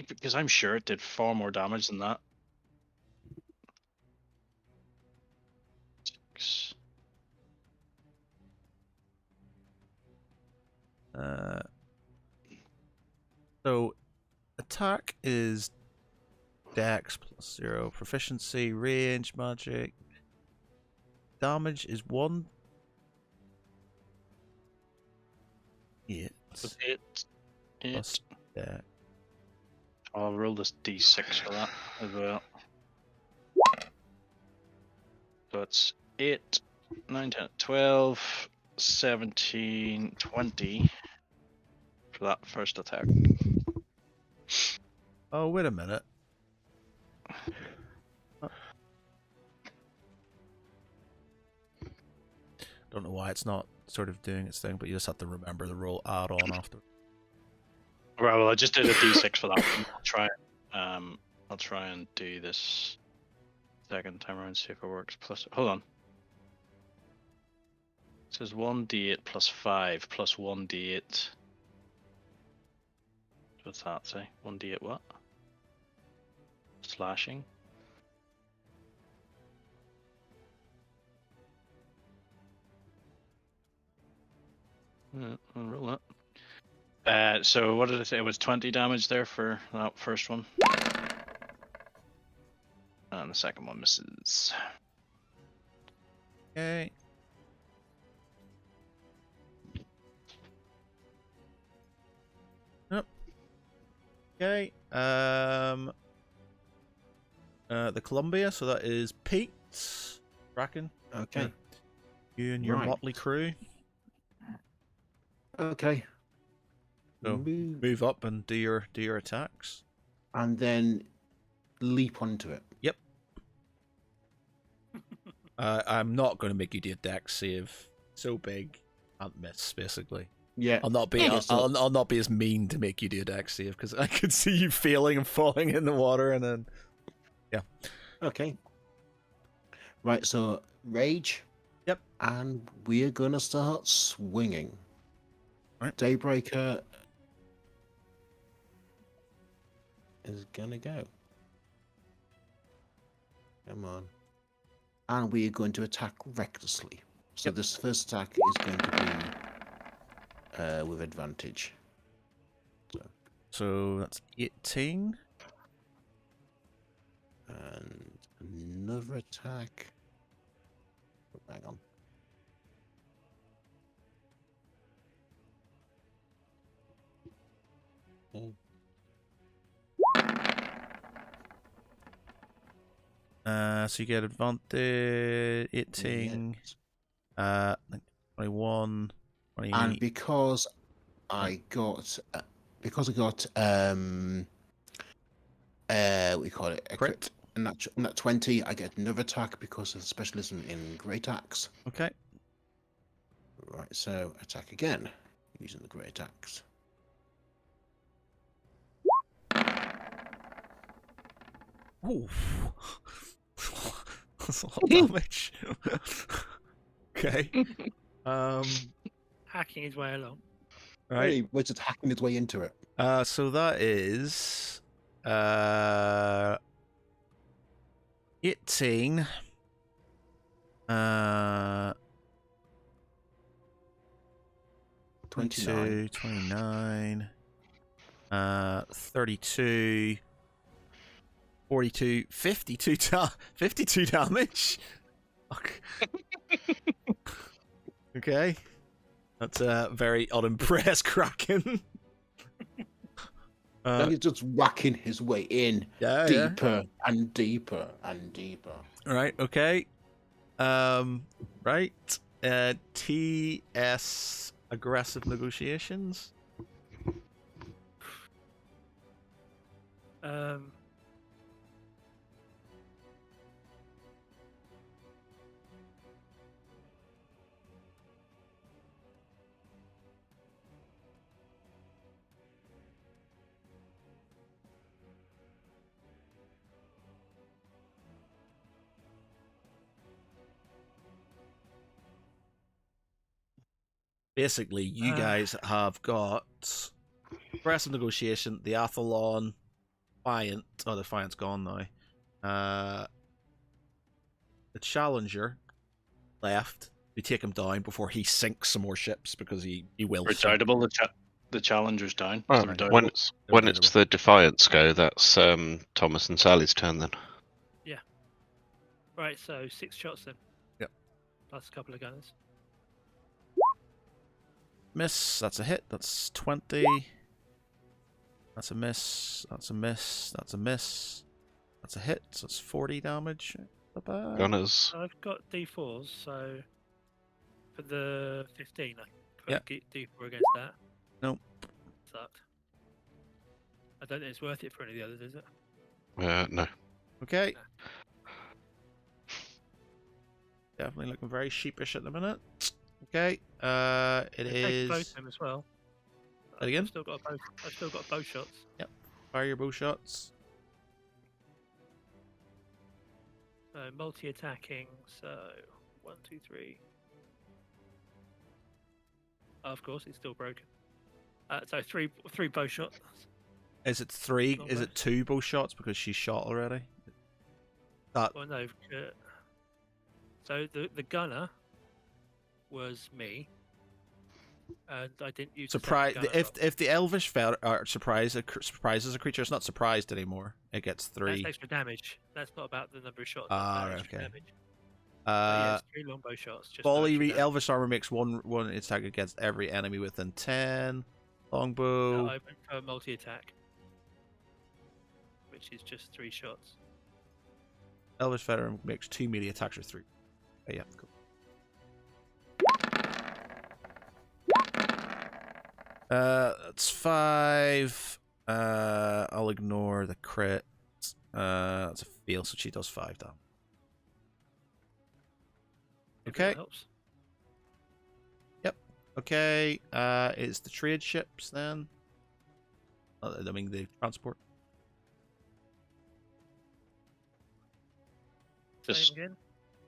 Speaker 5: Because I'm sure it did far more damage than that. 6.
Speaker 1: So attack is Dex plus 0, proficiency, range, magic. Damage is 1. Eight
Speaker 5: With 8.
Speaker 1: plus Dex.
Speaker 5: I'll roll this D6 for that as well. So it's 8, 9, 10, 12, 17, 20 for that first attack.
Speaker 1: Oh, wait a minute. Don't know why it's not sort of doing its thing, but you just have to remember the roll add on after.
Speaker 5: Right, well, I just did a D6 for that one. I'll try and do this second time around, see if it works. Plus, hold on. It says 1d8 plus 5 plus 1d8. What's that say? 1d8 what? Slashing. Yeah, I'll roll that. So what did I say? It was 20 damage there for that first one. And the second one misses.
Speaker 1: Okay. Yep. Okay. The Columbia, so that is Pete, Bracken,
Speaker 4: Okay.
Speaker 1: you and your
Speaker 4: Right.
Speaker 1: motley crew.
Speaker 4: Okay.
Speaker 1: So, move up and do your attacks.
Speaker 4: And then leap onto it.
Speaker 1: Yep. I'm not going to make you do a dex save. So big, can't miss. Basically,
Speaker 4: Yeah.
Speaker 1: I'll not be.
Speaker 4: Yeah, so-
Speaker 1: I'll not be as mean to make you do a dex save because I could see you failing and falling in the water, and then
Speaker 4: Okay. Right, so rage.
Speaker 1: Yep.
Speaker 4: And we're gonna start swinging.
Speaker 1: Right.
Speaker 4: Daybreaker is gonna go. Come on. And we are going to attack recklessly. So
Speaker 1: Yep.
Speaker 4: this first attack is going to be with advantage.
Speaker 1: so that's 18.
Speaker 4: And another attack. Oh, hang on. Okay.
Speaker 1: So you get advantage 18, 21, 28.
Speaker 4: And because I got what we call it, a
Speaker 1: Crit.
Speaker 4: and that 20, I get another attack because of specialism in great axe.
Speaker 1: Okay.
Speaker 4: Right, so attack again using the great axe.
Speaker 1: Ooh. That's a lot of damage. Okay.
Speaker 2: Hacking his way along.
Speaker 1: Right.
Speaker 4: Hey, was it hacking its way into it?
Speaker 1: So that is 18.
Speaker 4: 29.
Speaker 1: 29. 32. 42. 52 damage. Fuck. Okay. That's very unimpressed, Kraken.
Speaker 4: Like he's just whacking his way in
Speaker 1: Yeah,
Speaker 4: deeper and deeper and deeper.
Speaker 1: yeah. Right. Okay. Right. TS aggressive negotiations.
Speaker 2: Um,
Speaker 1: Basically, you guys have got aggressive negotiation, the Athlon, Defiant. Oh, the Defiant's gone now. The Challenger left. We take him down before he sinks some more ships because he will.
Speaker 5: Redoubtable. The Challenger's down.
Speaker 3: Well,
Speaker 5: The
Speaker 3: when
Speaker 5: Redoubtable's-
Speaker 3: when it's the Defiance go, that's Thomas and Sally's turn then.
Speaker 2: right, so 6 shots then.
Speaker 1: Yep.
Speaker 2: Plus a couple of gunners.
Speaker 1: Miss. That's a hit. That's 20. That's a miss. That's a miss. That's a miss. That's a hit. So it's 40 damage. Not bad.
Speaker 3: Gunners.
Speaker 2: I've got D4s, so for the 15, I put
Speaker 1: Yep.
Speaker 2: D4 against that.
Speaker 1: Nope.
Speaker 2: Sucked. I don't think it's worth it for any of the others, is it?
Speaker 3: No.
Speaker 1: Okay. Definitely looking very sheepish at the minute. Okay. It
Speaker 2: Take a bow
Speaker 1: is.
Speaker 2: to him as well.
Speaker 1: That again?
Speaker 2: I've still got a bow. I've still got bow shots.
Speaker 1: Fire your bow shots.
Speaker 2: So multi-attacking. So 1, 2, 3. Of course, it's still broken. So three bow shots.
Speaker 1: Is it 3?
Speaker 2: Not
Speaker 1: Is
Speaker 2: bad.
Speaker 1: it 2 bow shots because she's shot already? That
Speaker 2: Well, no. So the gunner was me, and I didn't use. the second
Speaker 1: surprise.
Speaker 2: gunner,
Speaker 1: If the Elvish surprises a creature, it's not surprised anymore. It gets
Speaker 2: that's
Speaker 1: 3.
Speaker 2: extra damage. That's not about the number of shots.
Speaker 1: Ah,
Speaker 2: that's extra
Speaker 1: okay.
Speaker 2: damage. But yeah,
Speaker 1: Uh,
Speaker 2: it's 3 longbow shots. Just
Speaker 1: volley
Speaker 2: extra damage.
Speaker 1: Elvish armor makes one attack against every enemy within 10. Longbow.
Speaker 2: No, I went for multi-attack, which is just 3 shots.
Speaker 1: Elvish veteran makes 2 melee attacks or 3. Okay, yeah, cool. That's 5. I'll ignore the crit. That's a fail, so she does 5 damage.
Speaker 2: If that
Speaker 1: Okay.
Speaker 2: helps.
Speaker 1: Okay. It's the trade ships then. I mean the transport.
Speaker 5: Just
Speaker 2: Same again.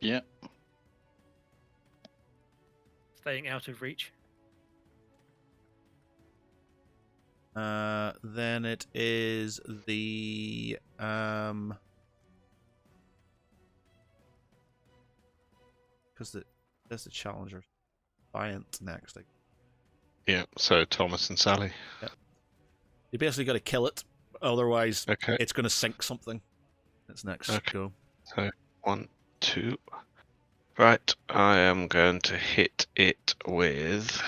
Speaker 5: yeah.
Speaker 2: Staying out of reach.
Speaker 1: Then it is the because there's the Challenger Defiant next. Like,
Speaker 3: Yeah. So Thomas and Sally.
Speaker 1: you basically got to kill it, otherwise
Speaker 3: Okay.
Speaker 1: it's going to sink something. It's next
Speaker 3: Okay.
Speaker 1: go.
Speaker 3: So 1, 2. Right. I am going to hit it with.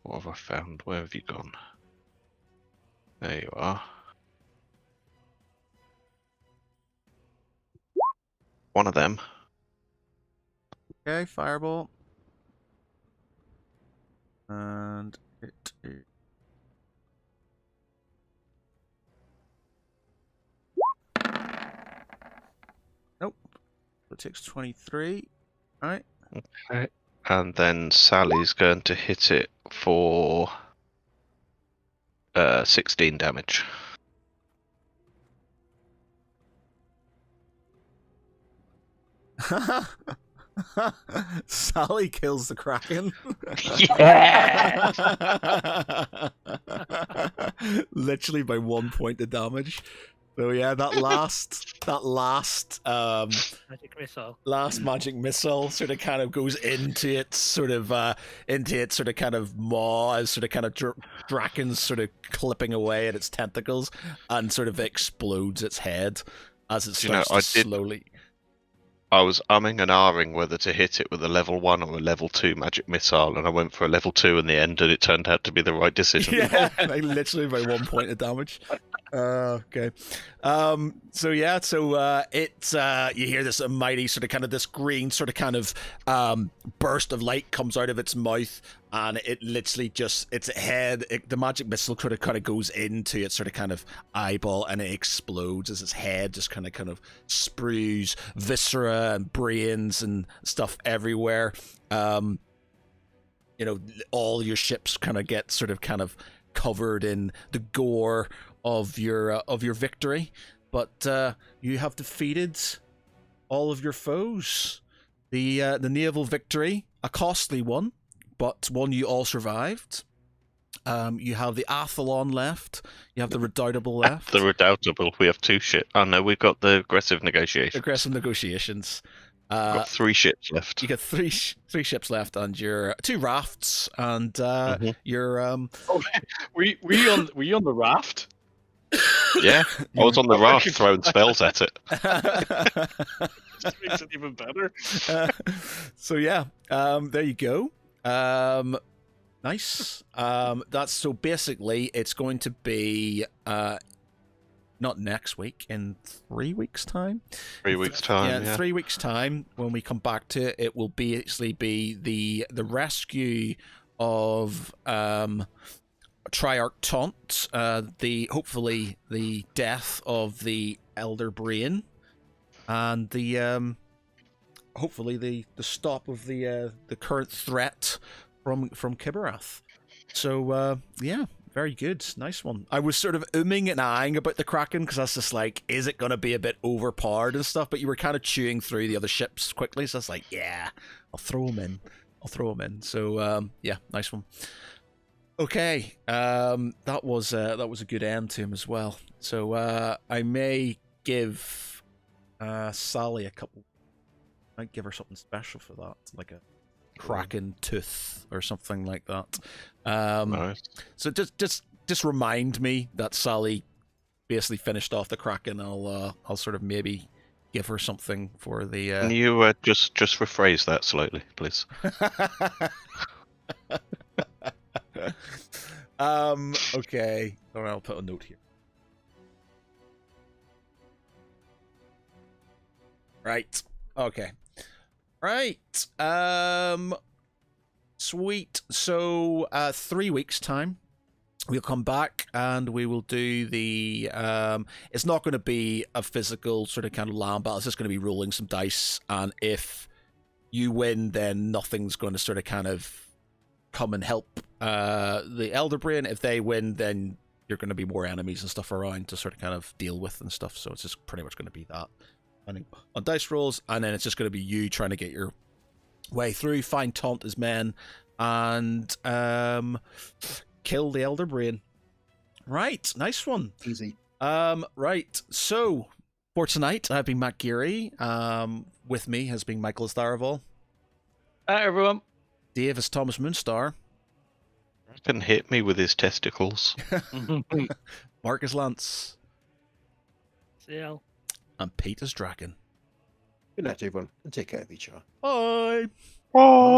Speaker 3: What have I found? Where have you gone? There you are. One of them.
Speaker 1: Okay, fireball. And it is. Nope. It takes 23. Alright.
Speaker 3: Okay. And then Sally's going to hit it for 16 damage.
Speaker 1: Sally kills the Kraken.
Speaker 3: Yeah!
Speaker 1: Literally by 1 point of damage. So yeah, that last
Speaker 2: Magic missile.
Speaker 1: last magic missile sort of kind of goes into its sort of kind of maw as sort of kind of Draken's sort of clipping away at its tentacles and sort of explodes its head as it
Speaker 3: You know,
Speaker 1: starts to
Speaker 3: I did-
Speaker 1: slowly.
Speaker 3: I was umming and ahhing whether to hit it with a level 1 or a level 2 magic missile, and I went for a level 2 in the end, and it turned out to be the right decision.
Speaker 1: Yeah, like literally by 1 point of damage. Okay. So yeah, so it's you hear this mighty sort of kind of this green sort of kind of burst of light comes out of its mouth, and it literally just its head, the magic missile sort of goes into its sort of kind of eyeball, and it explodes as its head just kind of sprues viscera and brains and stuff everywhere. You know, all your ships kind of get sort of covered in the gore of your victory, but you have defeated all of your foes. The naval victory, a costly one, but one you all survived. You have the Athlon left. You have the Redoubtable left.
Speaker 3: The Redoubtable. We have 2 ships. Oh no, we've got the Aggressive Negotiations.
Speaker 1: Aggressive Negotiations.
Speaker 3: We've got 3 ships left.
Speaker 1: You got three ships left, and your 2 rafts, and your
Speaker 5: Oh, were you on the raft?
Speaker 3: Yeah, I was on the raft throwing spells at it.
Speaker 5: Just makes it even better.
Speaker 1: So yeah, there you go. Nice. That's so basically it's going to be not next week, in 3 weeks' time.
Speaker 3: 3 weeks' time.
Speaker 1: Yeah, 3 weeks' time when we come back to it, it will basically be the rescue of Triarch Taunt, hopefully the death of the Elder Brain, and the hopefully the stop of the current threat from Kibarath. So yeah, very good, nice one. I was sort of umming and ahhing about the Kraken because I was just like, is it going to be a bit overpowered and stuff? But you were kind of chewing through the other ships quickly, so I was like, yeah, I'll throw them in. So yeah, nice one. Okay, that was a good end to him as well. So I may give Sally a couple. I might give her something special for that, like a Kraken tooth or something like that.
Speaker 3: Nice.
Speaker 1: So just remind me that Sally basically finished off the Kraken. I'll sort of maybe give her something for the.
Speaker 3: Can you just rephrase that slightly, please?
Speaker 1: Okay. All right, I'll put a note here. Right. Okay. Right. Sweet. So 3 weeks time we'll come back and we will do the it's not going to be a physical sort of kind of land battle. It's just going to be rolling some dice, and if you win then nothing's going to sort of kind of come and help the Elder Brain. If they win, then you're going to be more enemies and stuff around to sort of kind of deal with and stuff. So it's just pretty much going to be that on dice rolls, and then it's just going to be you trying to get your way through, find Taunt as men, and kill the Elder Brain. Right, nice one.
Speaker 4: Easy.
Speaker 1: Right, so for tonight, I've been Matt Geary. With me has been Michael Staraval.
Speaker 5: Hi, everyone.
Speaker 1: Dave is Thomas Moonstar.
Speaker 3: Can hit me with his testicles.
Speaker 1: Marcus Lance.
Speaker 2: CL.
Speaker 1: And Peter's Dragon.
Speaker 4: Good night, everyone, and take care of each other.
Speaker 1: Bye.
Speaker 3: Oh.